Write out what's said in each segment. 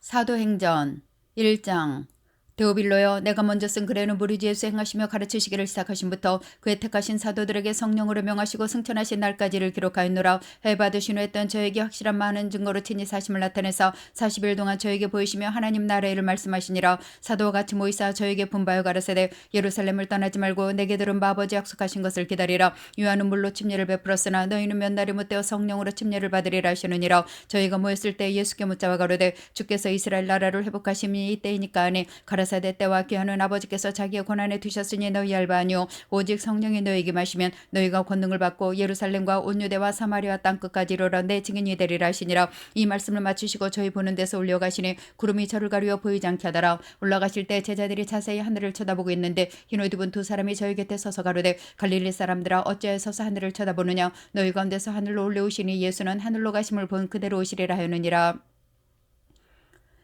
사도행전 1장. 데오빌로여, 내가 먼저 쓴 글에는 무리 예수 행하시며 가르치시기를 시작하신부터 그의 택하신 사도들에게 성령으로 명하시고 승천하신 날까지를 기록하였노라. 해 받으신 후 했던 저에게 확실한 많은 증거로 친히 사심을 나타내사 40일 동안 저에게 보이시며 하나님 나라의 일을 말씀하시니라. 사도와 같이 모이사 저에게 분바여 가라사대 예루살렘을 떠나지 말고 내게 들은 아버지 약속하신 것을 기다리라. 요한은 물로 침례를 베풀었으나 너희는 몇 날이 못되어 성령으로 침례를 받으리라 하시느니라. 저희가 모였을 때 예수께 묻자와 가로되 주께서 이스라엘 나라를 회복하심이 이때이니까 하니 가라사대 때와 기한은 아버지께서 자기의 권한에 두셨으니 너희 알바 아니오. 오직 성령이 너희에게 마시면 너희가 권능을 받고 예루살렘과 온 유대와 사마리아 땅끝까지 이르러 내 증인이 되리라 하시니라. 이 말씀을 마치시고 저희 보는 데서 올려가시니 구름이 저를 가리워 보이지 않게 하더라. 올라가실 때 제자들이 자세히 하늘을 쳐다보고 있는데 흰 옷 입은 두 사람이 저희 곁에 서서 가로되 갈릴리 사람들아 어찌하여 서서 하늘을 쳐다보느냐. 너희 가운데서 하늘로 올려오시니 예수는 하늘로 가심을 본 그대로 오시리라 하였느니라.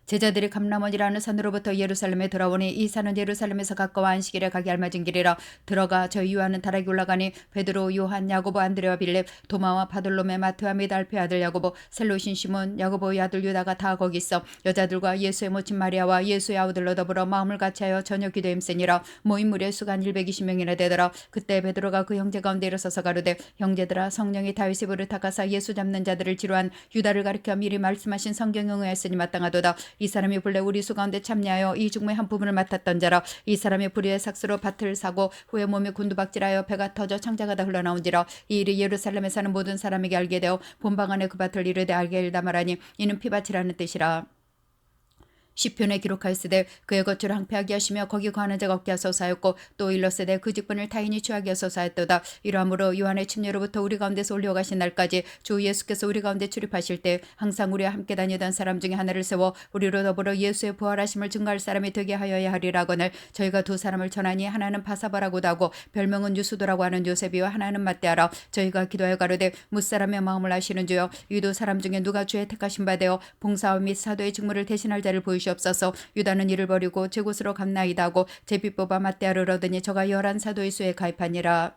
제자들이 감람원이라는 산으로부터 예루살렘에 돌아오니 이 산은 예루살렘에서 가까워 안식일에 가기 알맞은 길이라. 들어가 저희 요한은 다락에 올라가니 베드로, 요한, 야고보, 안드레와 빌렙, 도마와 바돌로메, 마테와 및 알페 아들 야고보, 셀로신 시몬, 야고보의 아들 유다가 다 거기 있어 여자들과 예수의 모친 마리아와 예수의 아우들로 더불어 마음을 같이하여 저녁 기도에 힘쓰니라. 모인 무리의 수가 120명이나 되더라. 그때 베드로가 그 형제 가운데 일어서서 가로되 형제들아, 성령이 다윗의 불을 닦아사 예수 잡는 자들을 지루한 유다를 가리켜 미리 말씀하신 성경에 응하였으니 마땅하도다. 이 사람이 본래 우리 수 가운데 참여하여 이 중의 한 부분을 맡았던 자라. 이 사람이 불의의 삭스로 밭을 사고 후에 몸에 곤두박질하여 배가 터져 창자가 다 흘러나온지라. 이 일이 예루살렘에 사는 모든 사람에게 알게 되어 본방 안에 그 밭을 이르되 알게 일다 말하니 이는 피밭이라는 뜻이라. 시편에 기록하였으되 그의 거처를 항폐하게 하시며 거기 거하는 자가 없게 하소서 하였고 또 일렀으되 그 직분을 타인이 취하게 하소서 하였도다. 이러므로 요한의 침례로부터 우리 가운데서 올려가신 날까지 주 예수께서 우리 가운데 출입하실 때 항상 우리와 함께 다니던 사람 중에 하나를 세워 우리로 더불어 예수의 부활하심을 증거할 사람이 되게 하여야 하리라거늘 저희가 두 사람을 전하니 하나는 바사바라고도 하고 별명은 유수도라고 하는 요셉이와 하나는 matthe아라. 저희가 기도하여 가로되 뭇사람의 마음을 아시는 주여 이 두 사람 중에 누가 주의 택하신 바 되어 봉사와 및 사도의 직무를 대신할 자를 보이시옵소서. 유다는 이를 버리고 제 곳으로 갔나이다 하고 제비 뽑아 matthe아를 얻으니 저가 11 사도의 수에 가입하니라.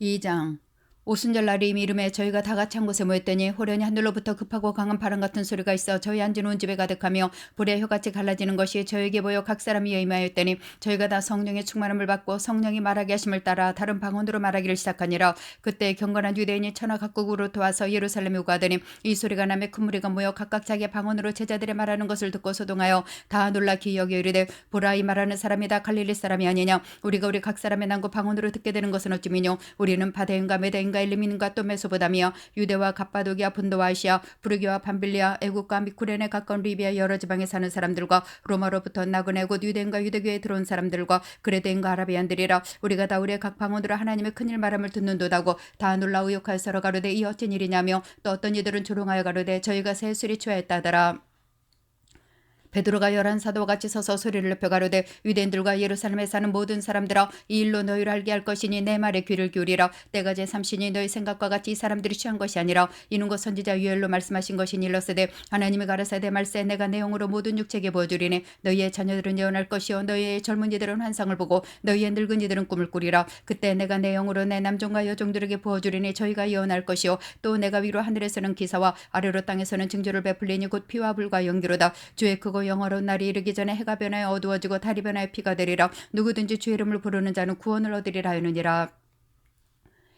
2장. 오순절 날이 이미 이름에 저희가 다 같이 한 곳에 모였더니 호련히 하늘로부터 급하고 강한 바람 같은 소리가 있어 저희 앉은 온 집에 가득하며 불의 혀같이 갈라지는 것이 저에게 보여 각 사람이 임하였더니 저희가 다 성령의 충만함을 받고 성령이 말하게 하심을 따라 다른 방언으로 말하기를 시작하니라. 그때 경건한 유대인이 천하 각국으로부터 와서 예루살렘에 오고 하더니 이 소리가 나매 큰 무리가 모여 각각 자기의 방언으로 제자들의 말하는 것을 듣고 소동하여 다 놀라 귀히 여겨 이르되 보라, 이 말하는 사람이 다 갈릴리 사람이 아니냐. 우리가 우리 각 사람의 난고 방언으로 듣게 되는 것은 어찌미뇨. 우리는 바데인가 메다인가 엘리민과 또 메소보다미아, 유대와 갑바도기아, 분도와 아시아, 부르기와 밤빌리아, 애국과 미쿠렌에 가까운 리비아 여러 지방에 사는 사람들과 로마로부터 나그네 곧 유대인과 유대교에 들어온 사람들과 그레데인과 아라비안들이라. 우리가 다 우리의 각 방언으로 하나님의 큰일 말함을 듣는도다고 다 놀라 의욕하여 서로 가로되 이 어쩐 일이냐며 또 어떤 이들은 조롱하여 가로되 저희가 새 술이 취하였다 하더라. 베드로가 11 사도와 같이 서서 소리를 높여 가로되 유대인들과 예루살렘에 사는 모든 사람들아, 이 일로 너희를 알게 할 것이니 내 말에 귀를 기울이라. 때가 제 삼신이 너희 생각과 같이 이 사람들이 취한 것이 아니라 이는 곧 선지자 유엘로 말씀하신 것이니 일렀으되 하나님이 가라사대 말세 내가 내 영으로 모든 육체에게 보여주리니 너희의 자녀들은 예언할 것이요 너희의 젊은이들은 환상을 보고 너희의 늙은이들은 꿈을 꾸리라. 그때 내가 내 영으로 내 남종과 여종들에게 보여주리니 저희가 예언할 것이요 또 내가 위로 하늘에서는 기사와 아래로 땅에서는 징조를 베풀리니 곧 피와 불과 연기로다. 주의 크고 영화로운 날이 이르기 전에 해가 변하여 어두워지고 달이 변하여 피가 되리라. 누구든지 주의 이름을 부르는 자는 구원을 얻으리라 하느니라.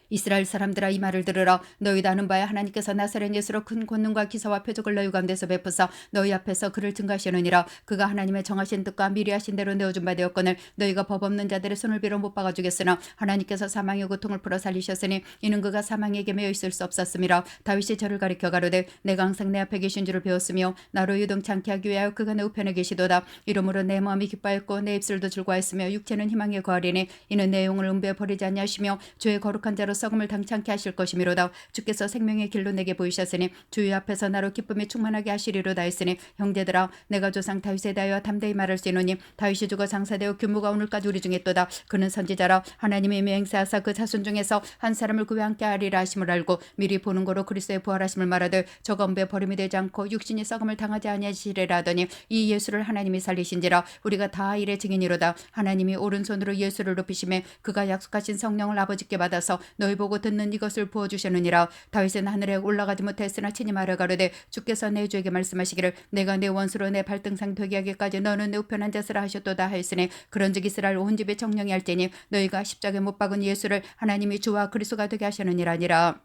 이스라엘 사람들아, 이 말을 들으라. 너희도 아는 바에 하나님께서 나사렛 예수로 큰 권능과 기사와 표적을 너희 가운데서 베푸사 너희 앞에서 그를 증거하시느니라. 그가 하나님의 정하신 뜻과 미리 하신 대로 내어준 바 되었거늘 너희가 법 없는 자들의 손을 빌어 못 박아 주겠으나 하나님께서 사망의 고통을 풀어 살리셨으니 이는 그가 사망에게 매여 있을 수 없었음이라. 다윗이 저를 가리켜 가로되 내가 항상 내 앞에 계신 줄을 배웠으며 나로 유동치 않게 하기 위하여 그가 내 우편에 계시도다. 이러므로 내 마음이 기뻐했고 내 입술도 즐거워했으며 육체는 희망에 거하리니 이는 내 영을 음부에 버리지 아니하시며 주의 거룩한 자로 썩음을 당치 않게 하실 것이미로다. 주께서 생명의 길로 내게 보이셨으니 주의 앞에서 나로 기쁨이 충만하게 하시리로다 했으니 형제들아, 내가 조상 다윗에 대하여 담대히 말할 수 있노니 다윗이 죽어 장사되어 규모가 오늘까지 우리 중에 있도다. 그는 선지자라. 하나님이 맹세하사 그 자손 중에서 한 사람을 그와 함께 하리라 하심을 알고 미리 보는 거로 그리스도의 부활하심을 말하되 저가 음부에 버림이 되지 않고 육신이 썩음을 당하지 아니하시리라 하더니 이 예수를 하나님이 살리신지라. 우리가 다 이의 증인이로다. 하나님이 오른손으로 예수를 높이심에 그가 약속하신 성령을 아버지께 받아서 너희 보고 듣는 이것을 부어주셨느니라. 다윗은 하늘에 올라가지 못했으나 친히 말해 가로되 주께서 내 주에게 말씀하시기를 내가 내 원수로 내 발등상 되게 하기까지 너는 내 우편 앉았으라 하셨도다 하였으니 그런즉 이스라엘 온 집에 정령이 할지니 너희가 십자가에 못 박은 예수를 하나님이 주와 그리스도가 되게 하셨느니라.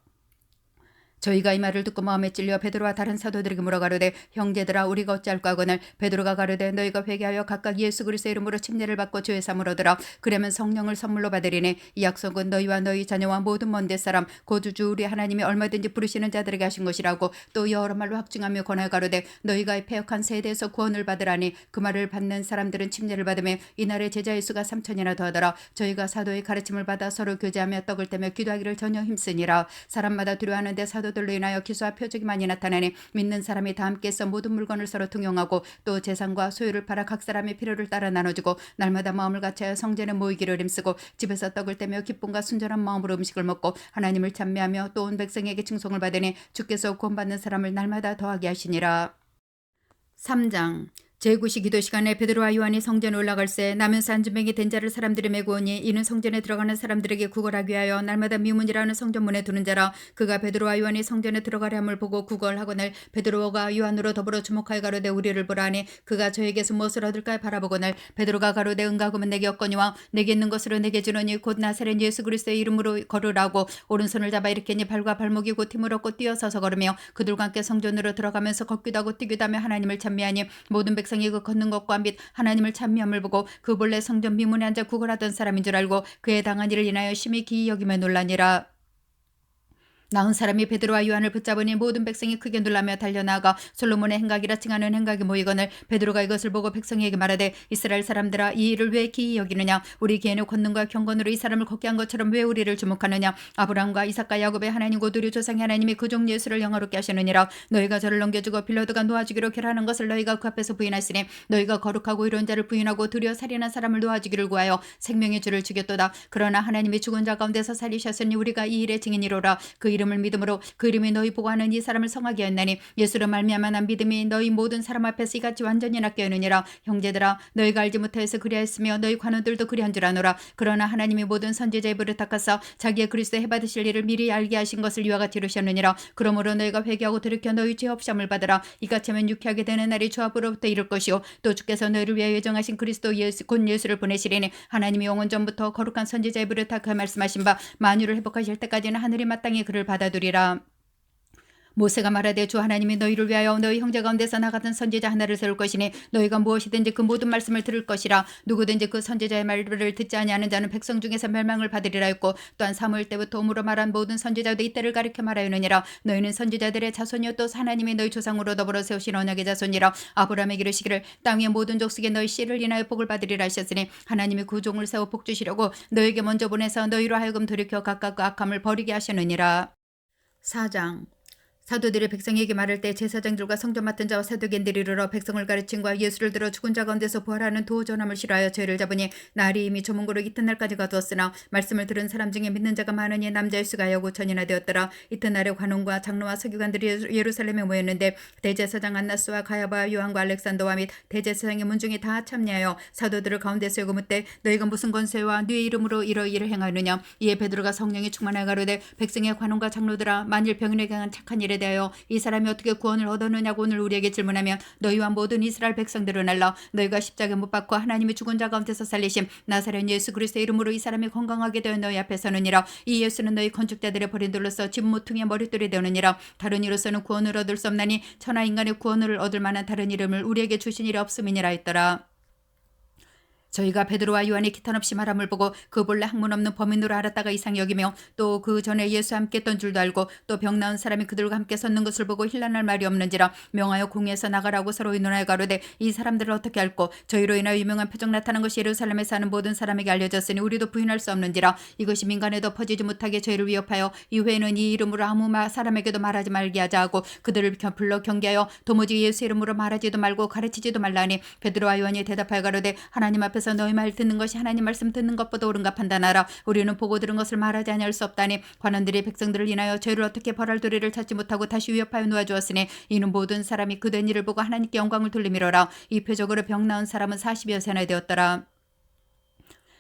저희가 이 말을 듣고 마음에 찔려 베드로와 다른 사도들에게 물어가로되 형제들아 우리가 어찌할까 하거늘 베드로가 가로되 너희가 회개하여 각각 예수 그리스도의 이름으로 침례를 받고 죄 사함을 얻으라. 그러면 성령을 선물로 받으리니 이 약속은 너희와 너희 자녀와 모든 먼 데 사람 곧 주 우리 하나님이 얼마든지 부르시는 자들에게 하신 것이라고 또 여러 말로 확증하며 권하여 가로되 너희가 패역한 세대에서 구원을 받으라니 그 말을 받는 사람들은 침례를 받으며 이날의 제자의 수가 3,000이나 더하더라. 저희가 사도의 가르침을 받아 서로 교제하며 떡을 떼며 기도하기를 전혀 힘쓰니라. 사람마다 두려워하는데 사도들로 인하여 기수와 표적이 많이 나타나니 믿는 사람이 다 함께서 모든 물건을 서로 통용하고 또 재산과 소유를 팔아 각 사람의 필요를 따라 나눠주고 날마다 마음을 같이하여 성전에 모이기를 힘쓰고 집에서 떡을 떼며 기쁨과 순전한 마음으로 음식을 먹고 하나님을 찬미하며 또 온 백성에게 칭송을 받으니 주께서 구원받는 사람을 날마다 더하게 하시니라. 3장 제9시 기도 시간에 베드로와 요한이 성전에 올라갈새 나면서 안진뱅이 된 자를 사람들이 메고 오니 이는 성전에 들어가는 사람들에게 구걸하기 위하여 날마다 미문이라는 성전문에 두는 자라. 그가 베드로와 요한이 성전에 들어가려 함을 보고 구걸하거늘 베드로가 요한으로 더불어 주목하여 가로되 우리를 보라 하니 그가 저에게서 무엇을 얻을까 바라보거늘 베드로가 가로되 은가금은 내게 없거니와 내게 있는 것으로 내게 주노니 곧 나사렛 예수 그리스도의 이름으로 걸으라고 오른손을 잡아 일으키니 발과 발목이 곧 힘을 얻고 뛰어서서 걸으며 그들과 함께 성전으로 들어가면서 걷기도 하고 뛰기도 하며 하나님을 찬미하니 모든 백성이 그 걷는 것과 및 하나님을 찬미함을 보고 그 본래 성전 미문에 앉아 구걸하던 사람인 줄 알고 그의 당한 일을 인하여 심히 기이 여기며 놀라니라. 나은 사람이 베드로와 요한을 붙잡으니 모든 백성이 크게 놀라며 달려나가 솔로몬의 행각이라 칭하는 행각이 모이거늘 베드로가 이것을 보고 백성에게 말하되 이스라엘 사람들아 이 일을 왜 기이 여기느냐. 우리 개인의 권능과 경건으로 이 사람을 걷게 한 것처럼 왜 우리를 주목하느냐. 아브라함과 이삭과 야곱의 하나님 곧 우리 조상의 하나님이 그 종 예수를 영화롭게 하시느니라. 너희가 저를 넘겨주고 빌라도가 놓아주기로 결하는 것을 너희가 그 앞에서 부인하시니 너희가 거룩하고 이런 자를 부인하고 드려 살인한 사람을 놓아주기를 구하여 생명의 주를 죽였도다. 그러나 하나님이 죽은 자 가운데서 살리셨으니 우리가 이 일의 증인이로라. 그 이름을 믿음으로 그 이름이 너희 보고 하는 이 사람을 성하게 하였나니 예수로 말미암아 난 믿음이 너희 모든 사람 앞에서 이같이 완전히 낫게 하느니라. 형제들아 너희가 알지 못하여서 그리하였으며 너희 관원들도 그리한 줄 아노라. 그러나 하나님이 모든 선지자의 불을 닦아서 자기의 그리스도 해받으실 일을 미리 알게 하신 것을 이와 같이 이루셨느니라. 그러므로 너희가 회개하고 돌이켜 너희 죄 없음을 받으라. 이같이 하면 유쾌하게 되는 날이 주 앞으로부터 이를 것이요 또 주께서 너희를 위하여 예정하신 그리스도 예수 곧 예수를 보내시리니 하나님이 영원 전부터 거룩한 선지자의 불을 닦아 말씀하신 바 만유를 회복하실 때까지는 하늘이 마땅히 그를 받아두리라. 모세가 말하되 주 하나님이 너희를 위하여 너희 형제 가운데서 나가던 선지자 하나를 세울 것이니 너희가 무엇이든지 그 모든 말씀을 들을 것이라. 누구든지 그 선지자의 말을 듣지 아니하는 자는 백성 중에서 멸망을 받으리라 했고 또한 사무엘 때부터 오므로 말한 모든 선지자도 이때를 가리켜 말하였느니라. 너희는 선지자들의 자손이요 또 하나님이 너희 조상으로 더불어 세우신 언약의 자손이라. 아브라함에게 이르시기를 땅 위의 모든 족속에 너희 씨를 인하여 복을 받으리라 하셨으니 하나님이 그 종을 세워 복 주시려고 너희에게 먼저 보내서 너희로 하여금 돌이켜 각각 그 악함을 버리게 하셨느니라. 4장 사도들이 백성에게 말할 때 제사장들과 성전 맡은 자와 사두개인들이 이르러 백성을 가르친과 예수를 들어 죽은 자 가운데서 부활하는 도전함을 싫어하여 죄를 잡으니 날이 이미 조문고로 이튿날까지 가두었으나 말씀을 들은 사람 중에 믿는 자가 많으니 남자의 수가 하여 5,000이나 되었더라. 이튿날에 관원과 장로와 서기관들이 예루살렘에 모였는데 대제사장 안나스와 가야바 요한과 알렉산더와 및 대제사장의 문중이 다 참여하여 사도들을 가운데 세우고 묻되 너희가 무슨 권세와 네 이름으로 이러이를 행하느냐. 이에 베드로가 성령이 충만하여 가로되 백성의 관원과 장로들아 만일 병인에게 한 착한 일에 대하여 이 사람이 어떻게 구원을 얻었느냐고 오늘 우리에게 질문하면 너희와 모든 이스라엘 백성들은 알라. 너희가 십자가에 못 박고 하나님이 죽은 자 가운데서 살리심 나사렛 예수 그리스도의 이름으로 이 사람이 건강하게 되어 너희 앞에 서느니라. 이 예수는 너희 건축자들의 버린 돌로서 집 모퉁이의 머릿돌이 되느니라. 다른 이로서는 구원을 얻을 수 없나니 천하 인간의 구원을 얻을 만한 다른 이름을 우리에게 주신 일이 없음이니라 했더라. 저희가 베드로와 요한이 기탄 없이 말함을 보고 그 본래 학문 없는 범인으로 알았다가 이상히 여기며 또 그 전에 예수와 함께 했던 줄도 알고 또 병 나은 사람이 그들과 함께 섰는 것을 보고 힐난할 말이 없는지라 명하여 공회에서 나가라고 서로 의논하여 가로되 이 사람들을 어떻게 알고 저희로 인하여 유명한 표적 나타난 것이 예루살렘에 사는 모든 사람에게 알려졌으니 우리도 부인할 수 없는지라. 이것이 민간에도 퍼지지 못하게 저희를 위협하여 이후에는 이 이름으로 아무 사람에게도 말하지 말게 하자 하고 그들을 불러 경계하여 도무지 예수 이름으로 말하지도 말고 가르치지도 말라 하니 베드로와 요한이 대답하여 가로되 하나님 앞에서 너희 말 듣는 것이 하나님 말씀 듣는 것보다 옳은가 판단하라. 우리는 보고 들은 것을 말하지 아니할 수 없다니 관원들이 백성들을 인하여 죄를 어떻게 벌할 도리를 찾지 못하고 다시 위협하여 놓아주었으니 이는 모든 사람이 그 된 일을 보고 하나님께 영광을 돌리미러라. 이 표적으로 병 나은 사람은 40여 세나 되었더라.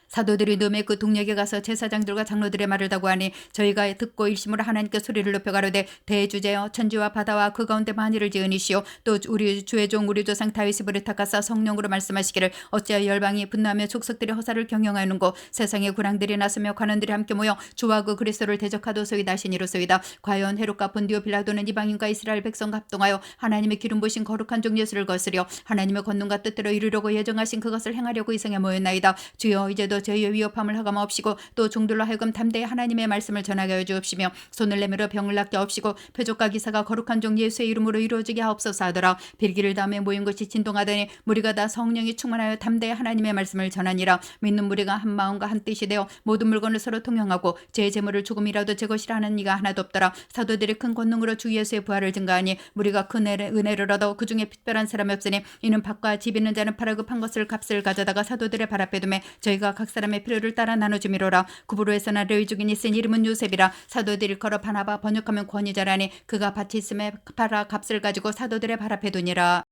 사도들이 넘에 그 동역에 가서 제사장들과 장로들의 말을 다고 하니 저희가 듣고 일심으로 하나님께 소리를 높여 가로되 대주제여 천지와 바다와 그 가운데 만일을 지으니시오 또 우리 주의 종 우리 조상 다윗이 부르탁하사 성령으로 말씀하시기를 어찌하여 열방이 분노하며 족속들이 허사를 경영하는고 세상의 군왕들이 나서며 관원들이 함께 모여 주와 그 그리스도를 대적하도소이다 하시니로소이다. 과연 헤롯과 본디오 빌라도는 이방인과 이스라엘 백성과 합동하여 하나님의 기름 부으신 거룩한 종 예수를 거스려 하나님의 권능과 뜻대로 이루려고 예정하신 그것을 행하려고 이 성에 모였나이다. 주여 이제도 저희의 위협함을 허감하옵시고 또 종들로 하여금 담대히 하나님의 말씀을 전하게 하여 주옵시며 손을 내밀어 병을 낫게 하옵시고 표적과 기사가 거룩한 종 예수의 이름으로 이루어지게 하옵소서 하더라. 빌기를 다음에 모인 것이 진동하더니 무리가 다 성령이 충만하여 담대히 하나님의 말씀을 전하니라. 믿는 무리가 한 마음과 한 뜻이 되어 모든 물건을 서로 통용하고 제 재물을 조금이라도 제 것이라 하는 이가 하나도 없더라. 사도들이 큰 권능으로 주 예수의 부활을 증거하니 무리가 큰 은혜를 얻어 그 중에 특별한 사람이 없으니 이는 밭과 집 있는 자는 팔아 급한 것을 값을 가져다가 사도들의 발 앞에 두매 저희가 각 사람의 필요를 따라 나눠주미로라. 구브로에서나 레위 중인 이쓴 이름은 요셉이라. 사도들이 걸어 바나바 번역하면 권위자라니 그가 밭이 있음에 팔아 값을 가지고 사도들의 발 앞에 두니라.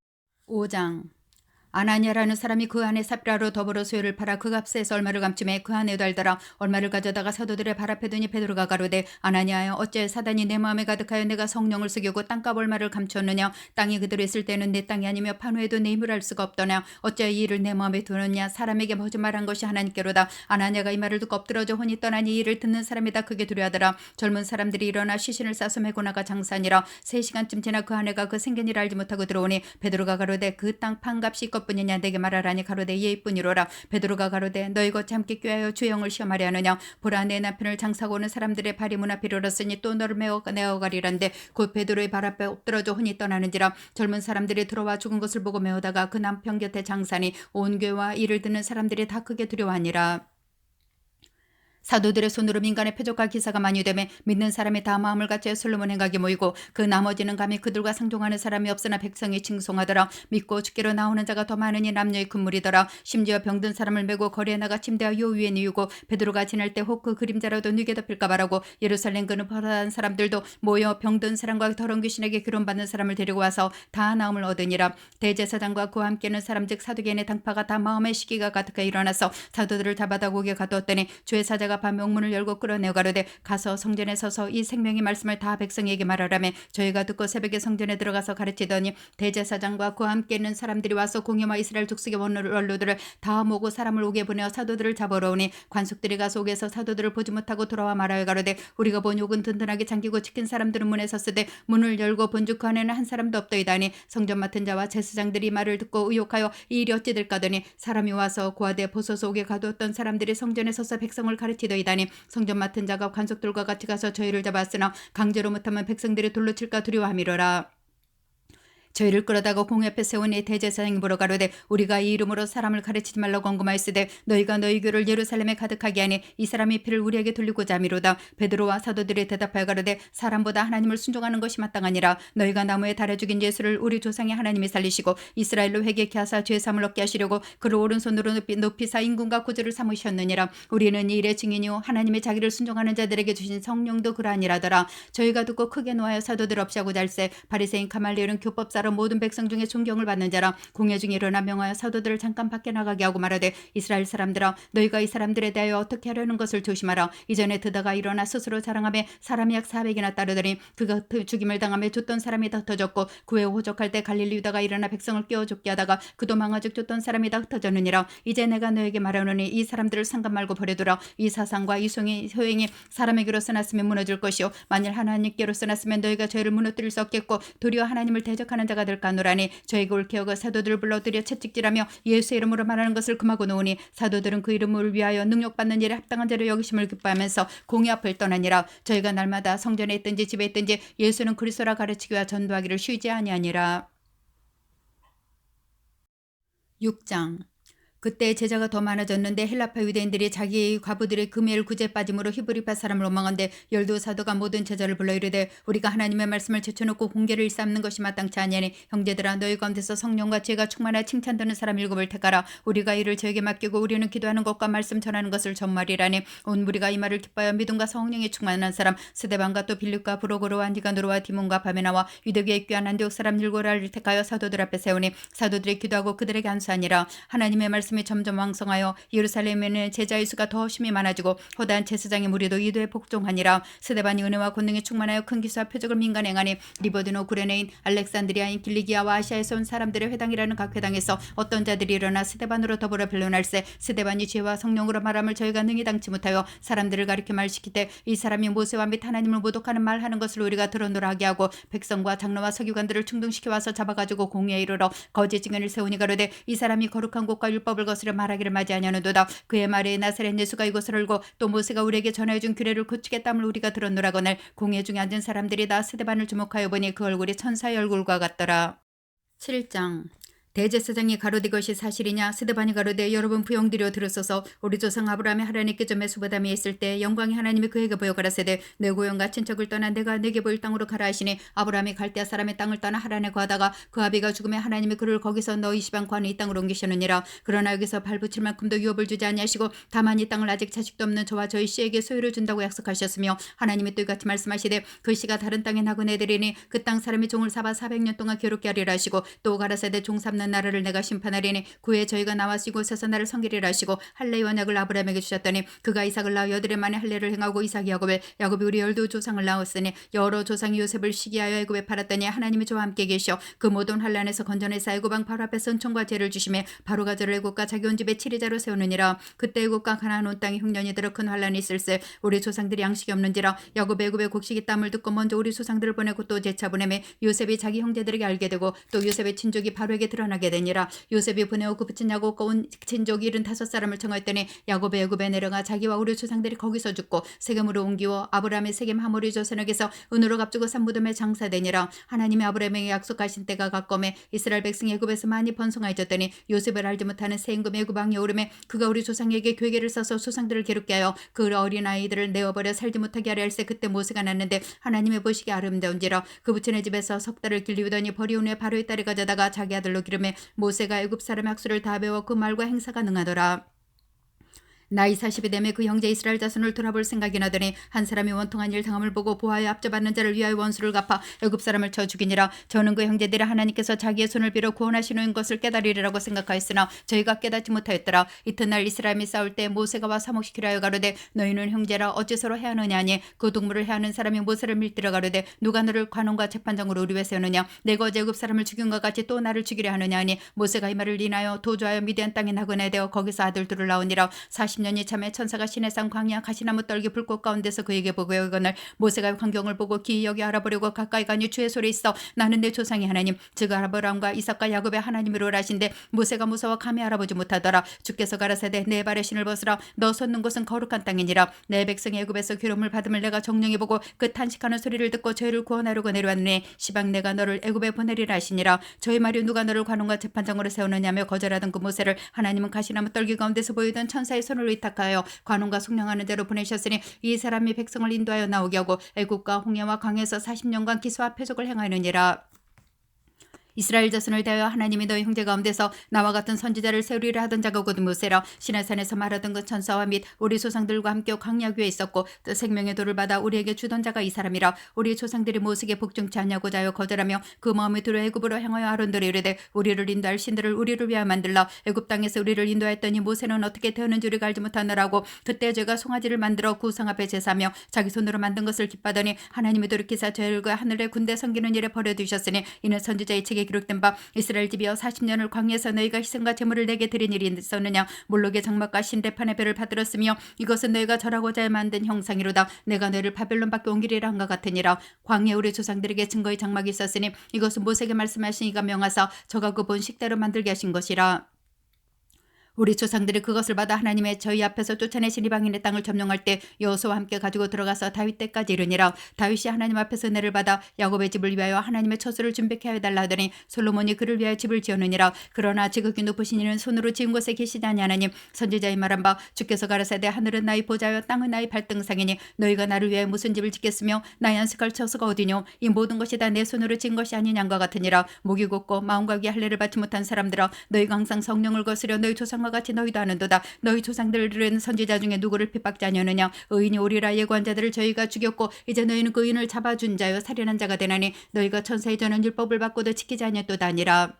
5장 아나니아라는 사람이 그 안에 삽비라로 더불어 소유를 팔아 그 값에서 얼마를 감춤해 그 안에도 알더라. 얼마를 가져다가 사도들의 발 앞에 두니 베드로가 가로되 아나니아여 어째 사단이 내 마음에 가득하여 내가 성령을 속이고 땅값 얼마를 감추었느냐. 땅이 그대로 있을 때는 내 땅이 아니며 판후에도 내 힘을 알 수가 없더냐. 어째 이 일을 내 마음에 두느냐. 사람에게 거짓말한 것이 하나님께로다. 아나니아가 이 말을 듣고 엎드러져 혼이 떠나니 이 일을 듣는 사람이 다 크게 두려워하더라. 젊은 사람들이 일어나 시신을 싸서 메고 나가 장사하니라. 3시간쯤 지나 그 아내가 그 생긴 일을 알지 못하고 들어오니 베드로가 가로되 그 땅 판값이 뿐이냐 내게 말하라니 가로되 예뿐이로라. 베드로가 가로되 너희 것 함께 꾀하여 주형을 시험하려 하느냐. 보라 내 남편을 장사하고 오는 사람들의 발이 문 앞에 이르렀으니 또 너를 내어가리란데 곧 베드로의 발 앞에 엎드러져 혼이 떠나는지라. 젊은 사람들이 들어와 죽은 것을 보고 메우다가 그 남편 곁에 장사니 온 교회와 이를 듣는 사람들이 다 크게 두려워하니라. 사도들의 손으로 민간의 표적과 기사가 많이 되매 믿는 사람이 다 마음을 같이 솔로몬 행각에 모이고 그 나머지는 감히 그들과 상종하는 사람이 없으나 백성이 칭송하더라. 믿고 죽기로 나오는 자가 더 많으니 남녀의 금물이더라. 심지어 병든 사람을 메고 거리에 나가 침대와 요 위에 뉘우고 베드로가 지날 때 혹 그 그림자라도 뉘게 덮일까 바라고 예루살렘 그는 벌어한 사람들도 모여 병든 사람과 더러운 귀신에게 기름받는 사람을 데리고 와서 다 나음을 얻으니라. 대제사장과 그와 함께는 사람 즉 사두개인의 당파가 다 마음의 시기가 가득하여 일어나서 사도들을 잡아다 고개 가두었더니 주의 사자가 밤 명문을 열고 끌어내어 가로되 가서 성전에 서서 이 생명의 말씀을 다 백성에게 말하라며 저희가 듣고 새벽에 성전에 들어가서 가르치더니 대제사장과 그와 함께 있는 사람들이 와서 공회와 이스라엘 족속의 원로들을 다 모고 사람을 옥에 보내어 사도들을 잡으러 오니 관속들이 가서 옥에서 사도들을 보지 못하고 돌아와 말하여 가로되 우리가 본 옥은 든든하게 잠기고 지킨 사람들은 문에 섰으되 문을 열고 본즉 그 안에는 한 사람도 없더이다니 성전 맡은 자와 제사장들이 말을 듣고 의혹하여 이 일이 어찌 될까 하더니 사람이 와서 고아대 보소서 옥에 가두었던 사람들이 성전에 서서 백성을 가르치더이다니 성전 맡은 자가 관속들과 같이 가서 저희를 잡았으나 강제로 못하면 백성들이 돌로 칠까 두려워함이로라. 저희를 끌어다가 공회 앞에 세우니 대제사장이 보러 가로되 우리가 이 이름으로 사람을 가르치지 말라고 권고하였으되 너희가 너희 교를 예루살렘에 가득하게 하니 이 사람의 피를 우리에게 돌리고자 함이로다. 베드로와 사도들이 대답하여 가로되 사람보다 하나님을 순종하는 것이 마땅하니라. 너희가 나무에 달아 죽인 예수를 우리 조상의 하나님이 살리시고 이스라엘로 회개케 하사 죄 사함을 얻게 하시려고 그를 오른손으로 높이사 임금과 구주를 삼으셨느니라. 우리는 이 일의 증인이요 하나님의 자기를 순종하는 자들에게 주신 성령도 그러하니라더라. 저희가 듣고 크게 노하여 사도들 없이 하고 잘세 바리새인 가말리엘은 교법사로 모든 백성 중에 존경을 받는 자라. 공회 중에 일어나 명하여 사도들을 잠깐 밖에 나가게 하고 말하되 이스라엘 사람들아 너희가 이 사람들에 대하여 어떻게 하려는 것을 조심하라. 이전에 드다가 일어나 스스로 자랑하며 사람이 약 400이나 따르더니 그가 죽임을 당하며 줬던 사람이 다 흩어졌고 그에 호적할 때 갈릴리 유다가 일어나 백성을 깨워 쫓게 하다가 그도 망아죽 줬던 사람이 다 흩어졌느니라. 이제 내가 너에게 말하노니 이 사람들을 상관 말고 버려두라. 이 사상과 이 소행이 사람에게로서 났으면 무너질 것이요 만일 하나님께로서 났으면 너희가 저희를 무너뜨릴 수 없겠고 도리어 하나님을 대적하는 자가 될까 하노라니. 저희가 옳게 여겨 사도들을 불러들여 채찍질하며 예수의 이름으로 말하는 것을 금하고 놓으니 사도들은 그 이름을 위하여 능력받는 일에 합당한 자로 여기심을 기뻐하면서 공회 앞을 떠나니라. 저희가 날마다 성전에 있든지 집에 있든지 예수는 그리스도라 가르치기와 전도하기를 쉬지 아니하니라. 6장 그때 제자가 더 많아졌는데 헬라파 유대인들이 자기 과부들의 금일 구제 빠짐으로 히브리파 사람을 원망한데 열두 사도가 모든 제자를 불러 이르되 우리가 하나님의 말씀을 제쳐놓고 공개를 일삼는 것이 마땅치 아니하니 형제들아 너희 가운데서 성령과 지혜가 충만하여 칭찬되는 사람 7을 택하라. 우리가 이를 저에게 맡기고 우리는 기도하는 것과 말씀 전하는 것을 전말이라니. 온 무리가 이 말을 기뻐하여 믿음과 성령이 충만한 사람 스데반과 또 빌립과 브로고로와 니가노르와 디몬과 바메나와 유대교의 귀한 안디옥 사람 7을 택하여 사도들 앞에 세우니 사도들이 기도하고 그들에게 안수하니라. 하나님의 말씀 말씀이 점점 왕성하여 예루살렘에는 제자의 수가 더 심히 많아지고 허다한 제사장의 무리도 이도에 복종하니라. 스데반이 은혜와 권능에 충만하여 큰 기사와 표적을 민간 행하니 리버드노 구레네인 알렉산드리아인 길리기아와 아시아에서 온 사람들의 회당이라는 각 회당에서 어떤 자들이 일어나 스데반으로 더불어 변론할세. 스데반이 죄와 성령으로 말함을 저희가 능히 당치 못하여 사람들을 가리켜 말시키되 이 사람이 모세와 및 하나님을 모독하는 말하는 것을 우리가 들어노라 하게 하고 백성과 장로와 서기관들을 충동시켜 와서 잡아가지고 공회에 이르러 거짓 증언을 세우니 가로되 이 사람이 거룩한 곳과 율법을 거스려 말하기를 맞이하냐는도다. 그의 말에 나사렛 예수가 이곳을 알고 또 모세가 우리에게 전하여준 규례를 고치겠다함을 우리가 들었노라거늘 공회 중에 앉은 사람들이 다 스데반을 주목하여 보니 그 얼굴이 천사의 얼굴과 같더라. 7장. 대제사장이 가로되 것이 사실이냐? 스데반이 가로되 여러분 부용들여 들으소서. 우리 조상 아브라함이 하나님께 좀 메소보다미에 있을 때 영광이 하나님이 그에게 보여 가라사대 내 고향과 친척을 떠나 내가 내게 보일 땅으로 가라 하시니 아브라함이 갈대아 사람의 땅을 떠나 하란에 거하다가 그 아비가 죽음에 하나님이 그를 거기서 너희 시방 관의 이 땅으로 옮기셨느니라. 그러나 여기서 발붙일 만큼도 유업을 주지 아니하시고 다만 이 땅을 아직 자식도 없는 저와 저희 씨에게 소유를 준다고 약속하셨으며 하나님이 또 이같이 말씀하시되 그 씨가 다른 땅에 나그네들이니 그 땅 사람이 종을 삼아 400년 동안 괴롭게 하리라 하시고 또 가라사대 종 삼는 나라를 내가 심판하리니 그에 저희가 나와서 이곳에서 나를 섬기리라 하시고 할례 언약을 아브라함에게 주셨더니 그가 이삭을 낳아 여드레 만에 할례를 행하고 이삭이 야곱에 야곱이 우리 열두 조상을 낳았으니 여러 조상이 요셉을 시기하여 애굽에 팔았더니 하나님이 저와 함께 계시어 그 모든 환란에서 건져내사 애굽 왕 바로 앞에서 은총과 죄를 주심에 바로가 저를 애굽과 자기 온 집에 치리자로 세우느니라. 그때 애굽과 가나안 온 땅이 흉년이 들어 큰 환란이 있을세. 우리 조상들이 양식이 없는지라 야곱 애굽의 곡식이 땀을 듣고 먼저 우리 조상들을 보내고 또 재차 보내매 요셉이 자기 형제들에게 알게 되고 또 요셉의 친족이 바로에게 드러나게 되니라. 요셉이 보내어 그 붙인 야곱과 온 친족이 75사람을 청하였더니 야곱의 애굽에 내려가 자기와 우리 조상들이 거기서 죽고 세겜으로 옮기어 아브라함의 세겜 하모리 조선에게서 은으로 값주고 산 무덤에 장사되니라. 하나님이 아브라함에게 약속하신 때가 가까우매 이스라엘 백성이 애굽에서 많이 번성하였더니 요셉을 알지 못하는 새 임금 애굽 왕이 오르매 그가 우리 조상에게 괴계를 써서 조상들을 괴롭게 하여 그 어린 아이들을 내어버려 살지 못하게 하려 할세. 그때 모세가 났는데 하나님의 보시기에 아름다운지라. 그 부친의 집에서 석 달을 길리우더니 버리운 후에 바로의 딸이 가져다가 자기 아들로 기름에 모세가 애굽 사람의 학수를 다 배워 그 말과 행사가 능하더라. 나이 40이 되매 그 형제 이스라엘 자손을 돌아볼 생각이 나더니 한 사람이 원통한 일 당함을 보고 보아에 앞져받는 자를 위하여 원수를 갚아 애굽 사람을 쳐 죽이니라. 저는 그 형제들이 하나님께서 자기의 손을 빌어 구원하시는 것을 깨달으리라고 생각하였으나 저희가 깨닫지 못하였더라. 이튿날 이스라엘이 싸울 때 모세가 와 사목시키려 하여 가로되 너희는 형제라 어찌 서로 해하느냐 하니 그 동물을 해하는 사람이 모세를 밀들어 가로되 누가 너를 관원과 재판장으로 우리 위에 세우느냐? 내가 어제 애굽 사람을 죽인 것 같이 또 나를 죽이려 하느냐 하니 모세가 이 말을 인하여 도주하여 미디안 땅에 나그네 되어 거기서 아들들을 낳으니라. 40년이 참에 천사가 시내산 광야 가시나무 떨기 불꽃 가운데서 그에게 보고 이거늘 모세가 광경을 보고 기이 여기 알아보려고 가까이 가니 주의 소리 있어 나는 내 조상의 하나님 즉 아브라함과 이삭과 야곱의 하나님이로라 하신데 모세가 무서워 감히 알아보지 못하더라. 주께서 가라사대 내 발의 신을 벗으라 너 섰는 곳은 거룩한 땅이니라. 내 백성이 애굽에서 괴로움을 받음을 내가 정령히 보고 그 탄식하는 소리를 듣고 저희를 구원하려고 내려왔네. 시방 내가 너를 애굽에 보내리라 하시니라. 저희 말이 누가 너를 관원과 재판장으로 세우느냐며 거절하던 그 모세를 하나님은 가시나무 떨기 가운데서 보이던 천사의 손을 의탁하여 관원과 속량하는 대로 보내셨으니 이 사람이 백성을 인도하여 나오게 하고 애굽과 홍해와 강에서 40년간 기수와 표적을 행하느니라. 이스라엘 자손을 대하여 하나님이 너희 형제 가운데서 나와 같은 선지자를 세우리라 하던 자가 곧 모세라. 시내산에서 말하던 그 천사와 및 우리 조상들과 함께 광야 위에 있었고 또 생명의 돌을 받아 우리에게 주던 자가 이 사람이라. 우리 조상들이 모세에게 복종치 않냐고자 하여 거절하며 그 마음이 들어 애굽으로 향하여 아론들이 이르되 우리를 인도할 신들을 우리를 위하여 만들라. 애굽 땅에서 우리를 인도하였더니 모세는 어떻게 태우는 줄 알지 못하느라고 그때 저희가 송아지를 만들어 구상 앞에 제사하며 자기 손으로 만든 것을 기뻐하더니 하나님이 돌이키사 저희를 하늘의 군대 섬기는 일에 버려두셨으니 이는 선지자의 책에 기록된 바 이스라엘 집이여 40년을 광야에서 너희가 희생과 제물을 내게 드린 일이 있었느냐? 몰록의 장막과 신레판의 배를 받들었으며 이것은 너희가 절하고자 만든 형상이로다. 내가 너희를 바벨론 밖에 옮기리라 한 것 같으니라. 광야에 우리 조상들에게 증거의 장막이 있었으니 이것은 모세에게 말씀하신 이가 명하사 저가 그 본 식대로 만들게 하신 것이라. 우리 조상들이 그것을 받아 하나님의 저희 앞에서 쫓아내신 이방인의 땅을 점령할 때 여호수아와 함께 가지고 들어가서 다윗 때까지 이르니라. 다윗이 하나님 앞에서 은혜를 받아 야곱의 집을 위하여 하나님의 처소를 준비케 하여 달라 하더니 솔로몬이 그를 위하여 집을 지었느니라. 그러나 지극히 높으신 이는 손으로 지은 곳에 계시지 아니하나니 선지자의 말한 바 주께서 가라사대 하늘은 나의 보좌여 땅은 나의 발등상이니 너희가 나를 위하여 무슨 집을 짓겠으며 나의 안식할 처소가 어디뇨? 이 모든 것이 다 내 손으로 지은 것이 아니냐과 같으니라. 목이 곧고 마음과 귀 할례를 받지 못한 사람들아 너희가 항상 성령을 거스려 너희 조상과 같이 너희도 아는도다. 너희 조상들은 선지자 중에 누구를 핍박지 아니하느냐? 의인이 오리라 예고한 자들을 저희가 죽였고 이제 너희는 그 의인을 잡아준 자여 살인한 자가 되나니 너희가 천사의 전한 율법을 받고도 지키지 아니했도다 아니라.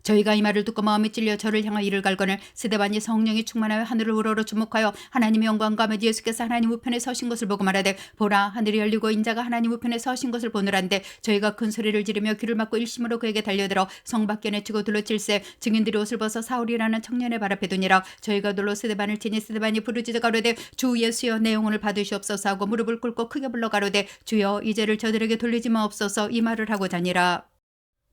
저희가 이 말을 듣고 마음이 찔려 저를 향하여 이를 갈거늘 스데반이 성령이 충만하여 하늘을 우러러 주목하여 하나님의 영광과 및 예수께서 하나님 우편에 서신 것을 보고 말하되 보라 하늘이 열리고 인자가 하나님 우편에 서신 것을 보느란데 저희가 큰 소리를 지르며 귀를 막고 일심으로 그에게 달려들어 성 밖에 내치고 둘러칠세 증인들이 옷을 벗어 사울이라는 청년의 발 앞에 두니라. 저희가 놀러 스데반을 치니 스데반이 부르짖어 가로되 주 예수여 내 영혼을 받으시옵소서 하고 무릎을 꿇고 크게 불러 가로되 주여 이 죄를 저들에게 돌리지 마옵소서 이 말을 하고 자니라.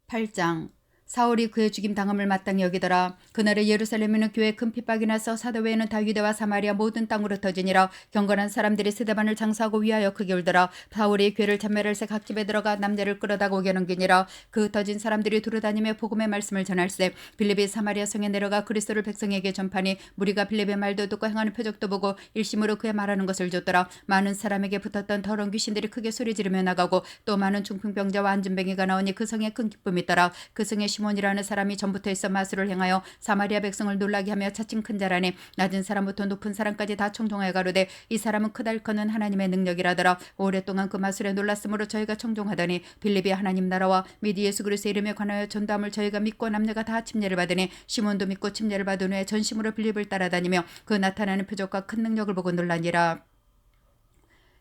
8장 사울이 그의 죽임 당함을 마땅히 여기더라. 그날에 예루살렘에는 교회 큰 핍박이 나서 사도 외에는 다 유대와 사마리아 모든 땅으로 터지니라. 경건한 사람들이 스데반을 장사하고 위하여 크게 울더라. 사울이 교회를 참매를 새 각 집에 들어가 남자를 끌어다가 오게 넘기니라. 그 터진 사람들이 두루다니며 복음의 말씀을 전할세. 빌립이 사마리아 성에 내려가 그리스도를 백성에게 전파니 무리가 빌립의 말도 듣고 행하는 표적도 보고 일심으로 그의 말하는 것을 줬더라. 많은 사람에게 붙었던 더러운 귀신들이 크게 소리 지르며 나가고 또 많은 중풍병자와 안진뱅이가 나오니 그 성에 큰 기쁨이 있더라. 그 성에 시몬이라는 사람이 전부터 있어 마술을 행하여 사마리아 백성을 놀라게 하며 차츰 큰 자라니 낮은 사람부터 높은 사람까지 다 청종하여 가로되 이 사람은 크다 일컫는 하나님의 능력이라더라. 오랫동안 그 마술에 놀랐으므로 저희가 청종하더니 빌립이 하나님 나라와 및 예수 그리스도의 이름에 관하여 전도함을 저희가 믿고 남녀가 다 침례를 받으니 시몬도 믿고 침례를 받은 후에 전심으로 빌립을 따라다니며 그 나타나는 표적과 큰 능력을 보고 놀라니라.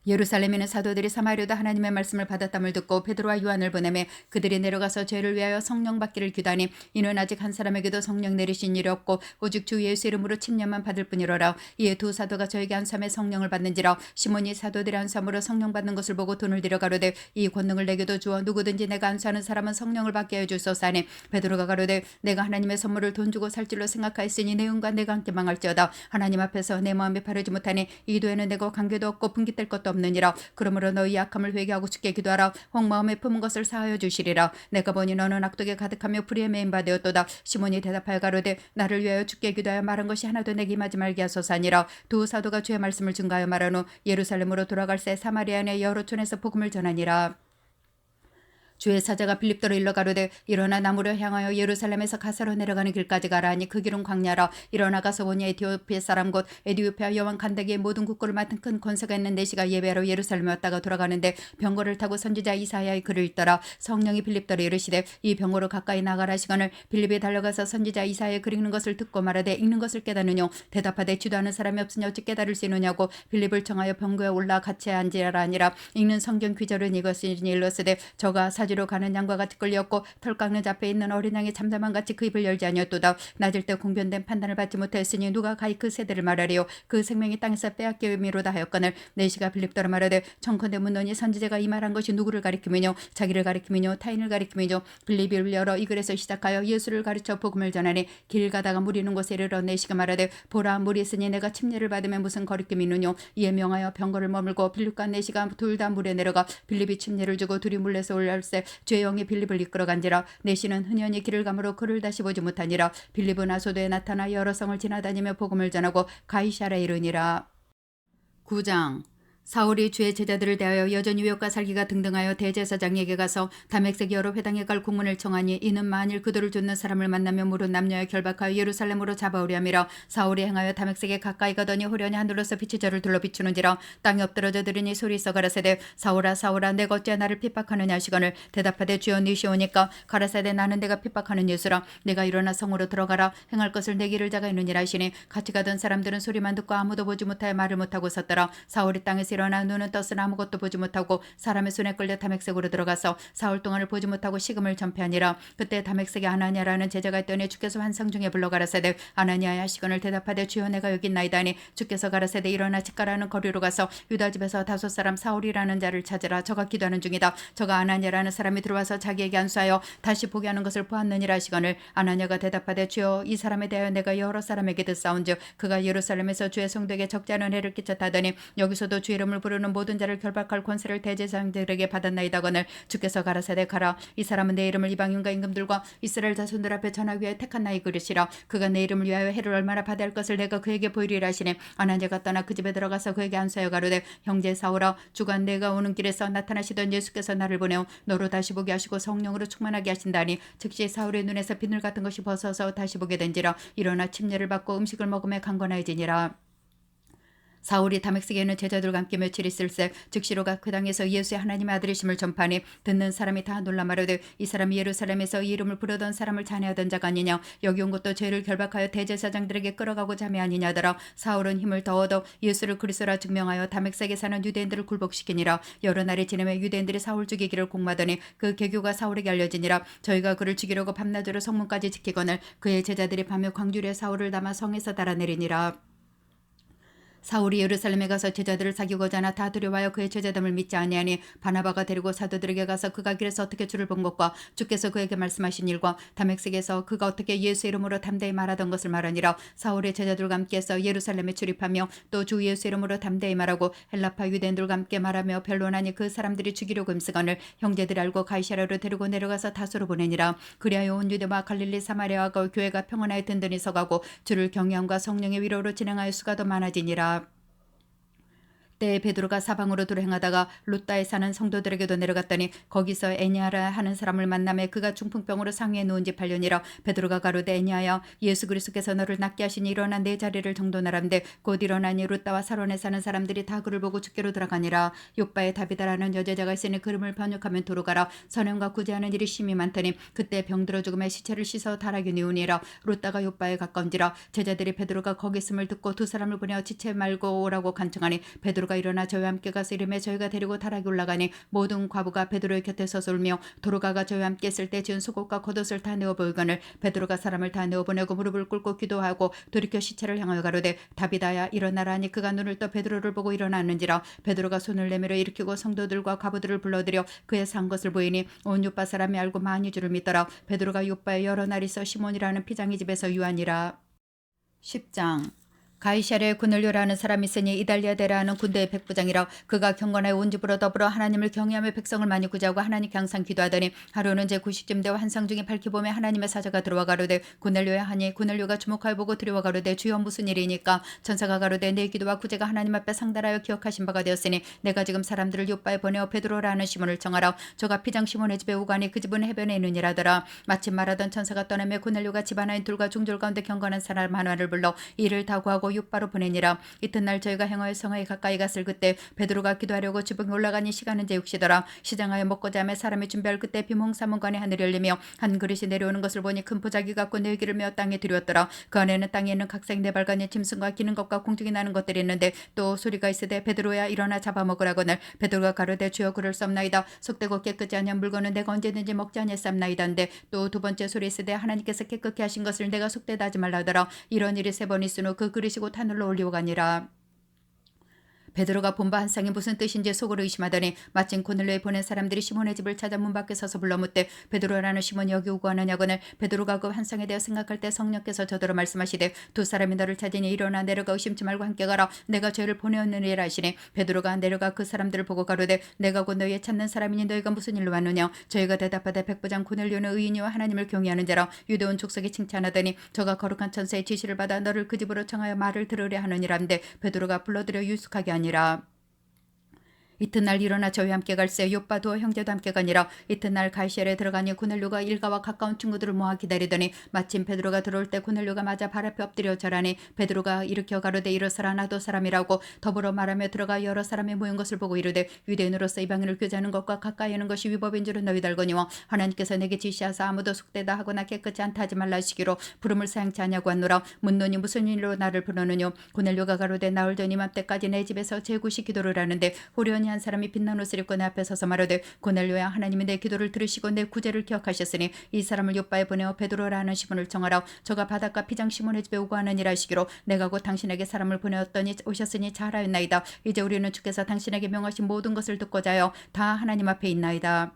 예루살렘에는 사도들이 사마리아도 하나님의 말씀을 받았담을 듣고 베드로와 요한을 보내매 그들이 내려가서 죄를 위하여 성령 받기를 기도하니 이는 아직 한 사람에게도 성령 내리신 일이 없고 오직 주 예수 이름으로 침례만 받을 뿐이로라. 이에 두 사도가 저에게 안수함에 성령을 받는지라. 시몬이 사도들의 안수함으로 성령 받는 것을 보고 돈을 들여 가로되 이 권능을 내게도 주어 누구든지 내가 안수하는 사람은 성령을 받게 해주소서 하니 베드로가 가로되 내가 하나님의 선물을 돈 주고 살 줄로 생각하였으니 내 은과 내가 함께 망할지어다. 하나님 앞에서 내 마음이 바르지 못하니 이도에는 내가 관계도 없고 분깃될 것도 없느니라. 그러므로 너희 약함을 회개하고 주께 기도하라. 혹마음에 품은 것을 사하여 주시리라. 내가 보니 너는 악독에 가득하며 불의에 매인 바 되었도다. 시몬이 대답하여 가로되 나를 위하여 주께 기도하여 말한 것이 하나도 내게 임하지 말게 하소서 하니라. 두 사도가 주의 말씀을 증가하여 말한 후 예루살렘으로 돌아갈새 사마리아 내 여러 촌에서 복음을 전하니라. 주의 사자가 빌립더로 일러 가로되 일어나 나무를 향하여 예루살렘에서 가사로 내려가는 길까지 가라 하니 그 길은 광야라. 일어나 가서 보니 에티오피아 사람 곧 에디오피아 여왕 간다기의 모든 국고를 맡은 큰 권세가 있는 내시가 예배하러 예루살렘에 왔다가 돌아가는데 병거를 타고 선지자 이사야의 글을 읽더라. 성령이 빌립더로 이르시되 이 병거로 가까이 나가라 하시거늘 빌립이 달려가서 선지자 이사야의 글 읽는 것을 듣고 말하되 읽는 것을 깨닫느뇨. 대답하되 지도하는 사람이 없으니 어찌 깨달을 수 있느냐고 빌립을 청하여 병거에 올라 같이 앉으라 하니라. 읽는 성경 귀절은 이것이니 일렀으되 저가 사지로 가는 양과 같이 끌렸고 털 깎는 잡에 있는 어린 양이 잠잠한 같이 그 입을 열지 아니었도다. 낮을 때 공변된 판단을 받지 못하였으니 누가 가히 그 세대를 말하리요. 그 생명이 땅에서 빼앗기미로다 하였거늘 내시가 빌립더러 말하되 청컨대 묻노니 선지자가 이 말한 것이 누구를 가리키며 자기를 가리키며 타인을 가리키며 빌립을 열어 이 글에서 시작하여 예수를 가르쳐 복음을 전하니 길 가다가 물 있는 곳에 이르러 내시가 말하되 보라 물이 있으니 내가 침례를 받으면 무슨 거리낌이 있느뇨. 이에 명하여 병거를 머물고 빌립과 내시가 둘 다 물에 내려가 빌립이 침례를 주고 둘이 물에서 올라올세 주의 영이 빌립을 이끌어간지라. 내시는 흔연히 길을 가므로 그를 다시 보지 못하니라. 빌립은 아소도에 나타나 여러 성을 지나다니며 복음을 전하고 가이사랴에 이르니라. 9장 사울이 주의 제자들을 대하여 여전히 유혹과 살기가 등등하여 대제사장에게 가서 다맥색 여러 회당에 갈 공문을 청하니 이는 만일 그들을 쫓는 사람을 만나면 물은 남녀에 결박하여 예루살렘으로 잡아오려 함이라. 사울이 행하여 다맥색에 가까이 가더니 호련히 하늘로서 빛이 저를 둘러 비추는지라. 땅에 엎드러져 들으니 소리 있어 가라사대 사울아 사울아 내가 어찌 나를 핍박하느냐 하시거늘 대답하되 주여 니시오니까 가라사대 나는 내가 핍박하는 예수라. 내가 일어나 성으로 들어가라. 행할 것을 내 길을 자가 있느니라 하시니 같이 가던 사람들은 소리만 듣고 아무도 보지 못하여 말을 못하고 섰더라. 사울이 땅에서 일어나 눈은 떴으나 아무것도 보지 못하고 사람의 손에 끌려 다맥색으로 들어가서 사흘 동안을 보지 못하고 식음을 전폐하니라. 그때 다맥색에 아나니아라는 제자가 있더니 주께서 환상 중에 불러 가라사대 아나니아야 하시거늘 대답하되 주여 내가 여기 있나이다 하니 주께서 가라사대 일어나 집가라는 거리로 가서 유다 집에서 5 사람 사울이라는 자를 찾으라. 저가 기도하는 중이다. 저가 아나니아라는 사람이 들어와서 자기에게 안수하여 다시 보게 하는 것을 보았느니라 하시거늘 아나니아가 대답하되 주여 이 사람에 대하여 내가 여러 사람에게 듣사온즉 그가 예루살렘에서 주의 성도에게 적지 않은 해를 끼쳤다더니 여기서도 주의 이름을 부르는 모든 자를 결박할 권세를 대제사장들에게 받았나이다거늘 주께서 가라사대 가라. 이 사람은 내 이름을 이방인과 임금들과 이스라엘 자손들 앞에 전하기 위해 택한 나의 그릇이라. 그가 내 이름을 위하여 해를 얼마나 받아야 할 것을 내가 그에게 보이리라 하시니 아나니아가 떠나 그 집에 들어가서 그에게 안수하여 가로되 형제 사울아 주간 내가 오는 길에서 나타나시던 예수께서 나를 보내어 너로 다시 보게 하시고 성령으로 충만하게 하신다니 즉시 사울의 눈에서 비늘 같은 것이 벗어서 다시 보게 된지라. 일어나 침례를 받고 음식을 먹으며 강건하여지니라. 사울이 다메섹에 있는 제자들과 함께 며칠 있을새 즉시로가 그 당에서 예수의 하나님의 아들이심을 전파하니 듣는 사람이 다 놀라 말하되 이 사람이 예루살렘에서 이 이름을 부르던 사람을 찬양하던 자가 아니냐. 여기 온 것도 죄를 결박하여 대제사장들에게 끌어가고자 함이 아니냐더라. 사울은 힘을 더 얻어 예수를 그리스도라 증명하여 다메섹에 사는 유대인들을 굴복시키니라. 여러 날이 지나며 유대인들이 사울 죽이기를 공모하더니 그 계교가 사울에게 알려지니라. 저희가 그를 죽이려고 밤낮으로 성문까지 지키거늘 그의 제자들이 밤에 광주리에 사울을 담아 성에서 달아내리니라. 사울이 예루살렘에 가서 제자들을 사귀고자 하나 다 두려워하여 그의 제자됨을 믿지 아니하니 바나바가 데리고 사도들에게 가서 그가 길에서 어떻게 주를 본 것과 주께서 그에게 말씀하신 일과 다메섹에서 그가 어떻게 예수 이름으로 담대히 말하던 것을 말하니라. 사울의 제자들과 함께해서 예루살렘에 출입하며 또 주 예수 이름으로 담대히 말하고 헬라파 유대인들과 함께 말하며 변론하니 그 사람들이 죽이려고 힘쓰거늘 형제들이 알고 가이사랴로 데리고 내려가서 다소로 보내니라. 그리하여 온 유대와 갈릴리 사마리아와 그 교회가 평안하여 든든히 서가고 주를 경외함과 성령의 위로로 진행하여 수가 더 많아지니라. 때에 베드로가 사방으로 도행하다가 룻다에 사는 성도들에게도 내려갔더니 거기서 애니아라 하는 사람을 만나매 그가 중풍병으로 상위에 누운 지 8년이라. 베드로가 가로되 애니아야 예수 그리스도께서 너를 낫게 하시니 일어나 내 자리를 정돈하람되 곧 일어나니 룻다와 사론에 사는 사람들이 다 그를 보고 주께로 들어가니라. 욥바에 다비다라는 여제자가 있으니 그름을 번역하면 도로 가라. 선행과 구제하는 일이 심히 많더니 그때 병들어 죽음에 시체를 씻어 다락에 뉘우니라. 룻다가 욥바에 가까운지라. 제자들이 베드로가 거기 있음을 듣고 두 사람을 보내어 지체 말고 오라고 간청하니 베드로가 일어나 저희와 함께 가서 이름에 저희가 데리고 다락에 올라가니 모든 과부가 베드로의 곁에 서서 울며 도로가가 저희와 함께 있을 때 지은 속옷과 겉옷을 다 내어 보이거늘 베드로가 사람을 다 내어 보내고 무릎을 꿇고 기도하고 돌이켜 시체를 향하여 가로되 다비다야 일어나라 하니 그가 눈을 떠 베드로를 보고 일어났는지라. 베드로가 손을 내밀어 일으키고 성도들과 과부들을 불러들여 그의 산 것을 보이니 온 요빠 사람이 알고 많이 주를 믿더라. 베드로가 요빠에 여러 날 있어 시몬이라는 피장이 집에서 유하니라. 10장 가이사랴에 고넬료라는 사람이 있으니 이달리아데라 하는 군대의 백부장이라. 그가 경건하여 온 집으로 더불어 하나님을 경외하며 백성을 많이 구제하고 하나님께 항상 기도하더니 하루는 제 90쯤 되어 환상 중에 밝히 보매 하나님의 사자가 들어와 가로되 고넬료야 하니 고넬료가 주목하여 보고 두려워 가로되 주여 무슨 일이니까. 천사가 가로되 내 기도와 구제가 하나님 앞에 상달하여 기억하신 바가 되었으니 내가 지금 사람들을 요빠에 보내어 베드로라는 시몬을 청하라. 저가 피장 시몬의 집에 오가니 그 집은 해변에 있느니라더라. 마침 말하던 천사가 떠나며 고넬료가 집 하나인 둘과 중졸 가운데 경건한 사람 하나를 불러 이를 다 구하고 욥바로 보내니라. 이튿날 저희가 행하여 성에 가까이 갔을 그때 베드로가 기도하려고 지붕에 올라가니 시간은 제 6시더라. 시장하여 먹고자 하며 사람이 준비할 그때 비몽사몽간에 하늘이 열리며 한 그릇이 내려오는 것을 보니 큰 보자기 같고 네 개를 메어 땅에 들였더라. 그 안에는 땅에 있는 각색 네 발간의 짐승과 기는 것과 공중이 나는 것들이 있는데 또 소리가 있으되 베드로야 일어나 잡아먹으라거늘 베드로가 가로되 주여 그럴 수 없나이다. 속되고 깨끗지 아니한 물건은 내가 언제든지 먹지 아니했사옵나이다인데 또 두 번째 소리 있으되 하나님께서 깨끗게 하신 것을 내가 속되다 하지 말라 하더라. 이런 일이 3번 있은 후 그 그릇이 곧 하늘로 올리오가니라. 베드로가 본 바 한 쌍이 무슨 뜻인지 속으로 의심하더니 마침 고넬료에 보낸 사람들이 시몬의 집을 찾아 문 밖에 서서 불러 묻되 베드로라는 시몬이 여기 오고 하느냐거늘 베드로가 그 한 쌍에 대해 생각할 때 성령께서 저더러 말씀하시되 두 사람이 너를 찾으니 일어나 내려가 의심치 말고 함께 가라. 내가 죄를 보내었느니라 하시니 베드로가 내려가 그 사람들을 보고 가로되 내가 곧 너희의 찾는 사람이니 너희가 무슨 일로 왔느냐. 저희가 대답하되 백부장 고넬료는 의인이와 하나님을 경외하는 자라. 유대온 족속이 칭찬하더니 저가 거룩한 천사의 지시를 받아 너를 그 집으로 청하여 말을 들으려 하느니라는데 베드로가 불러들여 유숙하게 하니라. 이튿날 일어나 저희와 함께 갈새 요빠도 형제도 함께 가니라. 이튿날 가이사랴에 들어가니 고넬료가 일가와 가까운 친구들을 모아 기다리더니 마침 베드로가 들어올 때 고넬료가 맞아 발 앞에 엎드려 절하니 베드로가 일으켜 가로되 일어서라 나도 사람이라고 더불어 말하며 들어가 여러 사람이 모인 것을 보고 이르되 유대인으로서 이방인을 교제하는 것과 가까이 하는 것이 위법인 줄은 너희도 알거니와 하나님께서 내게 지시하사 아무도 속되다 하거나 깨끗이 않다 하지 말라 하시기로 부름을 사양치 아니하고 하노라. 묻노니 무슨 일로 나를 부르느뇨. 고넬료가 가로되 나흘 전 이맘때까지 내 집에서 제9시 기도를 하는데 호련히 한 사람이 빛난 옷을 입고 내 앞에 서서 말하되 고넬료야 하나님이 내 기도를 들으시고 내 구제를 기억하셨으니 이 사람을 요빠에 보내어 베드로라 하는 시몬을 청하라. 저가 바닷가 피장 시몬의 집에 오고 하는 일 하시기로 내가 곧 당신에게 사람을 보내었더니 오셨으니 잘하였나이다. 이제 우리는 주께서 당신에게 명하신 모든 것을 듣고자 하여 다 하나님 앞에 있나이다.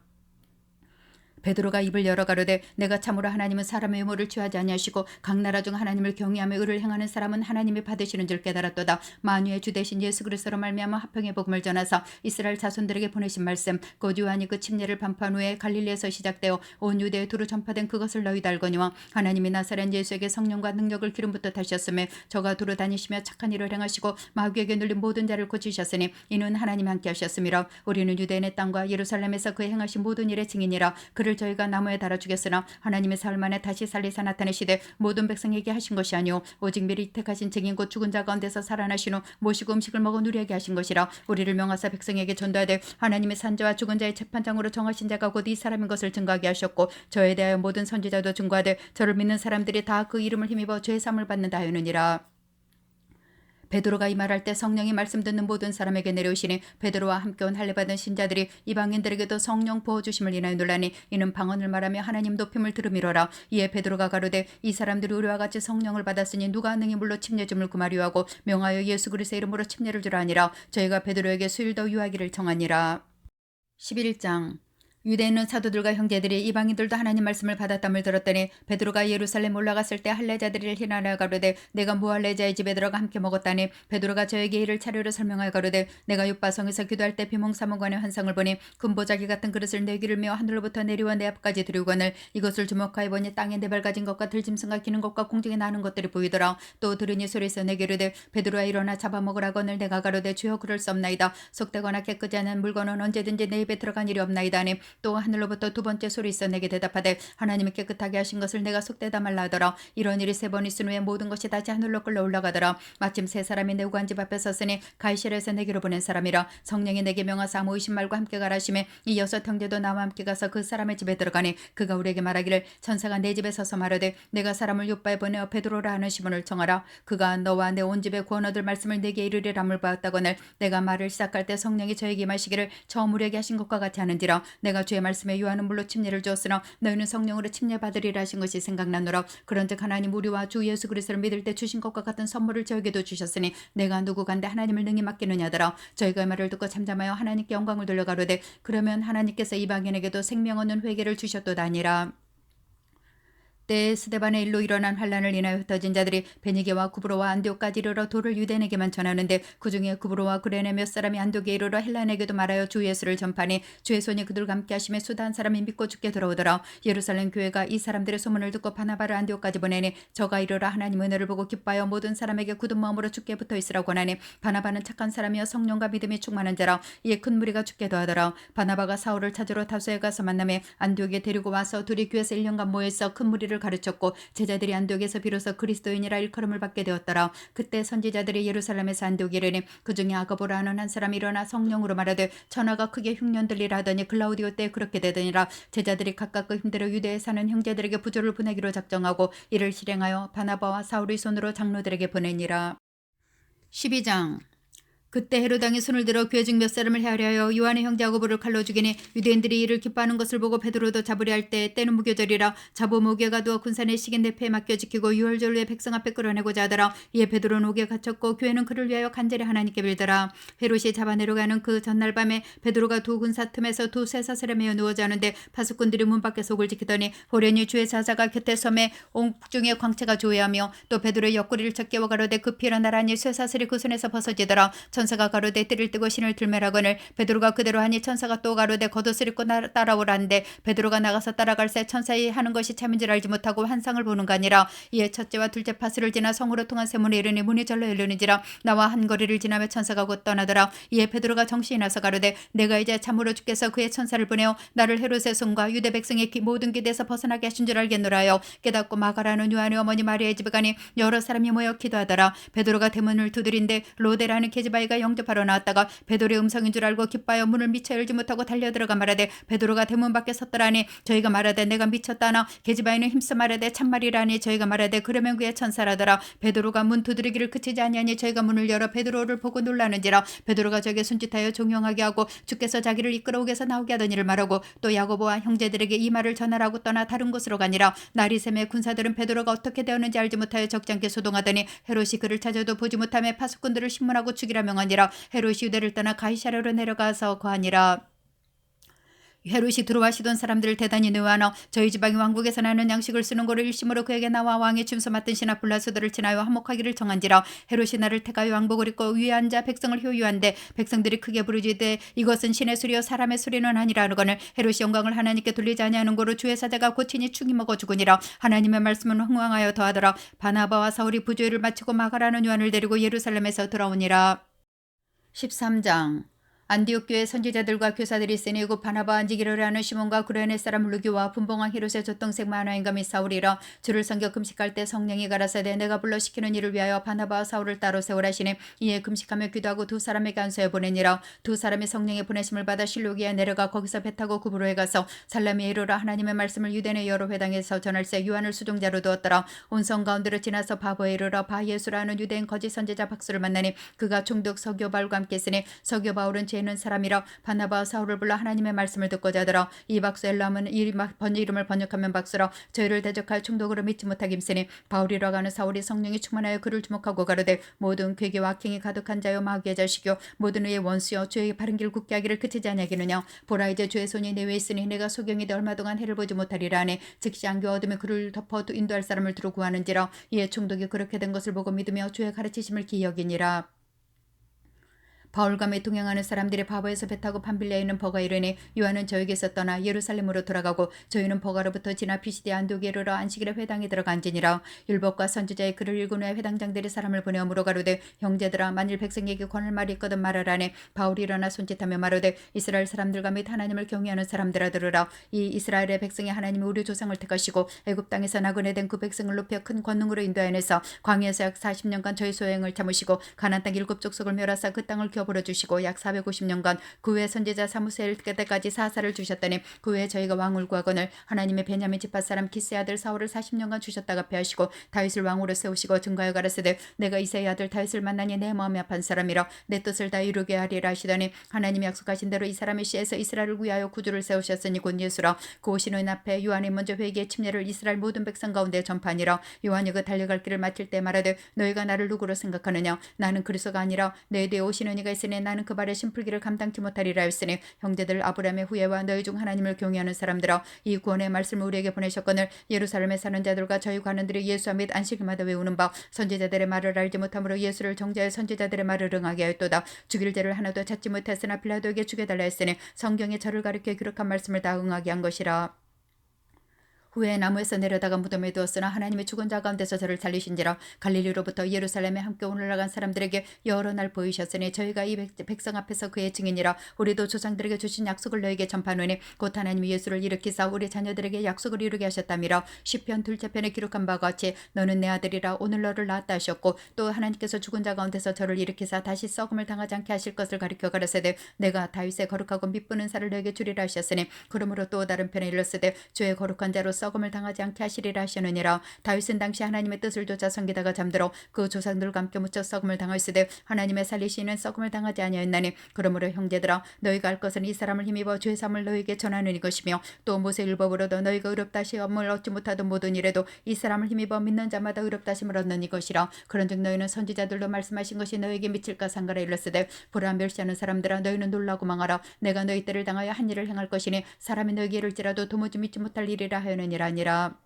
베드로가 입을 열어 가로되 내가 참으로 하나님은 사람의 유물을 취하지 아니하시고 각 나라 중 하나님을 경외하며 의를 행하는 사람은 하나님이 받으시는 줄 깨달았도다. 만유의 주 대신 예수 그리스도로 말미암아 화평의 복음을 전하사 이스라엘 자손들에게 보내신 말씀 곧 요한이 그 침례를 반포한 후에 갈릴리에서 시작되어 온 유대에 두루 전파된 그것을 너희도 알거니와 하나님이 나사렛 예수에게 성령과 능력을 기름부터 타셨음에 저가 두루 다니시며 착한 일을 행하시고 마귀에게 눌린 모든 자를 고치셨으니 이는 하나님이 함께 하셨음이라. 우리는 유대인의 땅과 예루살렘에서 그의 행하신 모든 일의 증인이라. 그를 이를 저희가 나무에 달아 죽였으나 하나님의 사흘 만에 다시 살리사 나타내시되 모든 백성에게 하신 것이 아니오 오직 미리 택하신 증인 곧 죽은 자 가운데서 살아나신 후 모시고 음식을 먹어 누리게 하신 것이라. 우리를 명하사 백성에게 전도하되 하나님의 산자와 죽은 자의 재판장으로 정하신 자가 곧 이 사람인 것을 증거하게 하셨고 저에 대하여 모든 선지자도 증거하되 저를 믿는 사람들이 다 그 이름을 힘입어 죄 사함을 받는다 하였느니라. 베드로가 이 말할 때 성령이 말씀 듣는 모든 사람에게 내려오시니 베드로와 함께 온 할례 받은 신자들이 이방인들에게도 성령 부어 주심을 인하여 놀라니 이는 방언을 말하며 하나님 높임을 들음이로라. 이에 베드로가 가로되 이 사람들이 우리와 같이 성령을 받았으니 누가 능히 물로 침례줌을 구하려 하고 명하여 예수 그리스도의 이름으로 침례를 주라 하니라. 저희가 베드로에게 수일 더 유하기를 청하니라. 11장 유대에 있는 사도들과 형제들이 이방인들도 하나님 말씀을 받았담을 들었더니 베드로가 예루살렘 올라갔을 때 할례자들을 희난하여 가로되 내가 무할례자의 집에 들어가 함께 먹었다니 베드로가 저에게 이를 차례로 설명하여 가로되 내가 욥바성에서 기도할 때 비몽사몽간의 환상을 보니 금보자기 같은 그릇을 네 귀를 메어 하늘로부터 내려와 내 앞까지 들이오거늘 이것을 주목하여 보니 땅에 네 발 가진 것과 들짐승과 기는 것과 공중에 나는 것들이 보이더라. 또 들으니 소리에서 내게 이르되 베드로야 일어나 잡아먹으라거늘 내가 가로되 주여 그럴 수 없나이다. 속되거나 깨끗지 않은 물건은 언제든지 내 입에 들어간 일이 없나이다 하니 또 하늘로부터 두 번째 소리 있어 내게 대답하되 하나님이 깨끗하게 하신 것을 내가 속되다 말라 하더라. 이런 일이 3번 있은 후에 모든 것이 다시 하늘로 끌려 올라가더라. 마침 3사람이 내 우간집 앞에 섰으니 가이사랴에서 내게로 보낸 사람이라. 성령이 내게 명하사 아무 의심 말고 함께 가라시매 이 6 형제도 나와 함께 가서 그 사람의 집에 들어가니 그가 우리에게 말하기를 천사가 내 집에 서서 말하되 내가 사람을 요바에 보내어 베드로라 하는 시몬을 청하라. 그가 너와 내 온 집에 구원 얻을 말씀을 내게 이르리람을 보았다거늘 내가 말을 시작할 때 성령이 저에게 임하시기를 처음 우리에게 하신 것과 같이 하는지라. 내가 주의 말씀에 요한은 물로 침례를 주었으나 너희는 성령으로 침례 받으리라 하신 것이 생각나노라. 그런즉 하나님 우리와 주 예수 그리스도를 믿을 때 주신 것과 같은 선물을 저에게도 주셨으니 내가 누구간데 하나님을 능히 맡기느냐더라. 저희가 말을 듣고 잠잠하여 하나님께 영광을 돌려 가로되 그러면 하나님께서 이방인에게도 생명 얻는 회개를 주셨도다 아니라. 때에 스데반의 일로 일어난 환란을 인하여 흩어진 자들이 베니게와 구브로와 안디옥까지 이르러 도를 유대인에게만 전하는데 그중에 구브로와 구레네 몇 사람이 안디옥에 이르러 헬라인에게도 말하여 주 예수를 전파니 주의 손이 그들과 함께 하심에 수다 한 사람이 믿고 죽게 들어오더라. 예루살렘 교회가 이 사람들의 소문을 듣고 바나바를 안디옥까지 보내니 저가 이르러 하나님 은혜를 보고 기뻐하여 모든 사람에게 굳은 마음으로 죽게 붙어 있으라고 권하니 바나바는 착한 사람이여 성령과 믿음이 충만한 자라. 이에 큰 무리가 죽게 더하더라. 바나바가 사울을 찾으러 다소에 가서 만남에 안디옥에 데리고 와서 둘이 교회에서 1년간 모여있어 큰 무리를 가르쳤고 제자들이 안디옥에서 비로소 그리스도인이라 일컬음을 받게 되었더라. 그때 선지자들이 예루살렘에서 안디옥에 이르니 그중에 아가보라 하는 한 사람이 일어나 성령으로 말하되 천하가 크게 흉년 들리라 하더니 글라우디오 때 그렇게 되더니라. 제자들이 각각 그 힘대로 유대에 사는 형제들에게 부조를 보내기로 작정하고 이를 실행하여 바나바와 사울의 손으로 장로들에게 보내니라. 12장 그때 헤로당이 손을 들어 교회 중 몇 사람을 헤아려 요한의 형제 야고보를 칼로 죽이니 유대인들이 이를 기뻐하는 것을 보고 베드로도 잡으려 할 때 때는 무교절이라 잡음 옥에 가두어 군산의 식인 대패에 맡겨 지키고 유월절로에 백성 앞에 끌어내고자 하더라. 이에 베드로는 옥에 갇혔고 교회는 그를 위하여 간절히 하나님께 빌더라. 헤롯이 잡아내려가는 그 전날 밤에 베드로가 두 군사 틈에서 두 쇠사슬에 매어 누워 자는데 파수꾼들이 문 밖에 속을 지키더니 호련히 주의 사자가 곁에 섬에 옥중에 광채가 조회하며 또 베드로의 옆구리를 쳐 깨워 가로되 급히 일어나라니 쇠사슬이 그 손에서 벗어지더라. 천사가 가로되 띠를 뜨고 신을 들매라거늘 베드로가 그대로 하니 천사가 또 가로되 겉옷을 입고 따라오라는데 베드로가 나가서 따라갈새 천사의 하는 것이 참인 줄 알지 못하고 환상을 보는가 아니라. 이에 첫째와 둘째 파수를 지나 성으로 통한 세문에 이르니 문이 절로 열리는지라. 나와 한 거리를 지나며 천사가 곧 떠나더라. 이에 베드로가 정신이 나서 가로되 내가 이제 참으로 주께서 그의 천사를 보내어 나를 헤롯의 손과 유대 백성의 모든 기대에서 벗어나게 하신 줄 알겠노라요. 깨닫고 마가라는 요한의 어머니 마리아의 집에 가니 여러 사람이 모여 기도하더라. 베드로가 대문을 두드린데 로데라는 계집아이가 영접하러 나왔다가 베드로의 음성인 줄 알고 기뻐하여 문을 미처 열지 못하고 달려들어가 말하되 베드로가 대문 밖에 섰더라니 저희가 말하되 내가 미쳤다나 계집아이는 힘써 말하되 참말이라니 저희가 말하되 그러면 그의 천사라더라. 베드로가 문 두드리기를 그치지 아니하니 저희가 문을 열어 베드로를 보고 놀라는지라. 베드로가 저에게 손짓하여 종용하게 하고 주께서 자기를 이끌어 옥에서 나오게 하던 일을 말하고 또 야고보와 형제들에게 이 말을 전하라고 떠나 다른 곳으로 가니라. 날이 새매 군사들은 베드로가 어떻게 되었는지 알지 못하여 적지 않게 소동하더니 헤롯이 그를 찾아도 보지 못하며 파수꾼들을 신문하고 죽이라 명하니라. 헤롯이 유대를 떠나 가이사랴로 내려가서 거하니라. 헤롯이 들어와시던 사람들을 대단히 내어하나 저희 지방이 왕국에서 나는 양식을 쓰는 거를 일심으로 그에게 나와 왕의 춤서 맡은 신하 블라스들을 친하여 한몫하기를 정한지라. 헤롯이 나를 택하여 왕복을 입고 위에 앉아 백성을 효유한데 백성들이 크게 부르짖되 이것은 신의 소리여 사람의 소리는 아니라 하거늘 헤롯이 영광을 하나님께 돌리지 아니하는 고로 주의 사자가 고친이 축이 먹어 죽으니라. 하나님의 말씀은 흥왕하여 더하더라. 바나바와 사울이 부조회를 마치고 마가라는 요한을 데리고 예루살렘에서 돌아오니라. 13장 안디옥 교회 선지자들과 교사들이 있으니 곧 바나바와 안지기를 하는 시몬과 구레네 사람 루기와 분봉왕 히롯의 젖동생 마나인과 및 사울이라. 주를 섬겨 금식할 때 성령이 가라사대 내가 불러 시키는 일을 위하여 바나바와 사울을 따로 세우라시니 이에 금식하며 기도하고 두 사람에게 안수해 보내니라. 두 사람이 성령의 보내심을 받아 실로기에 내려가 거기서 배 타고 구브로에 가서 살람에 이르러 하나님의 말씀을 유대인의 여러 회당에서 전할세 요한을 수종자로 두었더라. 온 성 가운데로 지나서 바보에 이르러 바예수라는 유대인 거짓 선지자 박수를 만나니 그가 총독 서교바울과 함께 있으니 서교바울은 죄는 사람이라. 바나바와 사울을 불러 하나님의 말씀을 듣고자 하더라. 이 박수 엘람은 이름을 번역하면 박수라. 저희를 대적할 총독으로 믿지 못하게 힘쓰니 바울이라고 하는 사울이 성령이 충만하여 그를 주목하고 가로되 모든 괴계와 악행이 가득한 자여 마귀의 자식이요 모든 의의 원수여 주의 바른 길 굳게 하기를 그치지 아니하겠느냐. 보라 이제 주의 손이 내 위에 있으니 내가 소경이 되 얼마 동안 해를 보지 못하리라 하니 즉시 안개 어둠에 그를 덮어 인도할 사람을 두루 구하는지라. 이에 총독이 그렇게 된 것을 보고 믿으며 주의 가르치심을 기여기니라. 바울과 매 동행하는 사람들이 바보에서 배 타고 밤빌레에 있는 버가 이르니 요한은 저에게서 떠나 예루살렘으로 돌아가고 저희는 버가로부터 지나 피시디아 안디옥에 이르러 안식일에 회당에 들어가 앉으니라. 율법과 선지자의 글을 읽은 후에 회당장들이 사람을 보내어 물어가로되 형제들아 만일 백성에게 권할 말이 있거든 말하라네. 바울이 일어나 손짓하며 말하되 이스라엘 사람들과 및 하나님을 경외하는 사람들아 들으라. 이 이스라엘의 백성이 하나님이 우리 조상을 택하시고 애굽 땅에서 나그네된 그 백성을 높여 큰 권능으로 인도하여내서 광야에서 약 40년간 저희 소행을 참으시고 가나안 땅 7족속을 멸하사 그 땅을 벌어주시고 약 450년간 그 후에 선지자 사무엘 때까지 사사를 주셨더니 그 후에 저희가 왕을 구하거늘 하나님의 베냐민 지파 사람 기스의 아들 사울을 40년간 주셨다가 패하시고 다윗을 왕으로 세우시고 증거하여 가라사대 내가 이새의 아들 다윗을 만나니 내 마음이 아픈 사람이라 내 뜻을 다 이루게 하리라 하시더니 하나님이 약속하신 대로 이 사람의 씨에서 이스라엘을 위하여 구주를 세우셨으니 곧 예수라. 그 오신 은 앞에 요한이 먼저 회개의 침례를 이스라엘 모든 백성 가운데 전파하니라. 요한이 그 달려갈 길을 마칠 때 말하되 너희가 나를 누구로 생각하느냐. 나는 그리스도가 아니라 내 뒤에 오시는 이가 있으니 나는 그 발의 심풀기를 감당치 못하리라 했으니 형제들 아브라함의 후예와 너희 중 하나님을 경외하는 사람들아 이 구원의 말씀을 우리에게 보내셨거늘 예루살렘에 사는 자들과 저희 관원들이 예수와 및 안식일마다 외우는 바 선지자들의 말을 알지 못함으로 예수를 정죄하여 선지자들의 말을 응하게 하였도다. 죽일 죄를 하나도 찾지 못했으나 빌라도에게 죽여달라 했으니 성경에 저를 가리켜 기록한 말씀을 다 응하게 한 것이라. 후에 나무에서 내려다가 무덤에 두었으나 하나님의 죽은 자 가운데서 저를 살리신지라. 갈릴리로부터 예루살렘에 함께 올라간 사람들에게 여러 날 보이셨으니 저희가 이 백성 앞에서 그의 증인이라. 우리도 조상들에게 주신 약속을 너에게 전파하노니 곧 하나님이 예수를 일으키사 우리 자녀들에게 약속을 이루게 하셨다미라. 시편 2째 편에 기록한 바와 같이 너는 내 아들이라 오늘 너를 낳았다 하셨고 또 하나님께서 죽은 자 가운데서 저를 일으키사 다시 썩음을 당하지 않게 하실 것을 가리켜 가라사대 내가 다윗의 거룩하고 미쁘는 살을 너에게 주리라 하셨으니 그러므로 또 다른 편에 일렀으되 주의 거룩한 자로 썩음을 당하지 않게 하시리라 하시느니라. 다윗은 당시 하나님의 뜻을 좇아 섬기다가 잠들어 그 조상들과 함께 묻혀 썩음을 당하였으되 하나님의 살리시는 썩음을 당하지 아니하였나니 그러므로 형제들아 너희가 할 것은 이 사람을 힘입어 죄 사함을 너희에게 전하는 이것이며 또 모세 율법으로도 너희가 의롭다 하심을 얻지 못하던 모든 일에도 이 사람을 힘입어 믿는 자마다 의롭다 하심을 얻는 이것이라. 그런즉 너희는 선지자들로 말씀하신 것이 너희에게 미칠까 상가라 일렀으되 보라 멸시하는 사람들아 너희는 놀라고 망하라. 내가 너희 때를 당하여 한 일을 행할 것이니 사람이 너희에게 이를지라도 도무지 믿지 못할 일이라 하였느니라 아니라.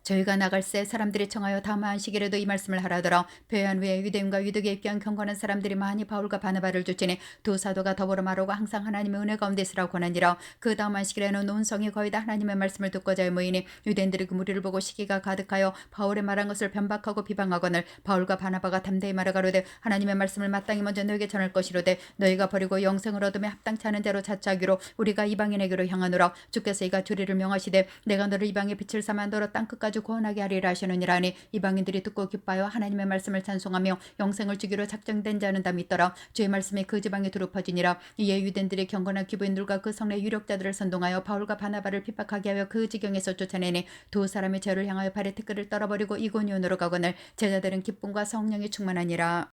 저희가 나갈새 사람들이 청하여 다음 안식일에도 이 말씀을 하라더라. 배회한 후에 유대인과 유대교에 입교한 경건한 사람들이 많이 바울과 바나바를 쫓으니 두 사도가 더불어 말하고 항상 하나님의 은혜 가운데 있으라고 권하니라. 그 다음 안식일에는 온 성이 거의 다 하나님의 말씀을 듣고자 모이니 유대인들이 그 무리를 보고 시기가 가득하여 바울의 말한 것을 변박하고 비방하거늘 바울과 바나바가 담대히 말하가로되 하나님의 말씀을 마땅히 먼저 너에게 전할 것이로되 너희가 버리고 영생을 얻음에 합당치 않은 자로 자처하기로 우리가 이방인에게로 향하노라. 주께서 이가 주리를 명하시되 내가 너를 이방의 빛을 삼아 너로 땅끝까지 구원하게 하리라 하시느니라 하니 이방인들이 듣고 기뻐하여 하나님의 말씀을 찬송하며 영생을 주기로 작정된 자는 다 믿더라. 주의 말씀이 그 지방에 두루 퍼지니라. 이에 유대인들이 경건한 기부인들과 그 성내 유력자들을 선동하여 바울과 바나바를 핍박하게 하여 그 지경에서 쫓아내니 두 사람이 저를 향하여 발의 티끌을 떨어버리고 이고니온으로 가거늘 제자들은 기쁨과 성령이 충만하니라.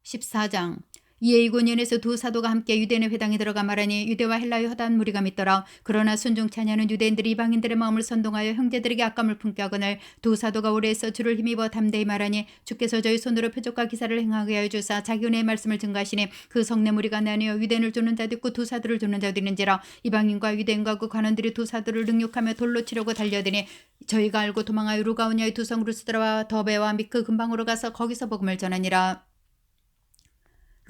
14장 이에 이고니온에서 두 사도가 함께 유대인의 회당에 들어가 말하니 유대와 헬라의 허다한 무리가 믿더라. 그러나 순종치 아니하는 유대인들이 이방인들의 마음을 선동하여 형제들에게 악감을 품게 하거늘 두 사도가 오래에서 주를 힘입어 담대히 말하니 주께서 저희 손으로 표적과 기사를 행하게 하여 주사 자기 은혜의 말씀을 증거하시니 그 성내 무리가 나뉘어 유대인을 쫓는 자도 있고 두 사도를 쫓는 자도 있는지라. 이방인과 유대인과 그 관원들이 두 사도를 능욕하며 돌로 치려고 달려드니 저희가 알고 도망하여 루가오냐의 두성 루스드라와 더베와 및 그 근방으로 가서 거기서 복음을 전하니라.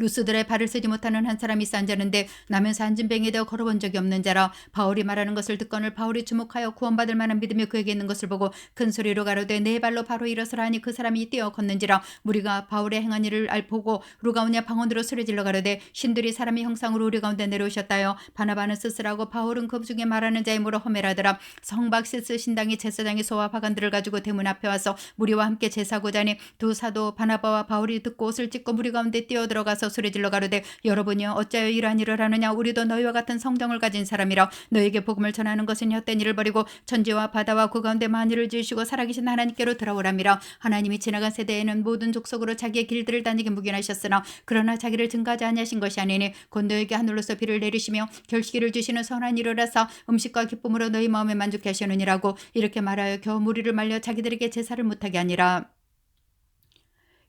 루스들의 발을 쓰지 못하는 한 사람이 있어 앉았는데 나면서 앉은 뱅이 되어 걸어본 적이 없는 자라. 바울이 말하는 것을 듣거늘 바울이 주목하여 구원받을 만한 믿음이 그에게 있는 것을 보고 큰 소리로 가로되 네 발로 바로 일어서라 하니 그 사람이 뛰어 걷는지라. 무리가 바울의 행한 일을 보고 루가오냐 방언으로 소리질러 가로되 신들이 사람의 형상으로 우리 가운데 내려오셨다요. 바나바는 스스라고 바울은 그 중에 말하는 자의 물어 허메라더라. 성박시스 신당이 제사장의 소와 바간들을 가지고 대문 앞에 와서 무리와 함께 제사하고자 하니 두 사도 바나바와 바울이 듣고 옷을 찢고 무리 가운데 뛰어들어가서 소리질러 가로되 여러분이여 어찌하여 이러한 일을 하느냐. 우리도 너희와 같은 성정을 가진 사람이라. 너에게 복음을 전하는 것은 헛된 일을 버리고 천지와 바다와 그 가운데 만일을 지으시고 살아계신 하나님께로 돌아오람이라. 하나님이 지나간 세대에는 모든 족속으로 자기의 길들을 다니게 묵인하셨으나 그러나 자기를 증가하지 아니하신 것이 아니니 곧 너에게 하늘로서 비를 내리시며 결식기를 주시는 선한 일이라사 음식과 기쁨으로 너희 마음에 만족해 하시느니라고. 이렇게 말하여 겨우 무리를 말려 자기들에게 제사를 못하게 하니라.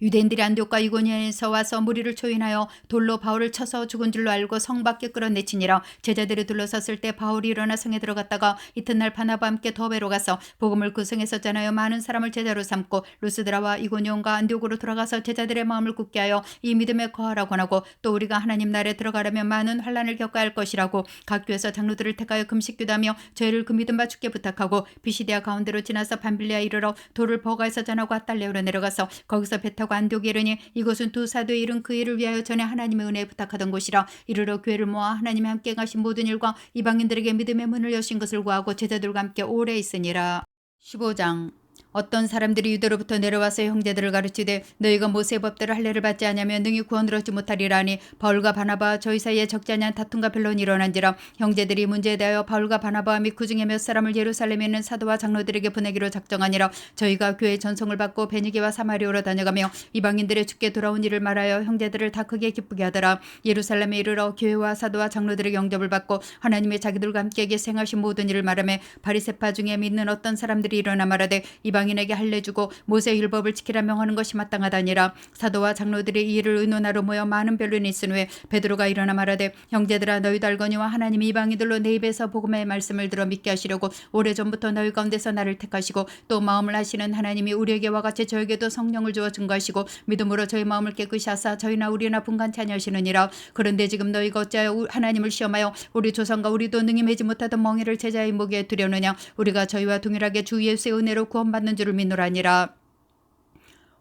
유대인들이 안디옥과 이고니온에서 와서 무리를 초인하여 돌로 바울을 쳐서 죽은 줄로 알고 성 밖에 끌어내치니라. 제자들이 둘러섰을 때 바울이 일어나 성에 들어갔다가 이튿날 바나바와 함께 더베로 가서 복음을 그 성에서 전하여 많은 사람을 제자로 삼고 루스드라와 이고니온과 안디옥으로 돌아가서 제자들의 마음을 굳게 하여 이 믿음에 거하라고 하고 또 우리가 하나님 나라에 들어가려면 많은 환난을 겪어야 할 것이라고 각 교회에서 장로들을 택하여 금식기도하며 저희를 그 믿음 바축게 부탁하고 비시디아 가운데로 지나서 밤빌리아 이르러 돌을 버가에서 전하고 아달레오로 내려가서 거기서 배 타고 안디옥에 이르니 이곳은 두 사도의 이른 그 일을 위하여 전에 하나님의 은혜에 부탁하던 곳이라. 이르러 교회를 모아 하나님이 함께 가신 모든 일과 이방인들에게 믿음의 문을 여신 것을 구하고 제자들과 함께 오래 있으니라. 15장. 어떤 사람들이 유대로부터 내려와서 형제들을 가르치되 너희가 모세의 법대로 할례를 받지 않으면 능히 구원을 얻지 못하리라 하니 바울과 바나바와 저희 사이에 적지 않은 다툼과 변론이 일어난지라. 형제들이 문제에 대하여 바울과 바나바와 및 그 중에 몇 사람을 예루살렘에 있는 사도와 장로들에게 보내기로 작정하니라. 저희가 교회의 전송을 받고 베니게와 사마리아로 다녀가며 이방인들의 주께 돌아온 일을 말하여 형제들을 다 크게 기쁘게 하더라. 예루살렘에 이르러 교회와 사도와 장로들의 영접을 받고 하나님의 자기들과 함께 계생하신 모든 일을 말하며 바리새파 중에 믿는 어떤 사람들이 일어나 말하되 이방인에게 할례 주고 모세 율법을 지키라 명하는 것이 마땅하다니라. 사도와 장로들이 이 일을 의논하러 모여 많은 변론이 있은 후에 베드로가 일어나 말하되 형제들아 너희도 알거니와 하나님이 이방인들로 내 입에서 복음의 말씀을 들어 믿게 하시려고 오래전부터 너희 가운데서 나를 택하시고 또 마음을 하시는 하나님이 우리에게와 같이 저에게도 성령을 주어 증거하시고 믿음으로 저희 마음을 깨끗이 하사 저희나 우리나 분간치 아니하시느니라. 그런데 지금 너희가 어찌하여 하나님을 시험하여 우리 조상과 우리도 능히 매지 못하던 멍에를 제자의 목에 두려느냐. 우리가 저희와 동일하게 주 예수의 은혜로 구원받는 줄을 믿노라니라.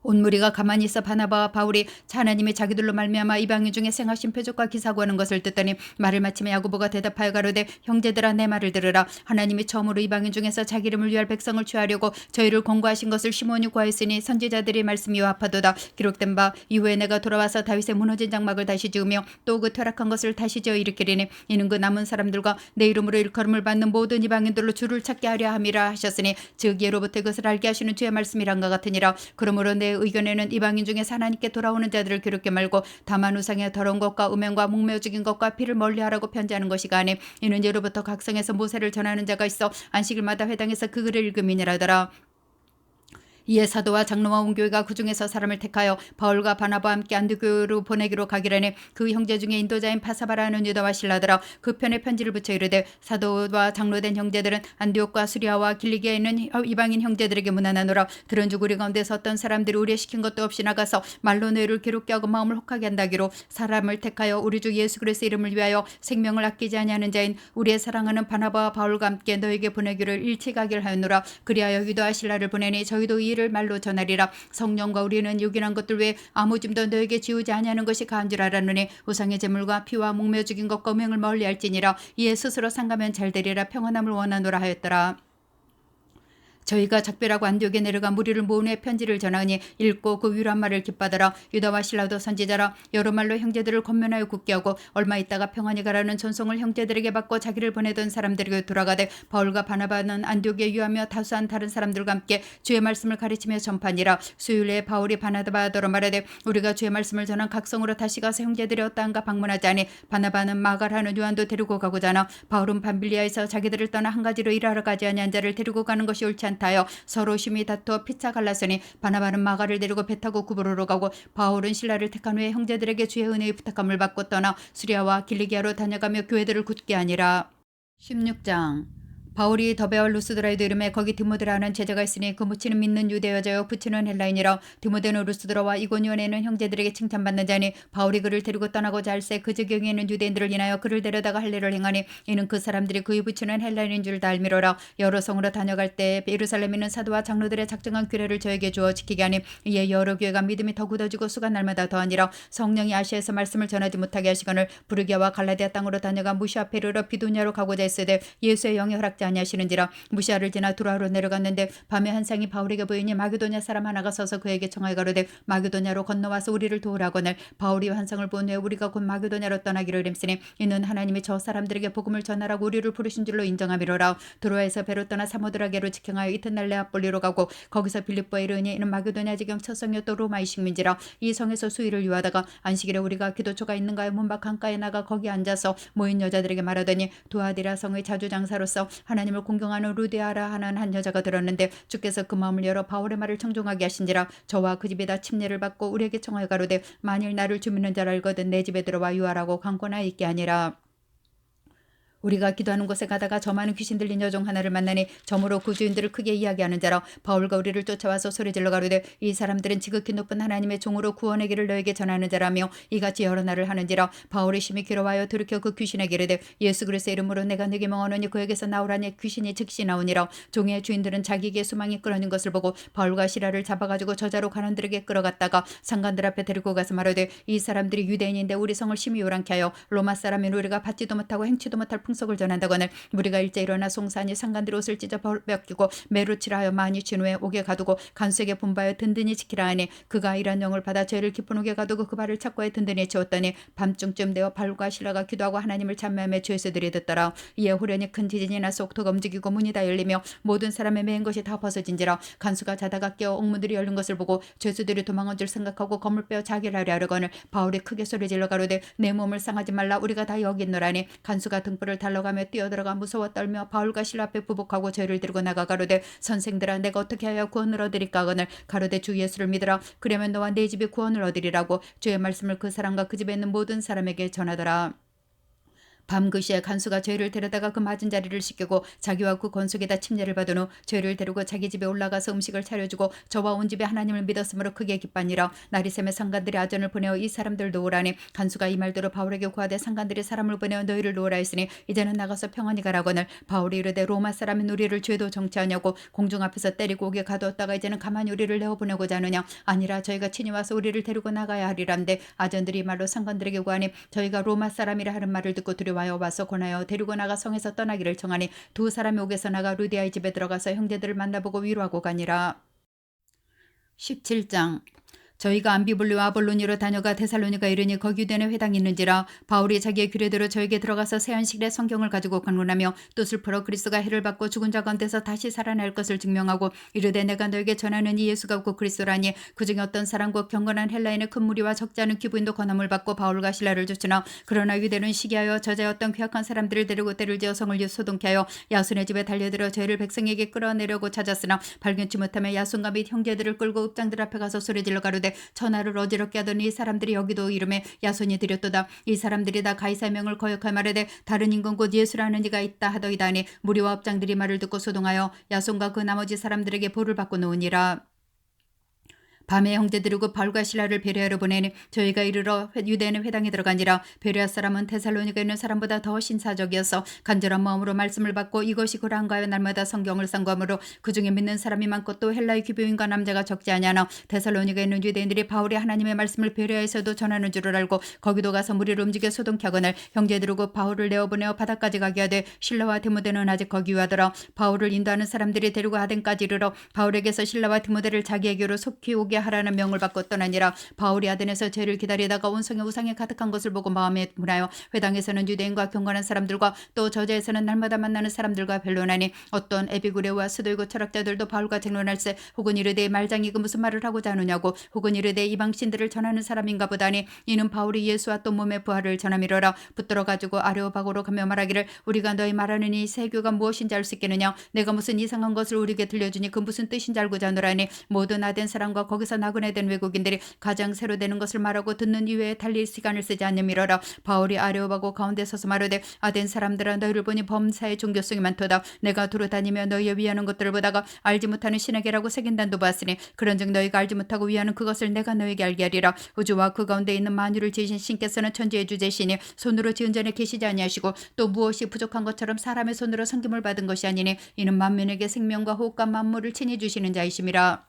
온 무리가 가만히 있어 바나바와 바울이 하나님이 자기들로 말미암아 이방인 중에 생하신 표적과 기사고 하는 것을 듣더니 말을 마치며 야고보가 대답하여 가로되 형제들아 내 말을 들으라. 하나님이 처음으로 이방인 중에서 자기 이름을 위할 백성을 취하려고 저희를 공고하신 것을 시몬이 구하였으니 선지자들의 말씀이 요합하도다. 기록된 바 이후에 내가 돌아와서 다윗의 무너진 장막을 다시 지으며 또 그 퇴락한 것을 다시 지어 일으키리니 이는 그 남은 사람들과 내 이름으로 일컬음을 받는 모든 이방인들로 주를 찾게 하려 함이라 하셨으니 즉 예로부터 그것을 알게 하시는 주의 말씀이란가 같으니라. 그러므로 내 의견에는 이방인 중에서 하나님께 돌아오는 자들을 괴롭게 말고 다만 우상의 더러운 것과 음행과 목매어 죽인 것과 피를 멀리하라고 편지하는 것이가 아니 이는 예로부터 각성에서 모세를 전하는 자가 있어 안식일마다 회당에서 그 글을 읽음이니라더라. 이에 사도와 장로와 온 교회가 그 중에서 사람을 택하여 바울과 바나바와 함께 안디옥으로 보내기로 가기라니 그 형제 중에 인도자인 바사바라는 유다와 실라더라. 그 편에 편지를 붙여 이르되 사도와 장로된 형제들은 안디옥과 수리아와 길리기아에 있는 이방인 형제들에게 문안하노라. 들은즉 우리 가운데서 어떤 사람들이 우려시킨 것도 없이 나가서 말로 너희를 괴롭게 하고 마음을 혹하게 한다기로 사람을 택하여 우리 주 예수 그리스도의 이름을 위하여 생명을 아끼지 아니하는 자인 우리의 사랑하는 바나바와 바울과 함께 너에게 보내기를 일찍 가기를 하였노라. 그리하여 유다와 실라를 보내니 저희도 이 일을 말로 전하리라. 성령과 우리는 요긴한 것들 외에 아무 짐도 너에게 지우지 아니하는 것이 가한 줄 알았느니 우상의 제물과 피와 목매어 죽인 것과 음행을 멀리할지니라. 이에 스스로 상가면 잘 되리라. 평안함을 원하노라 하였더라. 저희가 작별하고 안디옥에 내려가 무리를 모은 후에 편지를 전하니 읽고 그 위로한 말을 기뻐하더라. 유다와 실라도 선지자라 여러 말로 형제들을 권면하여 굳게 하고 얼마 있다가 평안히 가라는 전송을 형제들에게 받고 자기를 보내던 사람들에게 돌아가되 바울과 바나바는 안디옥에 유하며 다수한 다른 사람들과 함께 주의 말씀을 가르치며 전파니라. 수요일에 바울이 바나바더러 말하되 우리가 주의 말씀을 전한 각성으로 다시 가서 형제들이 어떠한가 방문하자니 바나바는 마갈하는 요한도 데리고 가고자 하나 바울은 밤빌리아에서 자기들을 떠나 한 가지로 일하러 가지 아니한 자를 데리고 가는 것이 옳지 않다여 서로 심히 다투어 피차 갈랐으니 바나바는 마가를 데리고 배 타고 구브로로 가고 바울은 신라를 택한 후에 형제들에게 주의 은혜의 부탁함을 받고 떠나 수리아와 길리기아로 다녀가며 교회들을 굳게 하니라. 16장. 바울이 더베와 루스드라에도 이름에 거기 디모데라는 제자가 있으니 그 무치는 믿는 유대 여자요 부치는 헬라인이라. 디모데는 루스드라와 이고니온에는 형제들에게 칭찬받는 자니 바울이 그를 데리고 떠나고자 할새 그 지경에는 유대인들을 인하여 그를 데려다가 할례를 행하니 이는 그 사람들이 그의 부치는 헬라인인 줄 다 알미로라. 여러 성으로 다녀갈 때 예루살렘에 있는 사도와 장로들의 작정한 규례를 저에게 주어 지키게 하니 이에 여러 교회가 믿음이 더 굳어지고 수가 날마다 더하니라. 성령이 아시아에서 말씀을 전하지 못하게 하시거늘 부르기아와 갈라디아 땅으로 다녀가 무시아 페르로 비두냐로 가고자 했으되 예수의 영이 허락지 아니하시는지라. 무시아를 지나 두라로 내려갔는데 밤에 한 상이 바울에게 보이니 마게도냐 사람 하나가 서서 그에게 청하여 가로되 마게도냐로 건너와서 우리를 도우라거늘. 바울이 환상을 본 후에 우리가 곧 마게도냐로 떠나기를 림쓰니 이는 하나님이 저 사람들에게 복음을 전하라고 우리를 부르신 줄로 인정함이로라. 드로아에서 배로 떠나 사모드라게로 직행하여 이튿날 네아폴리로 가고 거기서 빌립보에 이르니 이는 마게도냐 지경 첫 성이요 또 로마의 식민지라. 이 성에서 수일을 유하다가 안식일에 우리가 기도처가 있는가에 문밖 강가에 나가 거기 앉아서 모인 여자들에게 말하더니 두아디라 성의 자주장사로서 하나님을 공경하는 루디아라 하는 한 여자가 들었는데 주께서 그 마음을 열어 바울의 말을 청종하게 하신지라. 저와 그 집에다 침례를 받고 우리에게 청하여 가로되 만일 나를 주민은 줄 알거든 내 집에 들어와 유하라고 강권하여 있게 하니라. 우리가 기도하는 곳에 가다가 저 많은 귀신 들린 여종 하나를 만나니 점으로 그 주인들을 크게 이야기하는 자라. 바울과 우리를 쫓아와서 소리질러 가로되 이 사람들은 지극히 높은 하나님의 종으로 구원의 길을 너에게 전하는 자라며 이같이 여러 날을 하는지라. 바울이 심히 괴로워하여 돌이켜 그 귀신에게 이르되 예수 그리스도의 이름으로 내가 네게 명하노니 그에게서 나오라니 귀신이 즉시 나오니라. 종의 주인들은 자기에게 수망이 끊어진 것을 보고 바울과 시라를 잡아가지고 저자로 관원들에게 끌어갔다가 상관들 앞에 데리고 가서 말하되 이 사람들이 유대인인데 우리 성을 심히 요란케 하여 로마 사람인 우리가 받지도 못하고 행치도 못할 풍속을 전한다거늘. 우리가 일제 일어나 송사하니 상관들이 옷을 찢어 벗기고 매루치라 하여 많이 친 후에 옥에 가두고 간수에게 분부하여 든든히 지키라 하니 그가 이란 영을 받아 죄를 깊은 옥에 가두고 그 발을 착고에 든든히 채웠더니 밤중쯤 되어 바울과 실라가 기도하고 하나님을 찬미하며 죄수들이 듣더라. 이에 후련히 큰 지진이 나서 옥토가 움직이고 문이 다 열리며 모든 사람의 매인 것이 다 벗어진지라. 간수가 자다가 깨어 옥문들이 열린 것을 보고 죄수들이 도망온 줄 생각하고 검을 빼어 자기를 하려 하려거늘. 바울이 크게 소리질러 가로되 내 몸을 상하지 말라 우리가 다 여기 있노라니. 간수가 등불을 달러가며 뛰어들어가 무서워 떨며 바울과 실라 앞에 부복하고 죄를 들고 나가 가로되 선생들아 내가 어떻게 하여 구원을 얻으리까 하거늘. 가로되 주 예수를 믿으라 그러면 너와 네 집이 구원을 얻으리라고 주의 말씀을 그 사람과 그 집에 있는 모든 사람에게 전하더라. 밤 그 시에 간수가 죄를 데려다가 그 맞은 자리를 씻기고 자기와 그 권속에다 침례를 받은 후 죄를 데리고 자기 집에 올라가서 음식을 차려주고 저와 온 집에 하나님을 믿었으므로 크게 기뻐하니라. 날이 새매 상관들이 아전을 보내어 이 사람들 놓으라니. 간수가 이 말대로 바울에게 구하되 상관들이 사람을 보내어 너희를 놓으라 했으니 이제는 나가서 평안히 가라거늘. 바울이 이르되 로마 사람인 우리를 죄도 정치하냐고 공중 앞에서 때리고 오게 가두었다가 이제는 가만히 우리를 내어보내고자 하느냐. 아니라 저희가 친히 와서 우리를 데리고 나가야 하리란데 아전들이 말로 상관들에게 구하니 저희가 로마 사람이라 하는 말을 듣고 두려워하여 와서 권하여 데리고 나가 성에서 떠나기를 청하니 두 사람이 옥에서 나가 루디아의 집에 들어가서 형제들을 만나보고 위로하고 가니라. 17장. 저희가 암비블리와 아볼로니로 다녀가 데살로니가 이르니 거기 유대인의 회당이 있는지라. 바울이 자기의 규례대로 저에게 들어가서 새 안식일에 성경을 가지고 강론하며 뜻을 풀어 그리스도가 해를 받고 죽은 자 가운데서 다시 살아날 것을 증명하고 이르되 내가 너에게 전하는 이 예수가 곧 그리스도라니. 그중에 어떤 사람과 경건한 헬라인의 큰 무리와 적지 않은 기부인도 권함을 받고 바울과 실라를 쫓으나 그러나 유대는 시기하여 저자의 어떤 괴악한 사람들을 데리고 때를 지어 성을 소동케 하여 야손의 집에 달려들어 죄를 백성에게 끌어내려고 찾았으나 발견치 못하며 야손과 및 형제들을 끌고 읍장들 앞에 가서 소리질러 가로되 천하를 어지럽게 하더니 이 사람들이 여기도 이름에 야손이 드렸도다. 이 사람들이 다 가이사의 명을 거역하여 말하되 다른 임금 곧 예수라는 이가 있다 하더이다 하니 무리와 업장들이 말을 듣고 소동하여 야손과 그 나머지 사람들에게 벌을 받고 놓으니라. 밤에 형제들이 곧 바울과 실라를 베레아로 보내니 저희가 이르러 유대인의 회당에 들어가니라. 베레아 사람은 데살로니가에 있는 사람보다 더 신사적이어서 간절한 마음으로 말씀을 받고 이것이 그러한가 하여 날마다 성경을 상고하므로 그중에 믿는 사람이 많고 또 헬라의 기부인과 남자가 적지 아니하나 데살로니가에 있는 유대인들이 바울이 하나님의 말씀을 베레아에서도 전하는 줄을 알고 거기도 가서 무리를 움직여 소동케 하거늘. 형제들이 곧 바울을 내어보내어 바다까지 가게 하되 실라와 디모데는 아직 거기 유하더라. 바울을 인도하는 사람들이 데리고 아덴까지 이르러 바울에게서 실라와 디모데를 자기에게로 속히 오게 하라는 명을 받고 떠나니라. 바울이 아덴에서 죄를 기다리다가 온 성에 우상이 가득한 것을 보고 마음에 분하여 회당에서는 유대인과 경건한 사람들과 또 저자에서는 날마다 만나는 사람들과 변론하니 어떤 에비구레와 스도이고 철학자들도 바울과 쟁론할세 혹은 이르되 말장이 그 무슨 말을 하고자 하느냐고 혹은 이르되 이방 신들을 전하는 사람인가 보다니 이는 바울이 예수와 또 몸의 부활을 전함이로라. 붙들어 가지고 아레오바고로 가며 말하기를 우리가 너희 말하는 이 세교가 무엇인지 알 수 있겠느냐. 내가 무슨 이상한 것을 우리에게 들려주니 그 무슨 뜻인지 알고자 하노라니 모든 아덴 사람과 거기서 앞에서 나그네 된 외국인들이 가장 새로 되는 것을 말하고 듣는 이외에 달릴 시간을 쓰지 않음이러라. 바울이 아레오바고 가운데 서서 말하되 아덴 사람들아 너희를 보니 범사의 종교성이 많도다. 내가 두루 다니며 너희의 위하는 것들을 보다가 알지 못하는 신에게라고 색인단도 봤으니 그런즉 너희가 알지 못하고 위하는 그것을 내가 너희에게 알게 하리라. 우주와 그 가운데 있는 만유를 지으신 신께서는 천지의 주제시니 손으로 지은 전에 계시지 아니하시고 또 무엇이 부족한 것처럼 사람의 손으로 섬김을 받은 것이 아니니 이는 만민에게 생명과 호흡과 만물을 친히 주시는 자이심이라.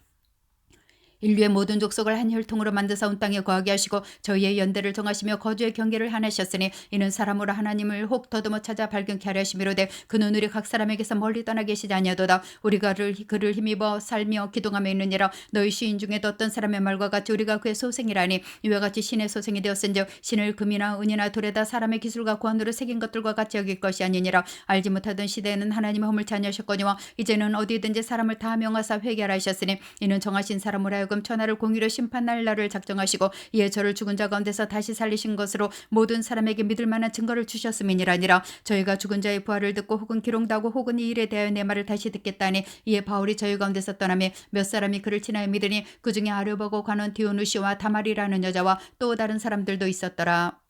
인류의 모든 족속을 한 혈통으로 만드사 온 땅에 거하게 하시고 저희의 연대를 정하시며 거주의 경계를 하나셨으니 이는 사람으로 하나님을 혹 더듬어 찾아 발견케 하려 하심이로되 그는 우리 각 사람에게서 멀리 떠나 계시지 아니하도다. 우리가 그를 힘입어 살며 기동하며 있느니라. 너희 시인 중에도 어떤 사람의 말과 같이 우리가 그의 소생이라니 이와 같이 신의 소생이 되었은즉 신을 금이나 은이나 돌에다 사람의 기술과 고안으로 새긴 것들과 같이 여길 것이 아니니라. 알지 못하던 시대에는 하나님의 허물치 아니하셨거니와 이제는 어디든지 사람을 다 명하사 회개하라 하셨으니 이는 정하신 사람으로 하여금 천하를 공의로 심판할 날을 작정하시고 이에 저를 죽은 자 가운데서 다시 살리신 것으로 모든 사람에게 믿을 만한 증거를 주셨음이니라. 저희가 죽은 자의 부활을 듣고 혹은 기롱다고 혹은 이 일에 대하여 내 말을 다시 듣겠다니 이에 바울이 저희 가운데서 떠나며 몇 사람이 그를 친하여 믿으니 그 중에 아르바고 가는 디오누시와 다말이라는 여자와 또 다른 사람들도 있었더라.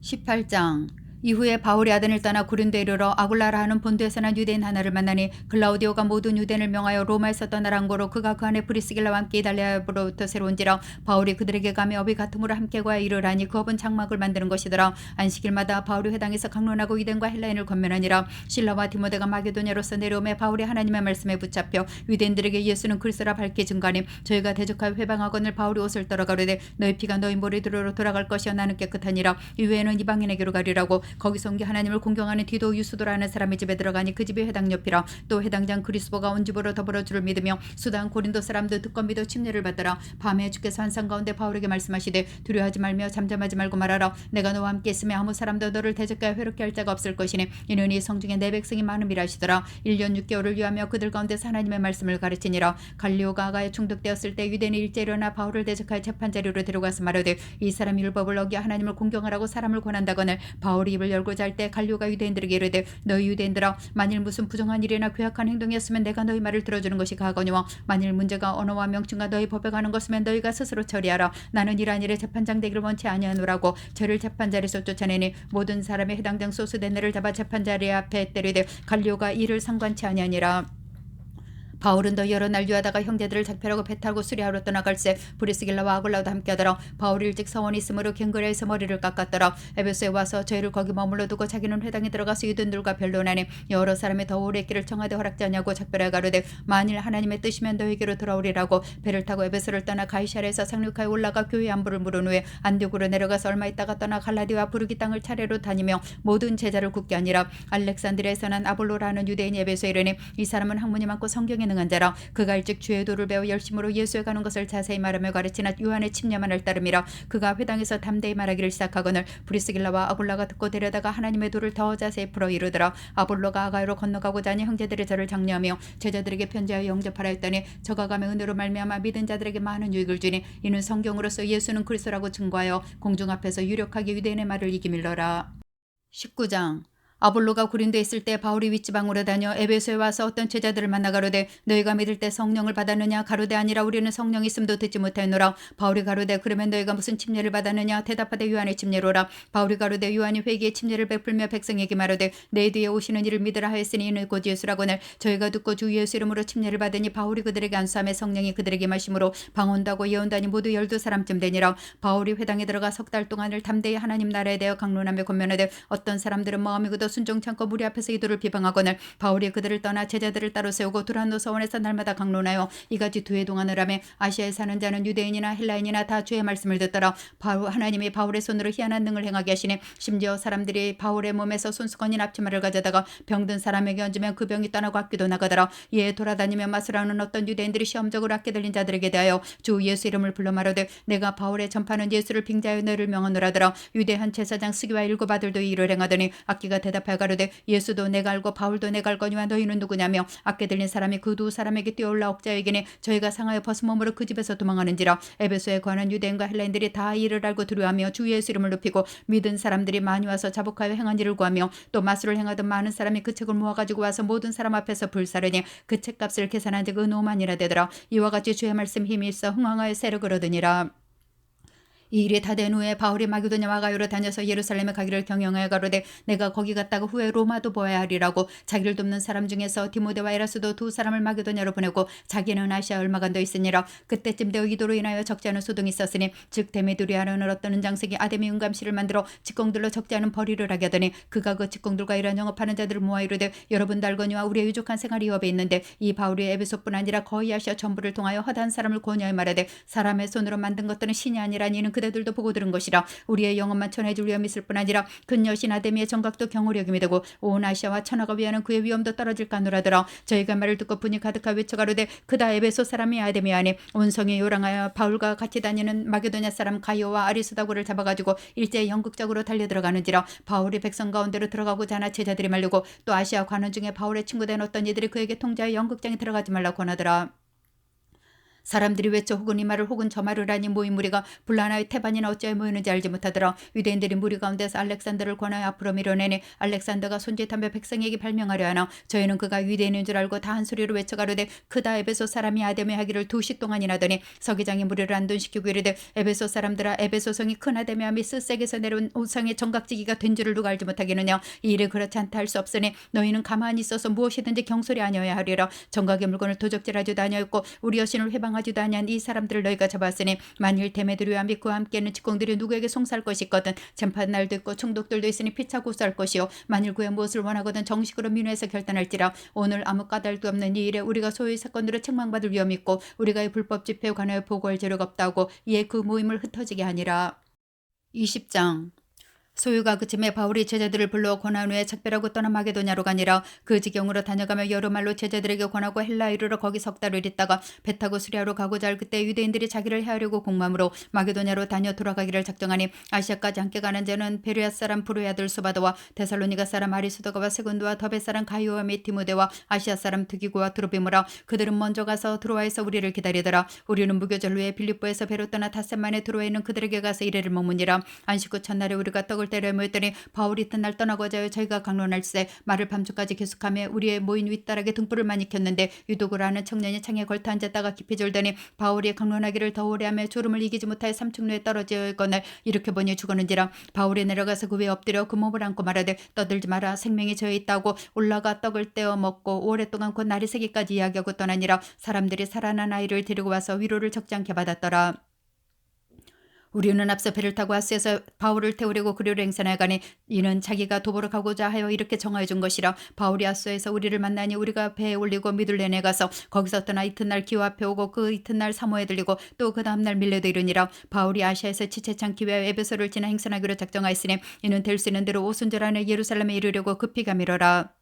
18장 이후에 바울이 아덴을 떠나 고린도에 이르러 아굴라라 하는 본도에서 난 유대인 하나를 만나니 글라우디오가 모든 유대인을 명하여 로마에서 떠나란 거로 그가 그 안에 브리스길라와 함께 이달리아로부터 새로 온지라. 바울이 그들에게 가며 업이 같음으로 함께 구하여 이르라니 그 업은 장막을 만드는 것이더라. 안식일마다 바울이 회당에서 강론하고 유대인과 헬라인을 권면하니라. 실라와 디모데가 마게도냐로서 내려오매 바울이 하나님의 말씀에 붙잡혀 유대인들에게 예수는 그리스도라 밝게 증거하니 저희가 대적하여 회방하거늘 바울이 옷을 떨어가로되 너희 피가 너희 머리들로 돌아갈 것이여 나는 깨끗하니라. 이외에는 이방인에게로 가리라고. 거기서 온 게 하나님을 공경하는 디도 유수도라는 사람의 집에 들어가니 그 집이 회당 옆이라. 또 회당장 그리스보가 온 집으로 더불어 주를 믿으며 수단 고린도 사람도 듣고 믿어 침례를 받더라. 밤에 주께서 환상 가운데 바울에게 말씀하시되 두려워하지 말며 잠잠하지 말고 말하라. 내가 너와 함께 있으며 아무 사람도 너를 대적하여 회롭게 할 자가 없을 것이니 이는 이 성중에 내 백성이 많음이라 하시더라. 1년 6개월을 유하며 그들 가운데서 하나님의 말씀을 가르치니라. 갈리오가 아가에 충독되었을 때 유대인이 일제 일어나 바울을 대적하여 재판자리로 데려가서 말하되 이 사람이 율법을 어겨 하나님을 공경하라고 사람을 권한다거늘 바울이 입을 열고자 할 때 갈료가 유대인들에게 이르되 너희 유대인들아 만일 무슨 부정한 일이나 괴악한 행동이었으면 내가 너희 말을 들어주는 것이 가거니와 만일 문제가 언어와 명칭과 너희 법에 관한 것이면 너희가 스스로 처리하라. 나는 이러한 일에 재판장 되기를 원치 아니하노라고 저를 재판자리에서 쫓아내니 모든 사람의 해당장 소수된 애를 잡아 재판자리 앞에 때리되 갈료가 이를 상관치 아니하니라. 바울은 더 여러 날 유하다가 형제들을 작별하고 배 타고 수리하러 떠나갈새 브리스길라와 아굴라도 함께하더라. 바울이 일찍 서원이 있으므로 갱그레에서 머리를 깎았더라. 에베소에 와서 저희를 거기 머물러 두고 자기는 회당에 들어가서 유대인들과 변론하니 여러 사람이 더 오래 있기를 청하되 허락지 아니하고 작별해 가로되 만일 하나님의 뜻이면 너희에게로 돌아오리라고. 배를 타고 에베소를 떠나 가이사랴에서 상륙하에 올라가 교회 안부를 물은 후에 안디옥으로 내려가서 얼마 있다가 떠나 갈라디와 부르기 땅을 차례로 다니며 모든 제자를 굳게 하니라. 알렉산드리아에서 난 아볼로라는 유대인이 에베소에 이르니 이 사람은 학문이 많고 성경에 능한 자라. 그가 일찍 주의 도를 배워 열심으로 예수에 가는 것을 자세히 말하며 가르치나 요한의 침례만을 따름이라. 그가 회당에서 담대히 말하기를 시작하거늘 브리스길라와 아굴라가 듣고 데려다가 하나님의 도를 더 자세히 풀어 이르더라. 아볼로가 아가야로 건너가고자 하니 형제들이 저를 장려하며 제자들에게 편지하여 영접하라 했더니 저가 가며 은혜로 말미암아 믿은 자들에게 많은 유익을 주니 이는 성경으로서 예수는 그리스도라고 증거하여 공중 앞에서 유력하게 유대인의 말을 이기밀러라. 19장 아볼로가 고린도에 있을 때 바울이 윗지방으로 다녀 에베소에 와서 어떤 제자들을 만나 가로되 너희가 믿을 때 성령을 받았느냐. 가로되 아니라 우리는 성령이 있음도 듣지 못하였노라. 바울이 가로되 그러면 너희가 무슨 침례를 받았느냐. 대답하되 요한의 침례로라. 바울이 가로되 요한이 회개의 침례를 베풀며 백성에게 말하되 내 뒤에 오시는 이를 믿으라 하였으니 이는 곧 예수라거늘 저희가 듣고 주 예수 이름으로 침례를 받으니 바울이 그들에게 안수하며 성령이 그들에게 마심으로 방언다고 예언다니 모두 12사람쯤 되니라. 바울이 회당에 들어가 석 달 동안을 담대히 하나님 나라에 대하여 강론하며 권면하되 어떤 사람들은 마음이 굳어 순종치 않고 무리 앞에서 이도를 비방하거늘 바울이 그들을 떠나 제자들을 따로 세우고 두란노 서원에서 날마다 강론하여 이같이 두 해 동안을 하며 아시아에 사는 자는 유대인이나 헬라인이나 다 주의 말씀을 듣더라. 하나님이 바울의 손으로 희한한 능을 행하게 하시니 심지어 사람들이 바울의 몸에서 손수건이 납치마를 가져다가 병든 사람에게 얹으면 그 병이 떠나고 악귀도 나가더라. 이에 돌아다니며 마술하는 어떤 유대인들이 시험적으로 악기 들린 자들에게 대하여 주 예수 이름을 불러 말하되 내가 바울의 전파는 예수를 빙자하여 너를 명하노라더라. 유대 한 제사장 스기와 7 아들도 이 일을 행하더니 악기가 대답 대답하여 가로되 예수도 내가 알고 바울도 내가 알거니와 너희는 누구냐며 악게 들린 사람이 그 두 사람에게 뛰어올라 억자에게니 저희가 상하여 벗은 몸으로 그 집에서 도망하는지라. 에베소에 관한 유대인과 헬라인들이 다 이를 알고 두려워하며 주 예수 이름을 높이고 믿은 사람들이 많이 와서 자복하여 행한 일을 구하며 또 마술을 행하던 많은 사람이 그 책을 모아가지고 와서 모든 사람 앞에서 불사르니 그 책값을 계산한 즉 은 5만이나 되더라. 이와 같이 주의 말씀 힘이 있어 흥황하여 세력을 얻으니라. 이 일이 다 된 후에 바울이 마게도냐와 가요로 다녀서 예루살렘에 가기를 경영하여 가로되 내가 거기 갔다가 후에 로마도 보아야 하리라고. 자기를 돕는 사람 중에서 디모데와 에라스도 두 사람을 마게도냐로 보내고 자기는 아시아 얼마간 더 있으니라. 그때쯤 되어 이도로 인하여 적지 않은 소동이 있었으니 즉 데메드리아라는 어떤 은장색이 아데미 은감씨를 만들어 직공들로 적지 않은 벌이를 하게 하더니 그가 그 직공들과 이런 영업하는 자들을 모아 이르되 여러분도 알거니와 우리의 유족한 생활이 위협에 있는데 이 바울이 에베소뿐 아니라 거의 아시아 전부를 통하여 허다한 사람을 권유하여 말하되 사람의 손으로 만든 것들은 신이 아니라 이는 그대들도 보고 들은 것이라. 우리의 영혼만 전해줄 위험이 있을 뿐 아니라 큰 여신 아데미의 정각도 경호력임이 되고 온 아시아와 천하가 위하는 그의 위험도 떨어질까 하노라더라. 저희가 말을 듣고 분이 가득하여 외쳐가로되 그다 에베소 사람이 아데미 안에 온 성에 요랑하여 바울과 같이 다니는 마게도냐 사람 가이오와 아리스다고를 잡아가지고 일제히 영극적으로 달려들어가는지라. 바울이 백성 가운데로 들어가고자 하나 제자들이 말리고 또 아시아 관원 중에 바울의 친구된 어떤 이들이 그에게 통자하여 영극장에 들어가지 말라고 권하더라. 사람들이 외쳐 혹은 이 말을 혹은 저 말을 하니 모인 무리가 분란하여 태반이나 어찌하여 모이는지 알지 못하더라. 유대인들이 무리 가운데서 알렉산더를 권하여 앞으로 밀어내니 알렉산더가 손짓하며 백성에게 발명하려 하나 저희는 그가 유대인인 줄 알고 다 한 소리로 외쳐가로되 그다 에베소 사람이 아데미 하기를 2시 동안이나 하더니 서기장이 무리를 안둔시키고 이르되 에베소 사람들아 에베소 성이 큰 아데미와 및 스색에서 내려온 우상의 정각지기가 된 줄을 누가 알지 못하겠느냐. 이 일을 그렇지 않다 할 수 없으니 너희는 가만히 있어서 무엇이든지 경솔히 아니어야 하리라. 정각의 물건을 도적질하지도 아니하였고 우리 여신을 회방하지도 아니한 이 사람들을 너희가 잡았으니 만일 데메드리와 및 그와 함께는 직공들이 누구에게 송사할 것이 있거든 재판 날도 있고 총독들도 있으니 피차 고소할 것이요 만일 그의 무엇을 원하거든 정식으로 민회에서 결단할지라. 오늘 아무 까닭도 없는 이 일에 우리가 소유의 사건으로 책망받을 위험이 있고 우리가 이 불법 집회에 관하여 보고할 재료가 없다고 이에 그 모임을 흩어지게 하니라. 20장 소유가 그침에 바울이 제자들을 불러 권한 후에 작별하고 떠나 마게도냐로 가니라. 그 지경으로 다녀가며 여러 말로 제자들에게 권하고 헬라 이르러 거기 석 달을 있다가 배 타고 수리하러 가고자 할 그때 유대인들이 자기를 해하려고 공맘으로 마게도냐로 다녀 돌아가기를 작정하니 아시아까지 함께 가는 자는 베르야 사람 브로의 아들 소바도와 데살로니가 사람 아리스도가와 세군도와 더베 사람 가이오와 및 디모데와 아시아 사람 드기고와 드로비모라. 그들은 먼저 가서 드로아에서 우리를 기다리더라. 우리는 무교절 후에 빌립보에서 배로 떠나 닷새만에 드로아에 있는 그들에게 가서 이래를 머무니라. 안식 후 첫날에 우리가 떡을 때려 모였더니 바울이 이튿날 떠나고자 하여 저희가 강론할세 말을 밤중까지 계속하며 우리의 모인 윗다락에 등불을 많이 켰는데 유독을 하는 청년이 창에 걸터 앉았다가 깊이 졸더니 바울이 강론하기를 더 오래 하며 졸음을 이기지 못하여 삼층로에 떨어져 있거늘 이렇게 보니 죽었는지라. 바울이 내려가서 그 위에 엎드려 그 몸을 안고 말하되 떠들지 마라 생명이 저에 있다고 올라가 떡을 떼어 먹고 오랫동안 곧 날이 새기까지 이야기하고 떠나니라. 사람들이 살아난 아이를 데리고 와서 위로를 적지 않게 받았더라. 우리는 앞서 배를 타고 아스에서 바울을 태우려고 그리로 행선하여 가니 이는 자기가 도보로 가고자 하여 이렇게 정하여 준 것이라. 바울이 아스에서 우리를 만나니 우리가 배에 올리고 미둘레네 가서 거기서 떠나 이튿날 기호 앞에 오고 그 이튿날 사모에 들리고 또 그 다음날 밀레도 이르니라. 바울이 아시아에서 지체창기 위하여 에베소를 지나 행선하기로 작정하였으니 이는 될 수 있는 대로 오순절 안에 예루살렘에 이르려고 급히 가미러라.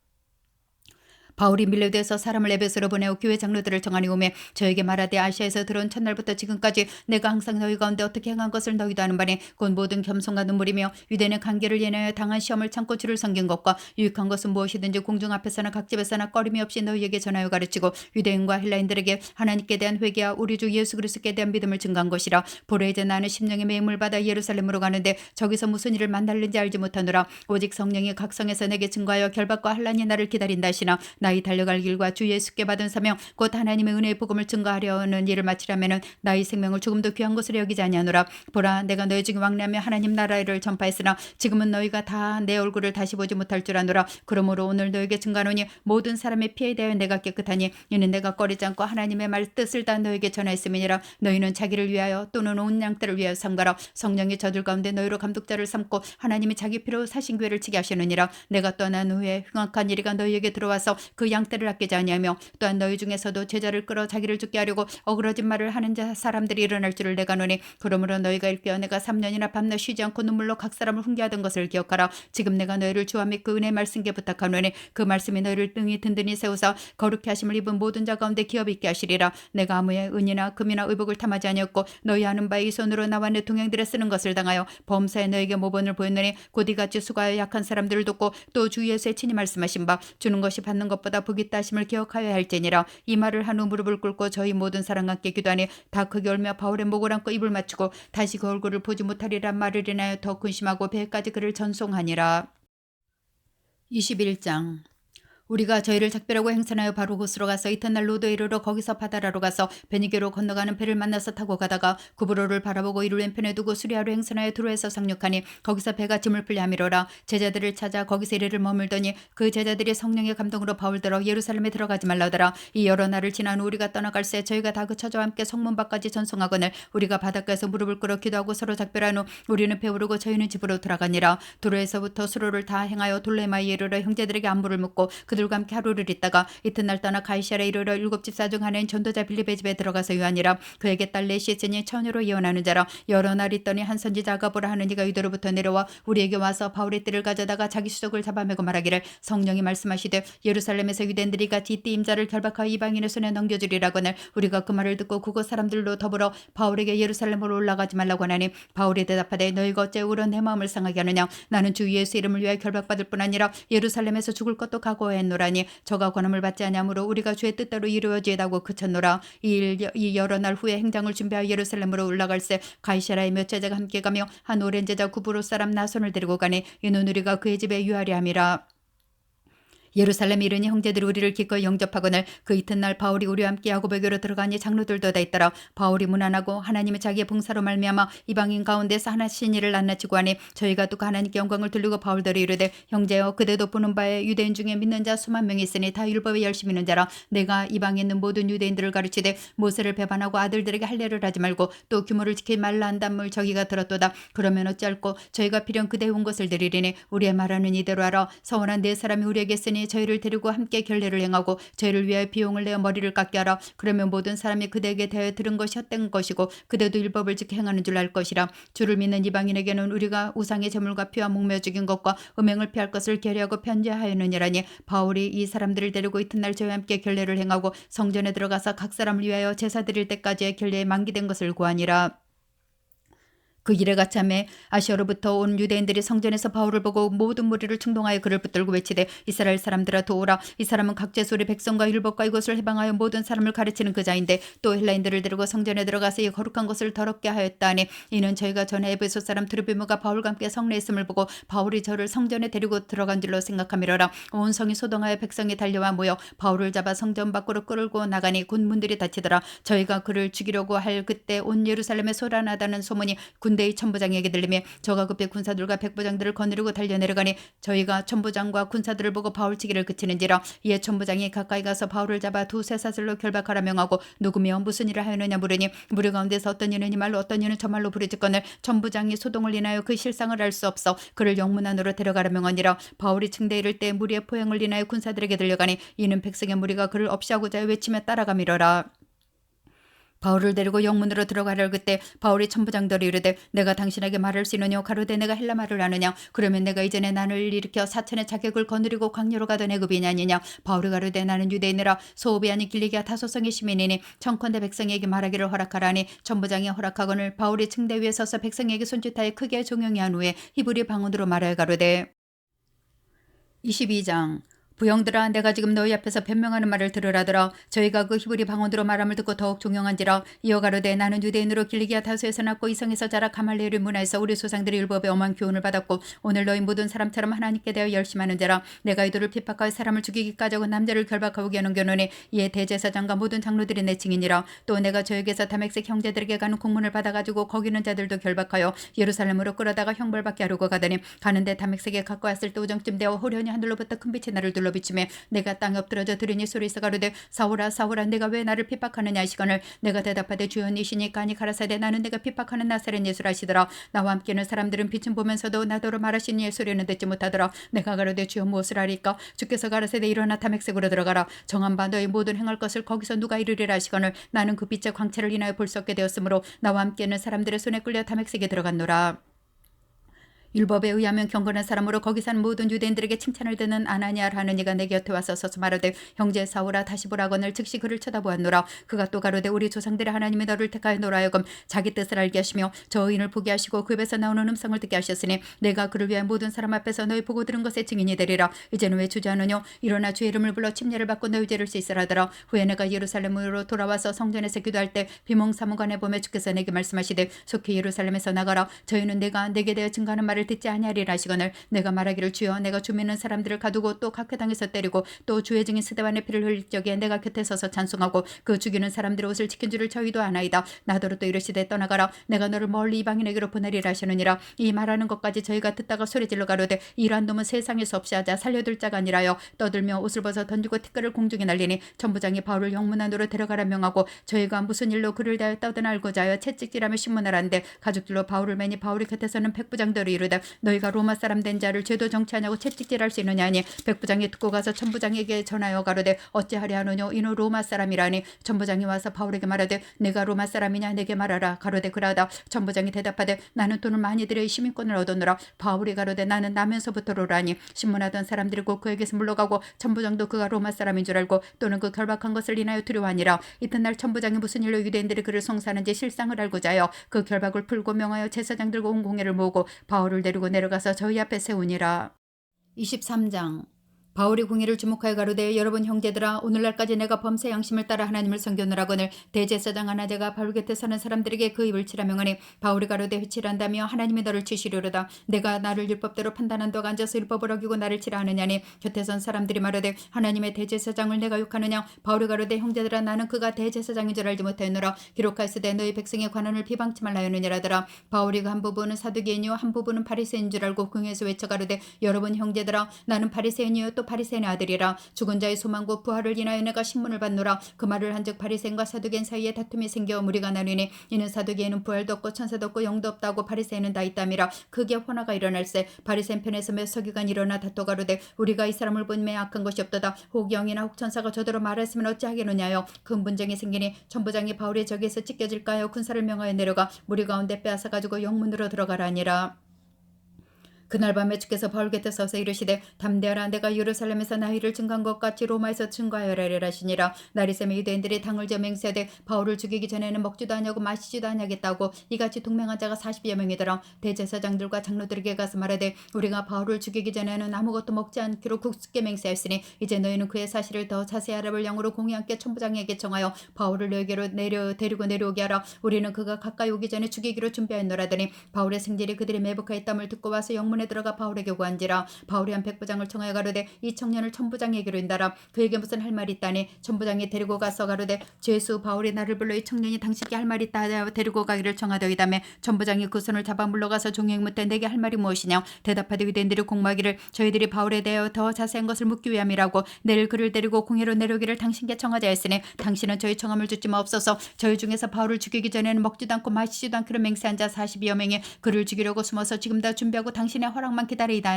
바울이 밀레도에서 사람을 에베소로 보내어 교회 장로들을 정하니 오매 저에게 말하되 아시아에서 들어온 첫날부터 지금까지 내가 항상 너희 가운데 어떻게 행한 것을 너희도 아는 바니 곧 모든 겸손과 눈물이며 유대인의 관계를 인하여 당한 시험을 참고 주를 섬긴 것과 유익한 것은 무엇이든지 공중 앞에서나 각 집에서나 꺼림이 없이 너희에게 전하여 가르치고 유대인과 헬라인들에게 하나님께 대한 회개와 우리 주 예수 그리스도께 대한 믿음을 증거한 것이라. 보라 이제 나는 심령의 매임을 받아 예루살렘으로 가는데 저기서 무슨 일을 만날는지 알지 못하노라. 오직 성령이 각 성에서 내게 증거하여 결박과 환난이 나를 기다린다 하시나 나의 달려갈 길과 주 예수께 받은 사명 곧 하나님의 은혜의 복음을 증거하려는 일을 마치려면은 나의 생명을 조금도 귀한 것으로 여기지 아니하노라. 보라 내가 너희 중에 왕래하며 하나님 나라를 전파했으나 지금은 너희가 다 내 얼굴을 다시 보지 못할 줄 아노라. 그러므로 오늘 너에게 증거하노니 모든 사람의 피에 대하여 내가 깨끗하니 이는 내가 꺼리지 않고 하나님의 말 뜻을 다 너에게 전하였음이니라. 너희는 자기를 위하여 또는 온 양떼를 위하여 삼가라. 성령이 저들 가운데 너희로 감독자를 삼고 하나님이 자기 피로 사신 교회를 치게 하시느니라. 내가 떠난 후에 흉악한 이리가 너희에게 들어와서 그 양떼를 아끼지 아니하며 또한 너희 중에서도 제자를 끌어 자기를 죽게 하려고 어그러진 말을 하는 사람들이 일어날 줄을 내가 노니 그러므로 너희가 일깨어 내가 3년이나 밤낮 쉬지 않고 눈물로 각 사람을 훈계하던 것을 기억하라. 지금 내가 너희를 주와 및 그 은혜의 말씀께 부탁하노니 그 말씀이 너희를 등이 든든히 세우사 거룩히 하심을 입은 모든 자 가운데 기업 있게 하시리라. 내가 아무의 은이나 금이나 의복을 탐하지 아니었고 너희 아는 바에 이 손으로 나와 내 동행들의 쓰는 것을 당하여 범사에 너에게 모본을 보였노니 곧 이같이 수고하여 약한 사람들을 돕고 또 주 예수의 친히 말씀하신 바 주는 것이 받는 것보다 복이 있다 하심을 기억하여야 할지니라. 이 말을 한 후 무릎을 꿇고 저희 모든 사람과 함께 기도하니 다 크게 울며 바울의 목을 안고 입을 맞추고 다시 그 얼굴을 보지 못하리라 말을 인하여 더 근심하고 배까지 그를 전송하니라. 21장 우리가 저희를 작별하고 행선하여 바로 곳으로 가서 이튿날 로도에 이르러 거기서 바다라로 가서 베니게로 건너가는 배를 만나서 타고 가다가 구브로를 바라보고 이를 왼편에 두고 수리아로 행선하여 두로에서 상륙하니 거기서 배가 짐을 풀려 함이로라. 제자들을 찾아 거기서 이래를 머물더니 그 제자들이 성령의 감동으로 바울더러 예루살렘에 들어가지 말라더라. 이 여러 날을 지난 후 우리가 떠나갈새 저희가 다 그 처자와 함께 성문 밖까지 전송하거늘 우리가 바닷가에서 무릎을 꿇어 기도하고 서로 작별한 후 우리는 배 오르고 저희는 집으로 돌아가니라. 도로에서부터 수로를 다 행하여 돌레마이에 이르러 형제들에게 안부를 묻고 그들과 함께 하루를 있다가 이튿날 떠나 가이사랴에 이르러 7집사 중 하나인 전도자 빌립의 집에 들어가서 유하니라. 그에게 딸 넷이 있으니 처녀로 예언하는 자라. 여러 날 있더니 한 선지자 아가보라 하는 이가 유대로부터 내려와 우리에게 와서 바울의 띠를 가져다가 자기 수족을 잡아매고 말하기를 성령이 말씀하시되 예루살렘에서 유대인들이 같이 이띠 임자를 결박하여 이방인의 손에 넘겨주리라거늘 우리가 그 말을 듣고 그곳 사람들로 더불어 바울에게 예루살렘으로 올라가지 말라고 하나니 바울이 대답하되 너희가 어째 울어 내 마음을 상하게 하느냐. 나는 주 예수 이름을 위하여 결박받을 뿐 아니라 예루살렘에서 죽을 것도 각오했노라니 저가 권함을 받지 아니하므로 우리가 주의 뜻대로 이루어지다고 그쳤노라. 이 여러 날 후에 행장을 준비하여 예루살렘으로 올라갈새 가이사랴에 몇 제자가 함께 가며 한 오랜 제자 구브로 사람 나손을 데리고 가니 이는 우리가 그의 집에 유하려 함이라. 예루살렘에 이르니 형제들이 우리를 기꺼이 영접하거늘 그 이튿날 바울이 우리와 함께 야고보에게로 들어가니 장로들도 다 있더라. 바울이 문안하고 하나님의 자기의 봉사로 말미암아 이방인 가운데서 하나씩 일을 낱낱이고 하니 저희가 또 하나님께 영광을 돌리고 바울들이 이르되 형제여 그대도 보는 바에 유대인 중에 믿는 자 수만 명이 있으니 다 율법에 열심히 있는 자라. 내가 이방에 있는 모든 유대인들을 가르치되 모세를 배반하고 아들들에게 할례를 하지 말고 또 규모를 지키지 말라 한단물 저희가 들었도다. 그러면 어찌할꼬 저희가 필연 그대에 온 것을 드리리니 우리의 말하는 이대로 하라. 서원한 네 사람이 우리에게 쓰니 저희를 데리고 함께 결례를 행하고 저희를 위하여 비용을 내어 머리를 깎게 하라. 그러면 모든 사람이 그대에게 대하여 들은 것이 헛된 것이고 그대도 율법을 지켜 행하는 줄 알 것이라. 주를 믿는 이방인에게는 우리가 우상의 제물과 피와 목매어 죽인 것과 음행을 피할 것을 계례하고 편지하였느니라니. 바울이 이 사람들을 데리고 이튿날 저희와 함께 결례를 행하고 성전에 들어가서 각 사람을 위하여 제사 드릴 때까지의 결례에 만기된 것을 구하니라. 그 일에 가참에 아시아로부터 온 유대인들이 성전에서 바울을 보고 모든 무리를 충동하여 그를 붙들고 외치되 이스라엘 사람들아 도우라. 이 사람은 각제소 우리 백성과 율법과 이것을 해방하여 모든 사람을 가르치는 그 자인데 또 헬라인들을 데리고 성전에 들어가서 이 거룩한 것을 더럽게 하였다 하니 이는 저희가 전에 에베소 사람 드로비모가 바울과 함께 성례했음을 보고 바울이 저를 성전에 데리고 들어간 줄로 생각함이로라. 온 성이 소동하여 백성이 달려와 모여 바울을 잡아 성전 밖으로 끌고 나가니 곧 문들이 닫히더라. 저희가 그를 죽이려고 할 그때 온 예루살렘에 소란하다는 소문이 군대의 천부장에게 들리며 저가 급히 군사들과 백부장들을 거느리고 달려내려가니 저희가 천부장과 군사들을 보고 바울치기를 그치는지라. 이에 천부장이 가까이 가서 바울을 잡아 두세 사슬로 결박하라 명하고 누구며 무슨 일을 하였느냐 물으니 무리 가운데서 어떤 이는 이 말로 어떤 이는 저 말로 부르짖거늘 천부장이 소동을 인하여 그 실상을 알 수 없어 그를 영문 안으로 데려가라 명하니라. 바울이 층대에 이를 때 무리의 포행을 인하여 군사들에게 들려가니 이는 백성의 무리가 그를 없이하고자 외치며 따라가미러라. 바울을 데리고 영문으로 들어가려 그때 바울이 천부장들이 이르되 내가 당신에게 말할 수 있느냐. 가로되 내가 헬라 말을 아느냐. 그러면 내가 이전에 난을 일으켜 사천의 자격을 거느리고 광야로 가던 애굽인이 아니냐. 바울이 가로되 나는 유대인이라 소읍이 아닌 길리기아 타소성의 시민이니 청컨대 백성에게 말하기를 허락하라니 천부장이 허락하거늘 바울이 층대 위에 서서 백성에게 손짓하여 크게 종용이 한 후에 히브리 방언으로 말하여 가로되 22장 부형들아 내가 지금 너희 앞에서 변명하는 말을 들으라더라. 저희가 그 히브리 방언으로 말함을 듣고 더욱 종용한지라. 이어 가로되 나는 유대인으로 길리기아 타소에서 났고 이성에서 자라 가말리엘의 문화에서 우리 조상들이 율법의 엄한 교훈을 받았고 오늘 너희 모든 사람처럼 하나님께 대하여 열심하는 자라. 내가 이들을 핍박하여 사람을 죽이기까지 하고 남자를 결박하게 하는 교훈이 이에 대제사장과 모든 장로들이 내 증인이라. 또 내가 저에게서 다맥색 형제들에게 가는 공문을 받아가지고 거기 있는 자들도 결박하여 예루살렘으로 끌어다가 형벌받게 하려고 가더니 가는데 다맥색에 가까이 왔을 때 오정쯤 되어 호련히 하늘로부터 큰 빛이 나를 둘러 하늘로 비추며 내가 땅에 엎드러져 들으니 소리서 가로되 사울아 사울아 내가 왜 나를 핍박하느냐 하시거늘 내가 대답하되 주여 니시니까 하니 가라사대 나는 내가 핍박하는 나사렛 예수라 하시더라. 나와 함께는 사람들은 빛은 보면서도 나더러 말하신 이의 소리는 듣지 못하더라. 내가 가로되 주여 무엇을 하리까 주께서 가라사대 일어나 다맥색으로 들어가라. 정한 바 너희 모든 행할 것을 거기서 누가 이르리라 하시거늘 나는 그 빛의 광채를 인하여 볼 수 없게 되었으므로 나와 함께는 사람들의 손에 끌려 다맥색에 들어갔노라. 율법에 의하면 경건한 사람으로 거기 사는 모든 유대인들에게 칭찬을 듣는 아나니아라 하는 이가 내 곁에 와서 서서 말하되 형제 사울아 다시 보라거늘 즉시 그를 쳐다보았노라. 그가 또 가로되 우리 조상들의 하나님이 너를 택하여 너로 하여금 자기 뜻을 알게 하시며 저 의인을 보게 하시고 그 입에서 나오는 음성을 듣게 하셨으니 내가 그를 위하여 모든 사람 앞에서 너희 보고 들은 것의 증인이 되리라. 이제는 왜 주저하느냐 일어나 주의 이름을 불러 침례를 받고 너희 죄를 씻으라더라. 후에 내가 예루살렘으로 돌아와서 성전에서 기도할 때 비몽사몽간에 보며 주께서 내게 말씀하시되 속히 예루살렘에서 나가라. 저희는 내가 내게 대하여 증거하는 말을 듣지 아니하리라 하시거늘 내가 말하기를 주여 내가 주 믿는 사람들을 가두고 또 각회당에서 때리고 또 주의 증인 스데반의 피를 흘릴 적에 내가 곁에 서서 찬송하고 그 죽이는 사람들의 옷을 지킨 줄을 저희도 아나이다. 나더러 또 이르시되 떠나가라. 내가 너를 멀리 이방인에게로 보내리라 하시느니라. 이 말하는 것까지 저희가 듣다가 소리질러 가로되 이러한 놈은 세상에서 없이 하자 살려둘 자가 아니라여 떠들며 옷을 벗어 던지고 티끌을 공중에 날리니 천부장이 바울을 영문 안으로 데려가라 명하고 저희가 무슨 일로 그를 대하여 떠든 알고자 하여 채찍질하며 신문하라는데 가죽들로 바울을 매니 바울이 곁에서는 백부장들이 이르되 너희가 로마 사람 된 자를 죄도 정치하냐고 채찍질할 수 있느냐 하니 백부장이 듣고 가서 천부장에게 전하여 가로되 어찌하려 하느뇨 이는 로마 사람이라니 천부장이 와서 바울에게 말하되 내가 로마 사람이냐 내게 말하라. 가로되 그러하다. 천부장이 대답하되 나는 돈을 많이 들여 시민권을 얻었노라. 바울이 가로되 나는 나면서부터로라니 신문하던 사람들이 곧 그에게서 물러가고 천부장도 그가 로마 사람인 줄 알고 또는 그 결박한 것을 인하여 두려워하니라. 이튿날 천부장이 무슨 일로 유대인들이 그를 송사하는지 실상을 알고자 하여 그 결박을 풀고 명하여 제사장들과 온 공회를 모으고 바울을 데리고 내려가서 저희 앞에 세우니라. 23장 바울이 궁의를 주목하여 가로되 여러분 형제들아 오늘날까지 내가 범세 양심을 따라 하나님을 섬겼노라거늘 대제사장 하나제가 바울 곁에 서는 사람들에게 그 입을 치라 명하니 바울이 가로되 회칠한다며 하나님이 너를 치시려로다. 내가 나를 율법대로 판단한 도가 앉아서 율법을 어기고 나를 치라 하느냐니 곁에 선 사람들이 말하되 하나님의 대제사장을 내가 욕하느냐. 바울이 가로되 형제들아 나는 그가 대제사장인 줄 알지 못하였노라. 기록하였으되 너희 백성의 관원을 비방치 말라 하느니라더라. 바울이 한 부분은 사두개인이요 한 부분은 바리새인인 줄 알고 궁에서 외쳐 가로되 여러분 형제들아 나는 바리새인이요 또 바리새인의 아들이라. 죽은 자의 소망과 부활을 인하여 내가 신문을 받노라. 그 말을 한즉 바리새인과 사두개인 사이에 다툼이 생겨 무리가 나뉘니 이는 사두개인은 부활도 없고 천사도 없고 영도 없다고 바리새인은 다 있다미라. 크게 혼화가 일어날세 바리새인 편에서 몇 서기관 일어나 다투 가로되 우리가 이 사람을 본 매 악한 것이 없도다. 혹 영이나 혹 천사가 저더러 말했으면 어찌하겠느냐요. 큰 분쟁이 생기니 천부장이 바울의 적에서 찢겨질까 하여 군사를 명하여 내려가 무리 가운데 빼앗아 가지고 영문으로 들어가라 하니라. 그날 밤에 주께서 바울 곁에 서서 이르시되 담대하라. 내가 예루살렘에서 나이를 증거한 것 같이 로마에서 증거하여라 하시니라. 나리샘의 유대인들이 당을 지어 맹세하되 바울을 죽이기 전에는 먹지도 아니하고 마시지도 아니하겠다고 이같이 동맹한 자가 40여 명이더라. 대제사장들과 장로들에게 가서 말하되 우리가 바울을 죽이기 전에는 아무것도 먹지 않기로 굳게 맹세하였으니 이제 너희는 그의 사실을 더 자세히 알아볼 양으로 공의 함께 천부장에게 청하여 바울을 너희에게로 데리고 내려오게 하라. 우리는 그가 가까이 오기 전에 죽이기로 준비하였노라더니 바울의 생질이 그들이 매복하였담을 듣고 와서 영문에 들어가 바울에게 구한지라. 바울이 한 백부장을 청하여 가로되 이 청년을 천부장에게로 인다라. 그에게 무슨 할 말이 있다니. 천부장이 데리고 가서 가로되 죄수 바울이 나를 불러 이 청년이 당신께 할 말이 있다 하여 데리고 가기를 청하더이다며 천부장이 그 손을 잡아 물러가서 종의 묻되 내게 할 말이 무엇이냐. 대답하되 유대인들이 공모하기를 저희들이 바울에 대하여 더 자세한 것을 묻기 위함이라고 내일 그를 데리고 공회로 내려오기를 당신께 청하자 했으니 당신은 저희 청함을 듣지 마옵소서. 저희 중에서 바울을 죽이기 전에는 먹지도 않고 마시지도 않기로 맹세한 자 40여 명이 그를 죽이려고 숨어서 지금 다 준비하고 당신의 허락만 기다리이다.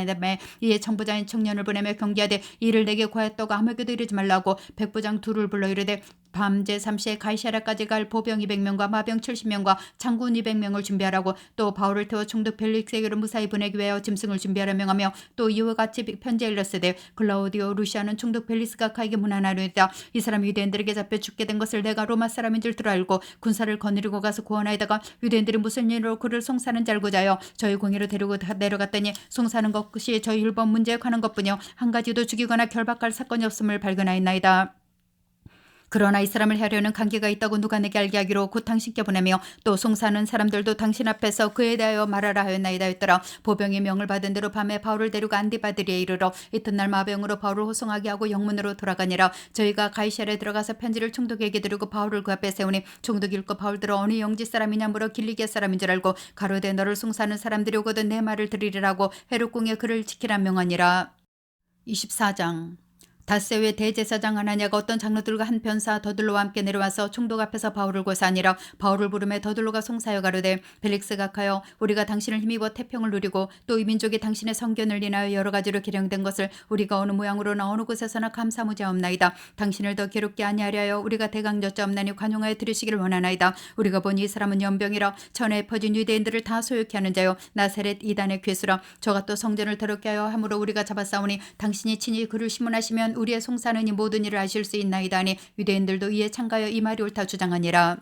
이에 천부장이 청년을 보내며 경계하되 이를 내게 구하였다고 아무에게도 이르지 말라고 백부장 둘을 불러 이르되 밤 제3시에 가이사랴까지 갈 보병 200명과 마병 70명과 장군 200명을 준비하라고 또 바울을 태워 총독 벨릭스에게로 무사히 보내기 위하여 짐승을 준비하라 명하며 또 이와 같이 편지에 일렀으되 클라우디오 루시아는 총독 벨리스가 가에게 문안하려니이다. 이 사람이 유대인들에게 잡혀 죽게 된 것을 내가 로마 사람인 줄 들어 알고 군사를 거느리고 가서 구원하에다가 유대인들이 무슨 일로 그를 송사하는지 알고자 하여 저희 공회로 데리고 내려갔더니 송사하는 것이 저희 율법 문제에 관한 것뿐이요 한 가지도 죽이거나 결박할 사건이 없음을 발견하였나이다. 그러나 이 사람을 해하려는 관계가 있다고 누가 내게 알게 하기로 곧 당신께 보내며 또 송사하는 사람들도 당신 앞에서 그에 대하여 말하라 하였나이다 했더라. 보병이 명을 받은 대로 밤에 바울을 데리고 안디바드리에 이르러 이튿날 마병으로 바울을 호송하게 하고 영문으로 돌아가니라. 저희가 가이사랴에 들어가서 편지를 총독에게 드리고 바울을 그 앞에 세우니 총독이 읽고 바울들어 어느 영지 사람이냐 물어 길리게 사람인 줄 알고 가로되 너를 송사하는 사람들이 오거든 내 말을 들으리라고 헤롯궁에 그를 지키라 명하니라. 24장 닷새의 대제사장 하나냐가 어떤 장로들과 한 변사 더둘로와 함께 내려와서 총독 앞에서 바울을 고사하니라. 바울을 부르매 더둘로가 송사여 가로되 벨릭스가 가여 우리가 당신을 힘입어 태평을 누리고 또 이 민족이 당신의 성견을 인하여 여러 가지로 계령된 것을 우리가 어느 모양으로나 어느 곳에서나 감사무자옵나이다. 당신을 더 괴롭게 아니하려 우리가 대강저자옵나니 관용하여 들으시기를 원하나이다. 우리가 보니 이 사람은 연병이라 천하에 퍼진 유대인들을 다 소욕케 하는 자요 나사렛 이단의 괴수라. 저가 또 성전을 더럽게 하여 함으로 우리가 잡았사오니 당신이 친히 그를 심문하시면 우리의 송사는 이 모든 일을 아실 수 있나이다 하니 유대인들도 이에 참가하여 이 말이 옳다 주장하니라.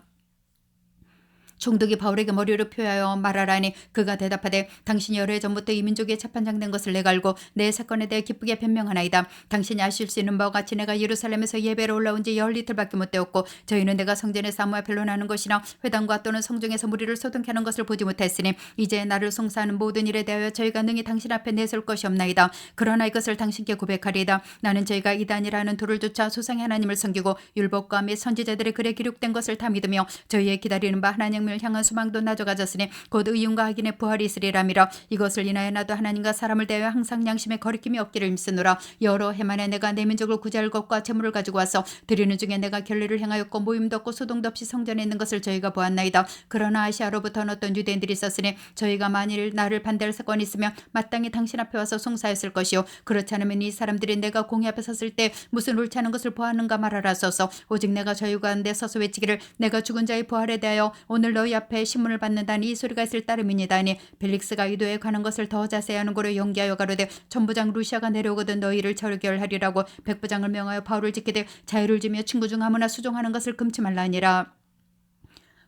총독이 바울에게 머리로 표하여 말하라니 그가 대답하되 당신이 여러 해 전부터 이 민족에 재판장된 것을 내가 알고 내 사건에 대해 기쁘게 변명하나이다. 당신이 아실 수 있는 바와 같이 내가 예루살렘에서 예배로 올라온 지 열 이틀밖에 못 되었고 저희는 내가 성전에 사모와 변론하는 것이나 회당과 또는 성중에서 무리를 소동케 하는 것을 보지 못했으니 이제 나를 송사하는 모든 일에 대하여 저희가 능히 당신 앞에 내설 것이 없나이다. 그러나 이것을 당신께 고백하리이다. 나는 저희가 이단이라는 돌을 쫓아 소상의 하나님을 섬기고 율법과 및 선지자들의 글에 기록된 것을 다 믿으며 저희의 기다리는 바 하나님을 향한 소망도 낮아가졌으니 곧 의윤과 악인의 부활이 있으리라미라. 이것을 인하여 나도 하나님과 사람을 대하여 항상 양심에 거리낌이 없기를 힘쓰노라. 여러 해 만에 내가 내 민족을 구제할 것과 재물을 가지고 와서 드리는 중에 내가 결례를 행하였고 모임도 없고 소동도 없이 성전에 있는 것을 저희가 보았나이다. 그러나 아시아로부터는 어떤 유대인들이 있었으니 저희가 만일 나를 반대할 사건이 있으면 마땅히 당신 앞에 와서 송사했을 것이요 그렇지 않으면 이 사람들이 내가 공의 앞에 섰을 때 무슨 옳지 않은 것을 보았는가 말하라소서. 오직 내가 저희 가운데 서서 외치기를 내가 죽은 자의 부활에 대하여 오늘 너희 앞에 신문을 받는다니 이 소리가 있을 따름이니다니. 벨릭스가 이도에 관한 것을 더 자세히 하는 거로 연기하여 가로되 천부장 루시아가 내려오거든 너희를 처결하리라고 백부장을 명하여 바울을 지키되 자유를 주며 친구 중 아무나 수종하는 것을 금치 말라 하니라.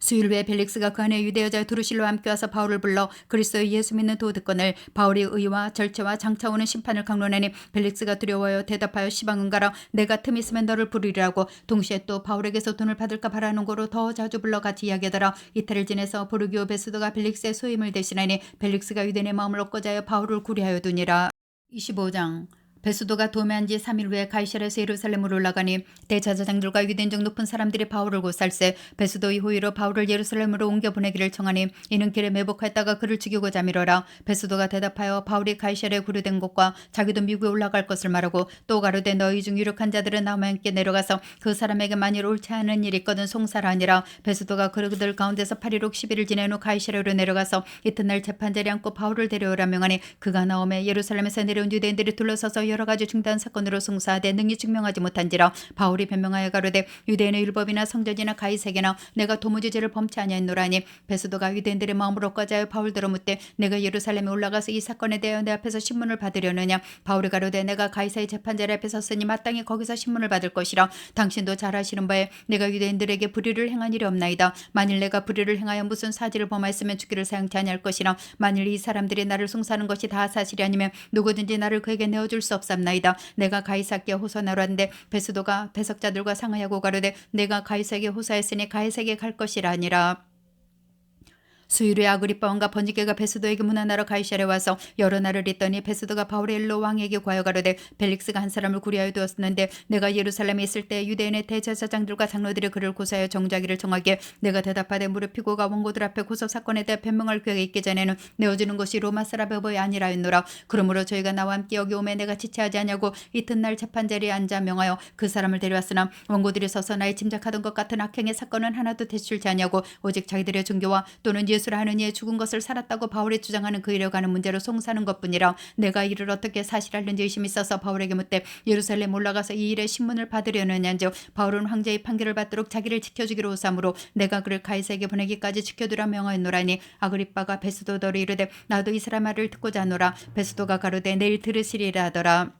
수일 후에 벨릭스가 그 안에 유대 여자 두루실로 함께 와서 바울을 불러 그리스도의 예수 믿는 도듣건을 바울이 의와 절체와 장차 오는 심판을 강론하니 벨릭스가 두려워하여 대답하여 시방은가라 내가 틈 있으면 너를 부르리라고. 동시에 또 바울에게서 돈을 받을까 바라는 거로 더 자주 불러 같이 이야기하더라. 이틀을 지내서 보르기오 베스도가 벨릭스의 소임을 대신하니 벨릭스가 유대인의 마음을 얻고자 하여 바울을 구리하여 두니라. 25장 베수도가 도매한 지 3일 후에 가이사랴에서 예루살렘으로 올라가니 대제사장들과 유대인 중 높은 사람들이 바울을 고살세 베수도의 호의로 바울을 예루살렘으로 옮겨 보내기를 청하니 이는 길에 매복하였다가 그를 죽이고자 미뤄라. 베수도가 대답하여 바울이 가이사랴에 구류된 곳과 자기도 미국에 올라갈 것을 말하고 또 가로되 너희 중 유력한 자들은 나와 함께 내려가서 그 사람에게 만일 옳지 않은 일이 있거든 송사라 하니라. 베수도가 그들 가운데서 8일 후 10일을 지낸 후 가이사랴로 내려가서 이튿날 재판자리 앉고 바울을 데려오라 명하니 그가 나오매 예루살렘에서 내려온 유대인들이 둘러서서 여러 가지 중단 사건으로 송사하되 능히 증명하지 못한지라. 바울이 변명하여 가로되 유대인의 율법이나 성전이나 가이세계나 내가 도무지 죄를 범치 아니하노라니. 베수도가 유대인들의 마음을 얻고자 하여 바울더러 묻되 내가 예루살렘에 올라가서 이 사건에 대하여 내 앞에서 신문을 받으려느냐. 바울이 가로되 내가 가이사의 재판자리 앞에 섰으니 마땅히 거기서 신문을 받을 것이라. 당신도 잘 아시는 바에 내가 유대인들에게 불의를 행한 일이 없나이다. 만일 내가 불의를 행하여 무슨 사지를 범하였으면 주기를 사용치 아니할 것이라. 만일 이 사람들이 나를 송사하는 것이 다 사실이 아니면 누구든지 나를 그에게 내어줄 수 없삼나이다. 내가 가이사께 호소하노라 하는데 베수도가 배석자들과 상의하고 가로되 내가 가이사에게 호소했으니 가이사에게 갈 것이라 하니라. 수일 후에 아그리빠 왕과 번지게가 베수도에게 문안하러 가이사랴에 와서 여러 날을 있더니 베수도가 바울의 일로 왕에게 구하여 가로되 벨릭스가 한 사람을 구리하여 두었는데 내가 예루살렘에 있을 때 유대인의 대제사장들과 장로들이 그를 고사하여 정죄하기를 청하기에 내가 대답하되 무릇 피고가 원고들 앞에 고소 사건에 대해 변명할 기회가 있기 전에는 내어주는 것이 로마 사람의 아니라 했노라. 그러므로 저희가 나와 함께 여기 오매 내가 지체하지 아니하고 이튿날 재판자리에 앉아 명하여 그 사람을 데려왔으나 원고들이 서서 나의 짐작하던 것 같은 악행의 사건은 하나도 대출치 아니하고 오직 자기들의 종교와 또는 예수라 하는 이의 죽은 것을 살았다고 바울이 주장하는 그 일에 관한 문제로 송사하는 것뿐이라. 내가 이를 어떻게 사실할는지 의심이 있어서 바울에게 묻되 예루살렘 올라가서 이 일의 신문을 받으려느냐인즉 바울은 황제의 판결을 받도록 자기를 지켜주기로 오사므로 내가 그를 가이사에게 보내기까지 지켜두라 명하였노라니. 아그리빠가 베수도더러 이르되 나도 이 사람 말을 듣고자 하노라. 베수도가 가로되 내일 들으시리라 하더라.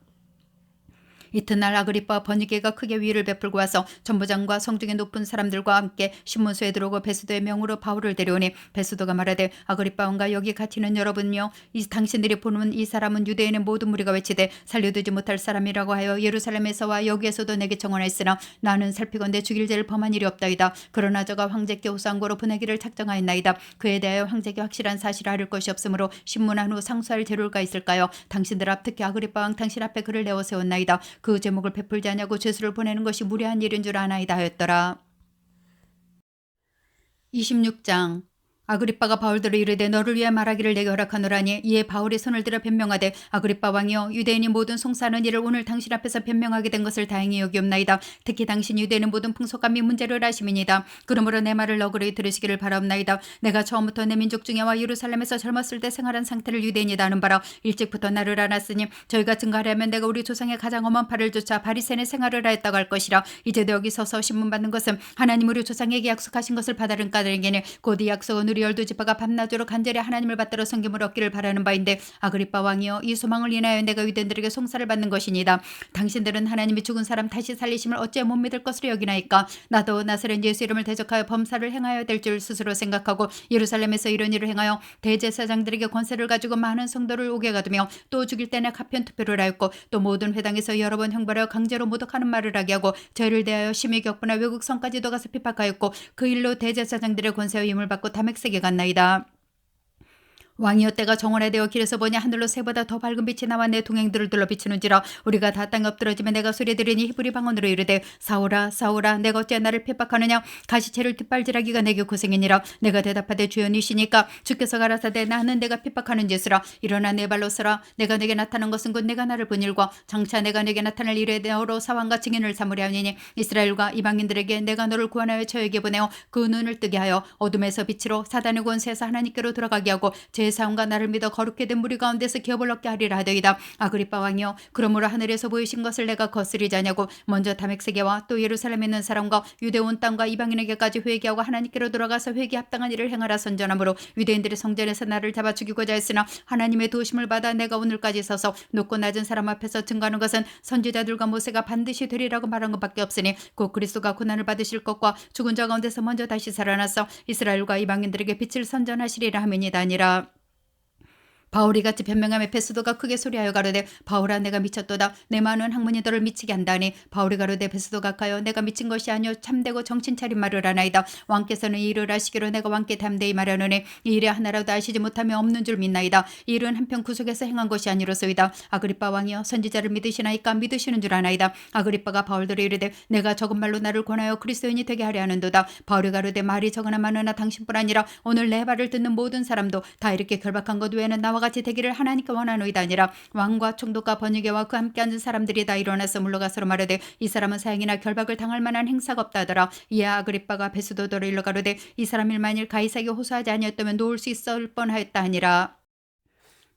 이튿날 아그리빠와 버니게가 크게 위를 베풀고 와서 전부장과 성중의 높은 사람들과 함께 신문소에 들어오고 베수도의 명으로 바울을 데려오니 베수도가 말하되 아그리빠 왕과 여기 같이 있는 여러분요 이 당신들이 보는 이 사람은 유대인의 모든 무리가 외치되 살려두지 못할 사람이라고 하여 예루살렘에서와 여기에서도 내게 청원하였으나 나는 살피건대 죽일 죄를 범한 일이 없다이다. 그러나 저가 황제께 호소한 거로 보내기를 작정하였나이다. 그에 대하여 황제께 확실한 사실을 알릴 것이 없으므로 신문한 후 상소할 재료가 있을까요? 당신들 앞 특히 아그리빠 왕 당신 앞에 그를 내어 세웠나이다. 그 제목을 베풀지 아니하고 죄수를 보내는 것이 무례한 일인 줄 아나이다 하였더라. 26장 아그리빠가 바울들을 이르되 너를 위해 말하기를 내게 허락하노라니. 이에 바울이 손을 들어 변명하되 아그리빠 왕이여, 유대인이 모든 송사하는 일을 오늘 당신 앞에서 변명하게 된 것을 다행히 여기옵나이다. 특히 당신 유대인은 모든 풍속과 및 문제를 아심이니이다. 그러므로 내 말을 너그러이 들으시기를 바라옵나이다. 내가 처음부터 내 민족 중에와 예루살렘에서 젊었을 때 생활한 상태를 유대인이다 하는 바라 일찍부터 나를 알았으니 저희가 증거하려면 내가 우리 조상의 가장 엄한 팔을 쫓아 바리새인의 생활을 하였다고 할 것이라. 이제도 여기 서서 신문받는 것은 하나님 우리 조상에게 약속하신 것을 받아든 까닭이니 곧 이 약속은 우리 열두 지파가 밤낮으로 간절히 하나님을 받들어 섬김을 얻기를 바라는 바인데, 아그리빠 왕이여, 이 소망을 인하여 내가 유대인들에게 송사를 받는 것이니이다. 당신들은 하나님이 죽은 사람 다시 살리심을 어찌 못 믿을 것으로 여기나이까. 나도 나사렛 예수 이름을 대적하여 범사를 행하여 될 줄 스스로 생각하고 예루살렘에서 이런 일을 행하여 대제사장들에게 권세를 가지고 많은 성도를 옥에 가두며 또 죽일 때내 가편 투표를 하였고 또 모든 회당에서 여러 번 형벌하여 강제로 모독하는 말을 하게 하고 저희를 대하여 심히 격분하 외국 성까지도 가서 핍박하였고 그 일로 대제사장들의 권세와 힘을 받고 다맥색에 갔나이다. 왕이여, 때가 정원에 되어 길에서 보니 하늘로 새보다 더 밝은 빛이 나와 내 동행들을 둘러 비추는지라. 우리가 다 땅에 엎드러지면 내가 소리 들으니 히브리 방언으로 이르되 사울아 사울아 내가 어찌 나를 핍박하느냐. 가시채를 뒷발질하기가 내게 고생이니라. 내가 대답하되 주연이시니까 주께서 가라사대 나는 내가 핍박하는 짓이라. 일어나 내 발로 서라. 내가 내게 나타난 것은 곧 내가 나를 본 일과 장차 내가 내게 나타날 일에 너로 사왕과 증인을 삼으려 하니니 이스라엘과 이방인들에게 내가 너를 구원하여 저에게 보내어 그 눈을 뜨게 하여 어둠에서 빛으로 사단의 권세에서 하나님께로 돌아가게 하고 제 사함과 나를 믿어 거룩게 된 무리 가운데서 기업을 얻게 하리라 하더이다. 아그리빠 왕이여, 그러므로 하늘에서 보이신 것을 내가 거스리지 아니하고 먼저 다맥세계와 또 예루살렘에 있는 사람과 유대 온 땅과 이방인에게까지 회개하고 하나님께로 돌아가서 회개 합당한 일을 행하라 선전하므로 유대인들의 성전에서 나를 잡아 죽이고자 했으나 하나님의 도심을 받아 내가 오늘까지 서서 높고 낮은 사람 앞에서 증거하는 것은 선지자들과 모세가 반드시 되리라고 말한 것밖에 없으니 곧 그리스도가 고난을 받으실 것과 죽은 자 가운데서 먼저 다시 살아나서 이스라엘과 이방인들에게 빛을 선전하시리라 함이니이다 아니라. 바울이 같이 변명하며 베스도가 크게 소리하여 가로되 바울아 내가 미쳤도다. 내 많은 학문이 너를 미치게 한다니. 바울이 가로되 베스도가 가여 내가 미친 것이 아니오 참되고 정신 차린 말을 하나이다. 왕께서는 이 일을 하시기로 내가 왕께 담대히 말하노니 이 일에 하나라도 아시지 못하며 없는 줄 믿나이다. 이 일은 한편 구속에서 행한 것이 아니로소이다. 아그리빠 왕이여, 선지자를 믿으시나이까. 믿으시는 줄 아나이다. 아그리빠가 바울들이 이르되 내가 적은 말로 나를 권하여 그리스도인이 되게 하려 하는도다. 바울이 가로되 말이 적으나 많으나 당신뿐 아니라 오늘 내 말을 듣는 모든 사람도 다 이렇게 결박한 것 외에는 나와 같이 되기를 하나님께 원하노이다 아니라. 왕과 총독과 번유계와 그 함께 앉은 사람들이 다 일어나서 물러가서 말하되 이 사람은 사형이나 결박을 당할 만한 행사가 없다 하더라. 이에 아그리빠가 베스도더를 일러 가로되 이 사람 일 만일 가이사에게 호소하지 아니었다면 놓을 수 있을 뻔하였다 하니라.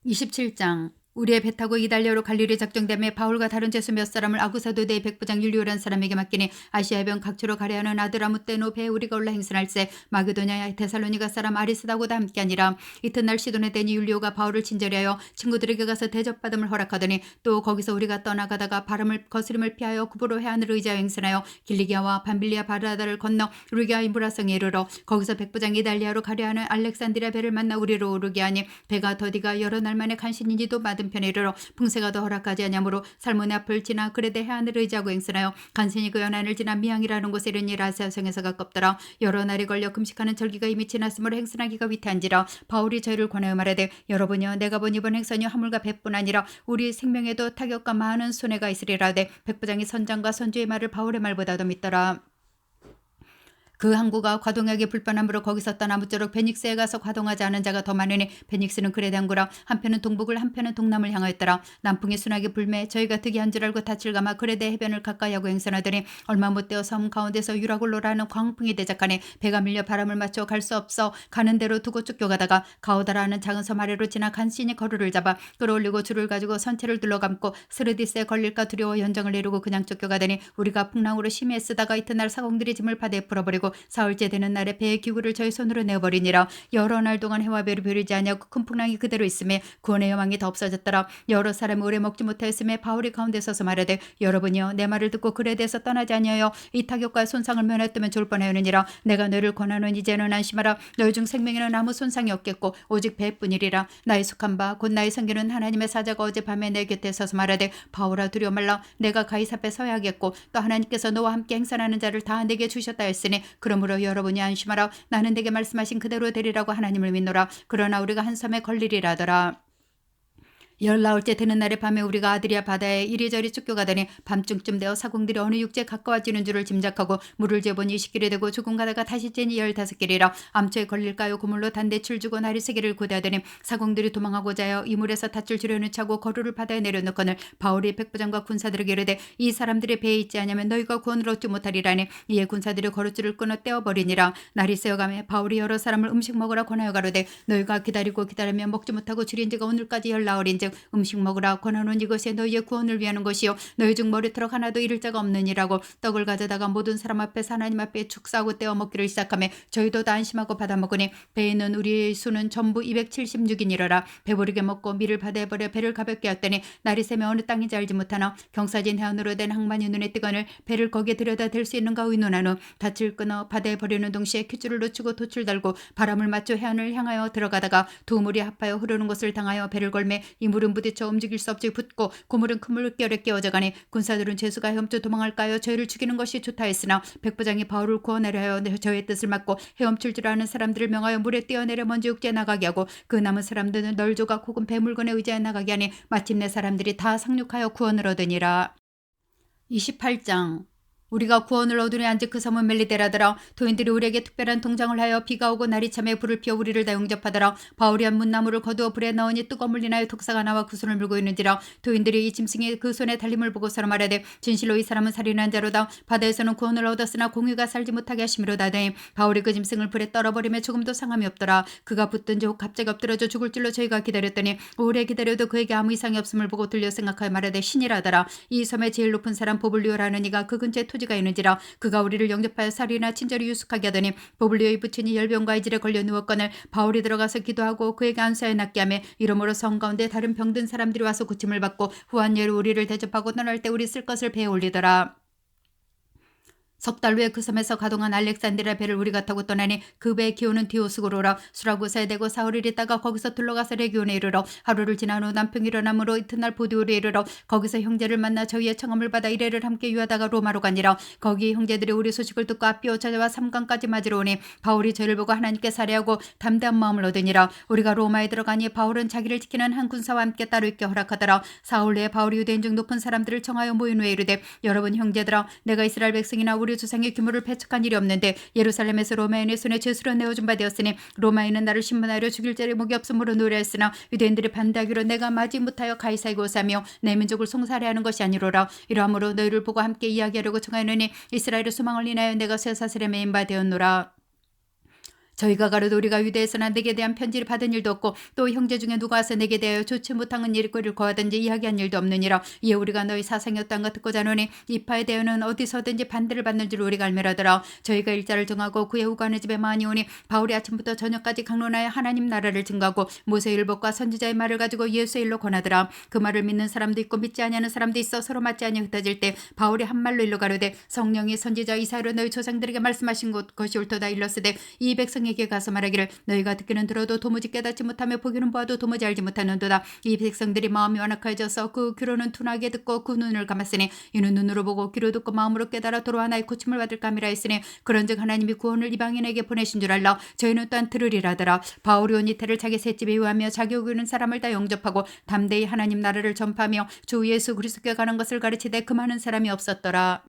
27장. 우리의 배 타고 이달리아로 갈릴리 작정됨에 바울과 다른 제수 몇 사람을 아구사도대의 백부장 율리오라는 사람에게 맡기니 아시아변 각처로 가려 하는 아드라무떼노 배에 우리가 올라 행선할세 마게도냐야 데살로니가 사람 아리스다고도 함께하니라. 이튿날 시돈에 대니 율리오가 바울을 친절히하여 친구들에게 가서 대접받음을 허락하더니 또 거기서 우리가 떠나가다가 바람을 거스림을 피하여 구부로 해안을 의지하여 행선하여 길리기아와 밤빌리아 바라다를 건너 루기아 임브라성에 이르러 거기서 백부장 이달리아로 가려 하는 알렉산드리아 배를 만나 우리로 오르게 하니 배가 더디가 여러 날 만에 간신인지도 맞은편에 이르러 풍세가 더 허락하지 아니하므로 살모네 앞을 지나 그레데 해안을 의지하고 행선하여 간신히 그 연안을 지나 미항이라는 곳에 이르니 라세아성에서 가깝더라. 여러 날이 걸려 금식하는 절기가 이미 지났으므로 행선하기가 위태한지라. 바울이 저희를 권하여 말하되 여러분이여, 내가 본 이번 행선이 화물과 배뿐 아니라 우리 생명에도 타격과 많은 손해가 있으리라 하되 백부장이 선장과 선주의 말을 바울의 말보다 더 믿더라. 그 항구가 과동하기 불편함으로 거기서 떠나 무쪼록 베닉스에 가서 과동하지 않은 자가 더 많으니 베닉스는 그레데 항구라. 한편은 동북을 한편은 동남을 향하였더라. 남풍이 순하게 불매 저희가 득이한 줄 알고 닻을 감아 그레데 해변을 가까이 하고 행선하더니 얼마 못되어 섬 가운데서 유라굴로라는 광풍이 대적하니 배가 밀려 바람을 맞춰 갈 수 없어 가는 대로 두고 쫓겨가다가 가오다라는 작은 섬 아래로 지나 간신히 거루를 잡아 끌어올리고 줄을 가지고 선체를 둘러감고 스르디스에 걸릴까 두려워 연정을 이루고 그냥 쫓겨가더니 우리가 풍랑으로 심히 애쓰다가 이튿날 사공들이 짐을 바다에 풀어버리고 사흘째 되는 날에 배의 기구를 저희 손으로 내어버리니라. 여러 날 동안 해와 배를 벼르지 아니하고 큰 풍랑이 그대로 있음에 구원의 여망이 더 없어졌더라. 여러 사람이 오래 먹지 못하였음에 바울이 가운데 서서 말하되 여러분이여, 내 말을 듣고 그레데에서 떠나지 아니하여 이 타격과 손상을 면했다면 좋을 뻔하였느니라. 내가 너를 권하노니 이제는 안심하라. 너희 중 생명에는 아무 손상이 없겠고 오직 배뿐이리라. 나의 속한 바 곧 나의 성기는 하나님의 사자가 어젯밤에 내 곁에 서서 말하되 바울아 두려워 말라. 내가 가이사 앞에 서야겠고 또 하나님께서 너와 함께 행선하는 자를 다 내게 주셨다 했으니 그러므로 여러분이 안심하라. 나는 내게 말씀하신 그대로 되리라고 하나님을 믿노라. 그러나 우리가 한 섬에 걸리리라 하더라. 열나흘째 되는 날의 밤에 우리가 아드리아 바다에 이리저리 쫓겨가더니 밤중쯤 되어 사공들이 어느 육지에 가까워지는 줄을 짐작하고 물을 재보니 20길이 되고 조금 가다가 다시 째니 15길이라 암초에 걸릴까요 고물로 단대출 주고 날이 세기를 고대하더니 사공들이 도망하고자 하여 이 물에서 닻을 줄여놓자고 거루를 바다에 내려놓거늘 바울이 백부장과 군사들에게 이르되 이 사람들의 배에 있지 않으면 너희가 구원을 얻지 못하리라니 이에 군사들이 거루줄을 끊어 떼어버리니라. 날이 새어가매 바울이 여러 사람을 음식 먹으라 권하여 가로되 너희가 기다리며 먹지 못하고 줄인 지가 오늘까지 열나흘인즉 음식 먹으라 권하노니 이것이 너희의 구원을 위하는 것이요 너희 중 머리털 하나도 잃을 자가 없느니라고 떡을 가져다가 모든 사람 앞에서 하나님 앞에 축사하고 떼어 먹기를 시작하며 저희도 다 안심하고 받아 먹으니 배에 있는 우리의 수는 전부 276인이러라. 배부르게 먹고 밀을 바다에 버려 배를 가볍게 했더니 날이 새며 어느 땅인지 알지 못하나 경사진 해안으로 된 항만이 눈에 뜨거늘 배를 거기에 들여다 댈 수 있는가 의논한 후 닻을 끊어 바다에 버리는 동시에 퀴줄을 놓치고 돛을 달고 바람을 맞춰 해안을 향하여 들어가다가 두 물이 합하여 흐르는 곳을 당하여 배를 걸매 이 물은 부딪혀 움직일 수 없이 붙고 고물은 큰 물결에 끼어져가니 군사들은 죄수가 헤엄쳐 도망할까요 저희를 죽이는 것이 좋다 했으나 백부장이 바울을 구원하려 하여 저의 뜻을 막고 헤엄칠 줄 아는 사람들을 명하여 물에 뛰어내려 먼저 육지에 나가게 하고 그 남은 사람들은 널조각 혹은 배물건에 의지하여 나가게 하니 마침내 사람들이 다 상륙하여 구원을 얻으니라. 28장 우리가 구원을 얻으니 안즉 그 섬은 멜리데라더라. 도인들이 우리에게 특별한 동장을 하여 비가 오고 날이 참에 불을 피워 우리를 다 용접하더라. 바울이 한 문나무를 거두어 불에 넣으니 뜨거운 물이 나여 독사가 나와 그 손을 물고 있는지라. 도인들이 이 짐승이 그 손에 달림을 보고 서로 말하되 진실로 이 사람은 살인한 자로다. 바다에서는 구원을 얻었으나 공의가 살지 못하게 하심이로다. 네. 바울이 그 짐승을 불에 떨어버리며 조금도 상함이 없더라. 그가 붙든지 혹 갑자기 엎드러져 죽을 줄로 저희가 기다렸더니 오래 기다려도 그에게 아무 이상이 없음을 보고 들려 생각하여 말하되 신이라더라. 이 섬의 제일 높은 사람 보블리오라는 이가 그 근처에 토지가 있는지라. 그가 우리를 영접하여 살이나 친절히 유숙하게 하더니 보블리오의 부친이 열병과 이질에 걸려 누웠거늘 바울이 들어가서 기도하고 그에게 안수하여 낫게 하며 이러므로 성 가운데 다른 병든 사람들이 와서 고침을 받고 후한 예로 우리를 대접하고 떠날 때 우리 쓸 것을 배에 올리더라. 석 달 후에 그 섬에서 가동한 알렉산드리아 배를 우리가 타고 떠나니 그 배의 기호는 디오스고로라. 수라구사에 대고 사흘을 있다가 거기서 둘러가서 레기온에 이르러 하루를 지난 후 남평 일어남으로 이튿날 보디오에 이르러 거기서 형제를 만나 저희의 청함을 받아 이래를 함께 유하다가 로마로 가니라. 거기 형제들이 우리 소식을 듣고 아비오 찾아와 삼강까지 맞으러 오니 바울이 저희를 보고 하나님께 살해하고 담대한 마음을 얻으니라. 우리가 로마에 들어가니 바울은 자기를 지키는 한 군사와 함께 따로 있게 허락하더라. 사흘 내에 바울이 유대인 중 높은 사람들을 청하여 모인 후에 이르되 여러분 형제들아 내가 이스라엘 백성이나 우리 조상의 규모를 배척한 일이 없는데 예루살렘에서 로마인의 손에 죄수로 내어준 바 되었으니 로마인은 나를 신문하여 죽일 제목이 없으므로 노래했으나 유대인들이 반대하기로 내가 마지 못하여 가이사에게 오사며 내 민족을 송사례하는 것이 아니로라. 이러므로 너희를 보고 함께 이야기하려고 청하노니 이스라엘의 소망을 인하여 내가 쇠사슬에 매인 바 되었노라. 저희가 가로도 우리가 유대에서나 내게 대한 편지를 받은 일도 없고 또 형제 중에 누가 와서 내게 대하여 좋지 못한 일거리를 거하든지 이야기한 일도 없느니라. 이에 우리가 너희 사상이 어떠한가 듣고자 하노니 이파에 대하여는 어디서든지 반대를 받는 줄 우리가 알매라더라. 저희가 일자를 정하고 그의 후관의 집에 많이 오니 바울이 아침부터 저녁까지 강론하여 하나님 나라를 증거하고 모세의 율법과 선지자의 말을 가지고 예수의 일로 권하더라. 그 말을 믿는 사람도 있고 믿지 아니하는 사람도 있어 서로 맞지 아니하여 흩어질 때 바울이 한 말로 일러 가로되 성령이 선지자 이사야로 너희 조상들에게 말씀하신 것이 옳도다 일렀으되 이 백성에게 가서 말하기를 너희가 듣기는 들어도 도무지 깨닫지 못하며 보기는 보아도 도무지 알지 못하는도다. 이 백성들이 마음이 완악해져서 그 귀로는 둔하게 듣고 그 눈을 감았으니 이는 눈으로 보고 귀로 듣고 마음으로 깨달아 도로 하나의 고침을 받을까 함이라 했으니 그런즉 하나님이 구원을 이방인에게 보내신 줄 알라. 저희는 또한 들으리라더라. 바울이 온 이태를 자기 셋집에 유하며 자기 오기는 사람을 다 영접하고 담대히 하나님 나라를 전파하며 주 예수 그리스도께 가는 것을 가르치되 그 많은 사람이 없었더라.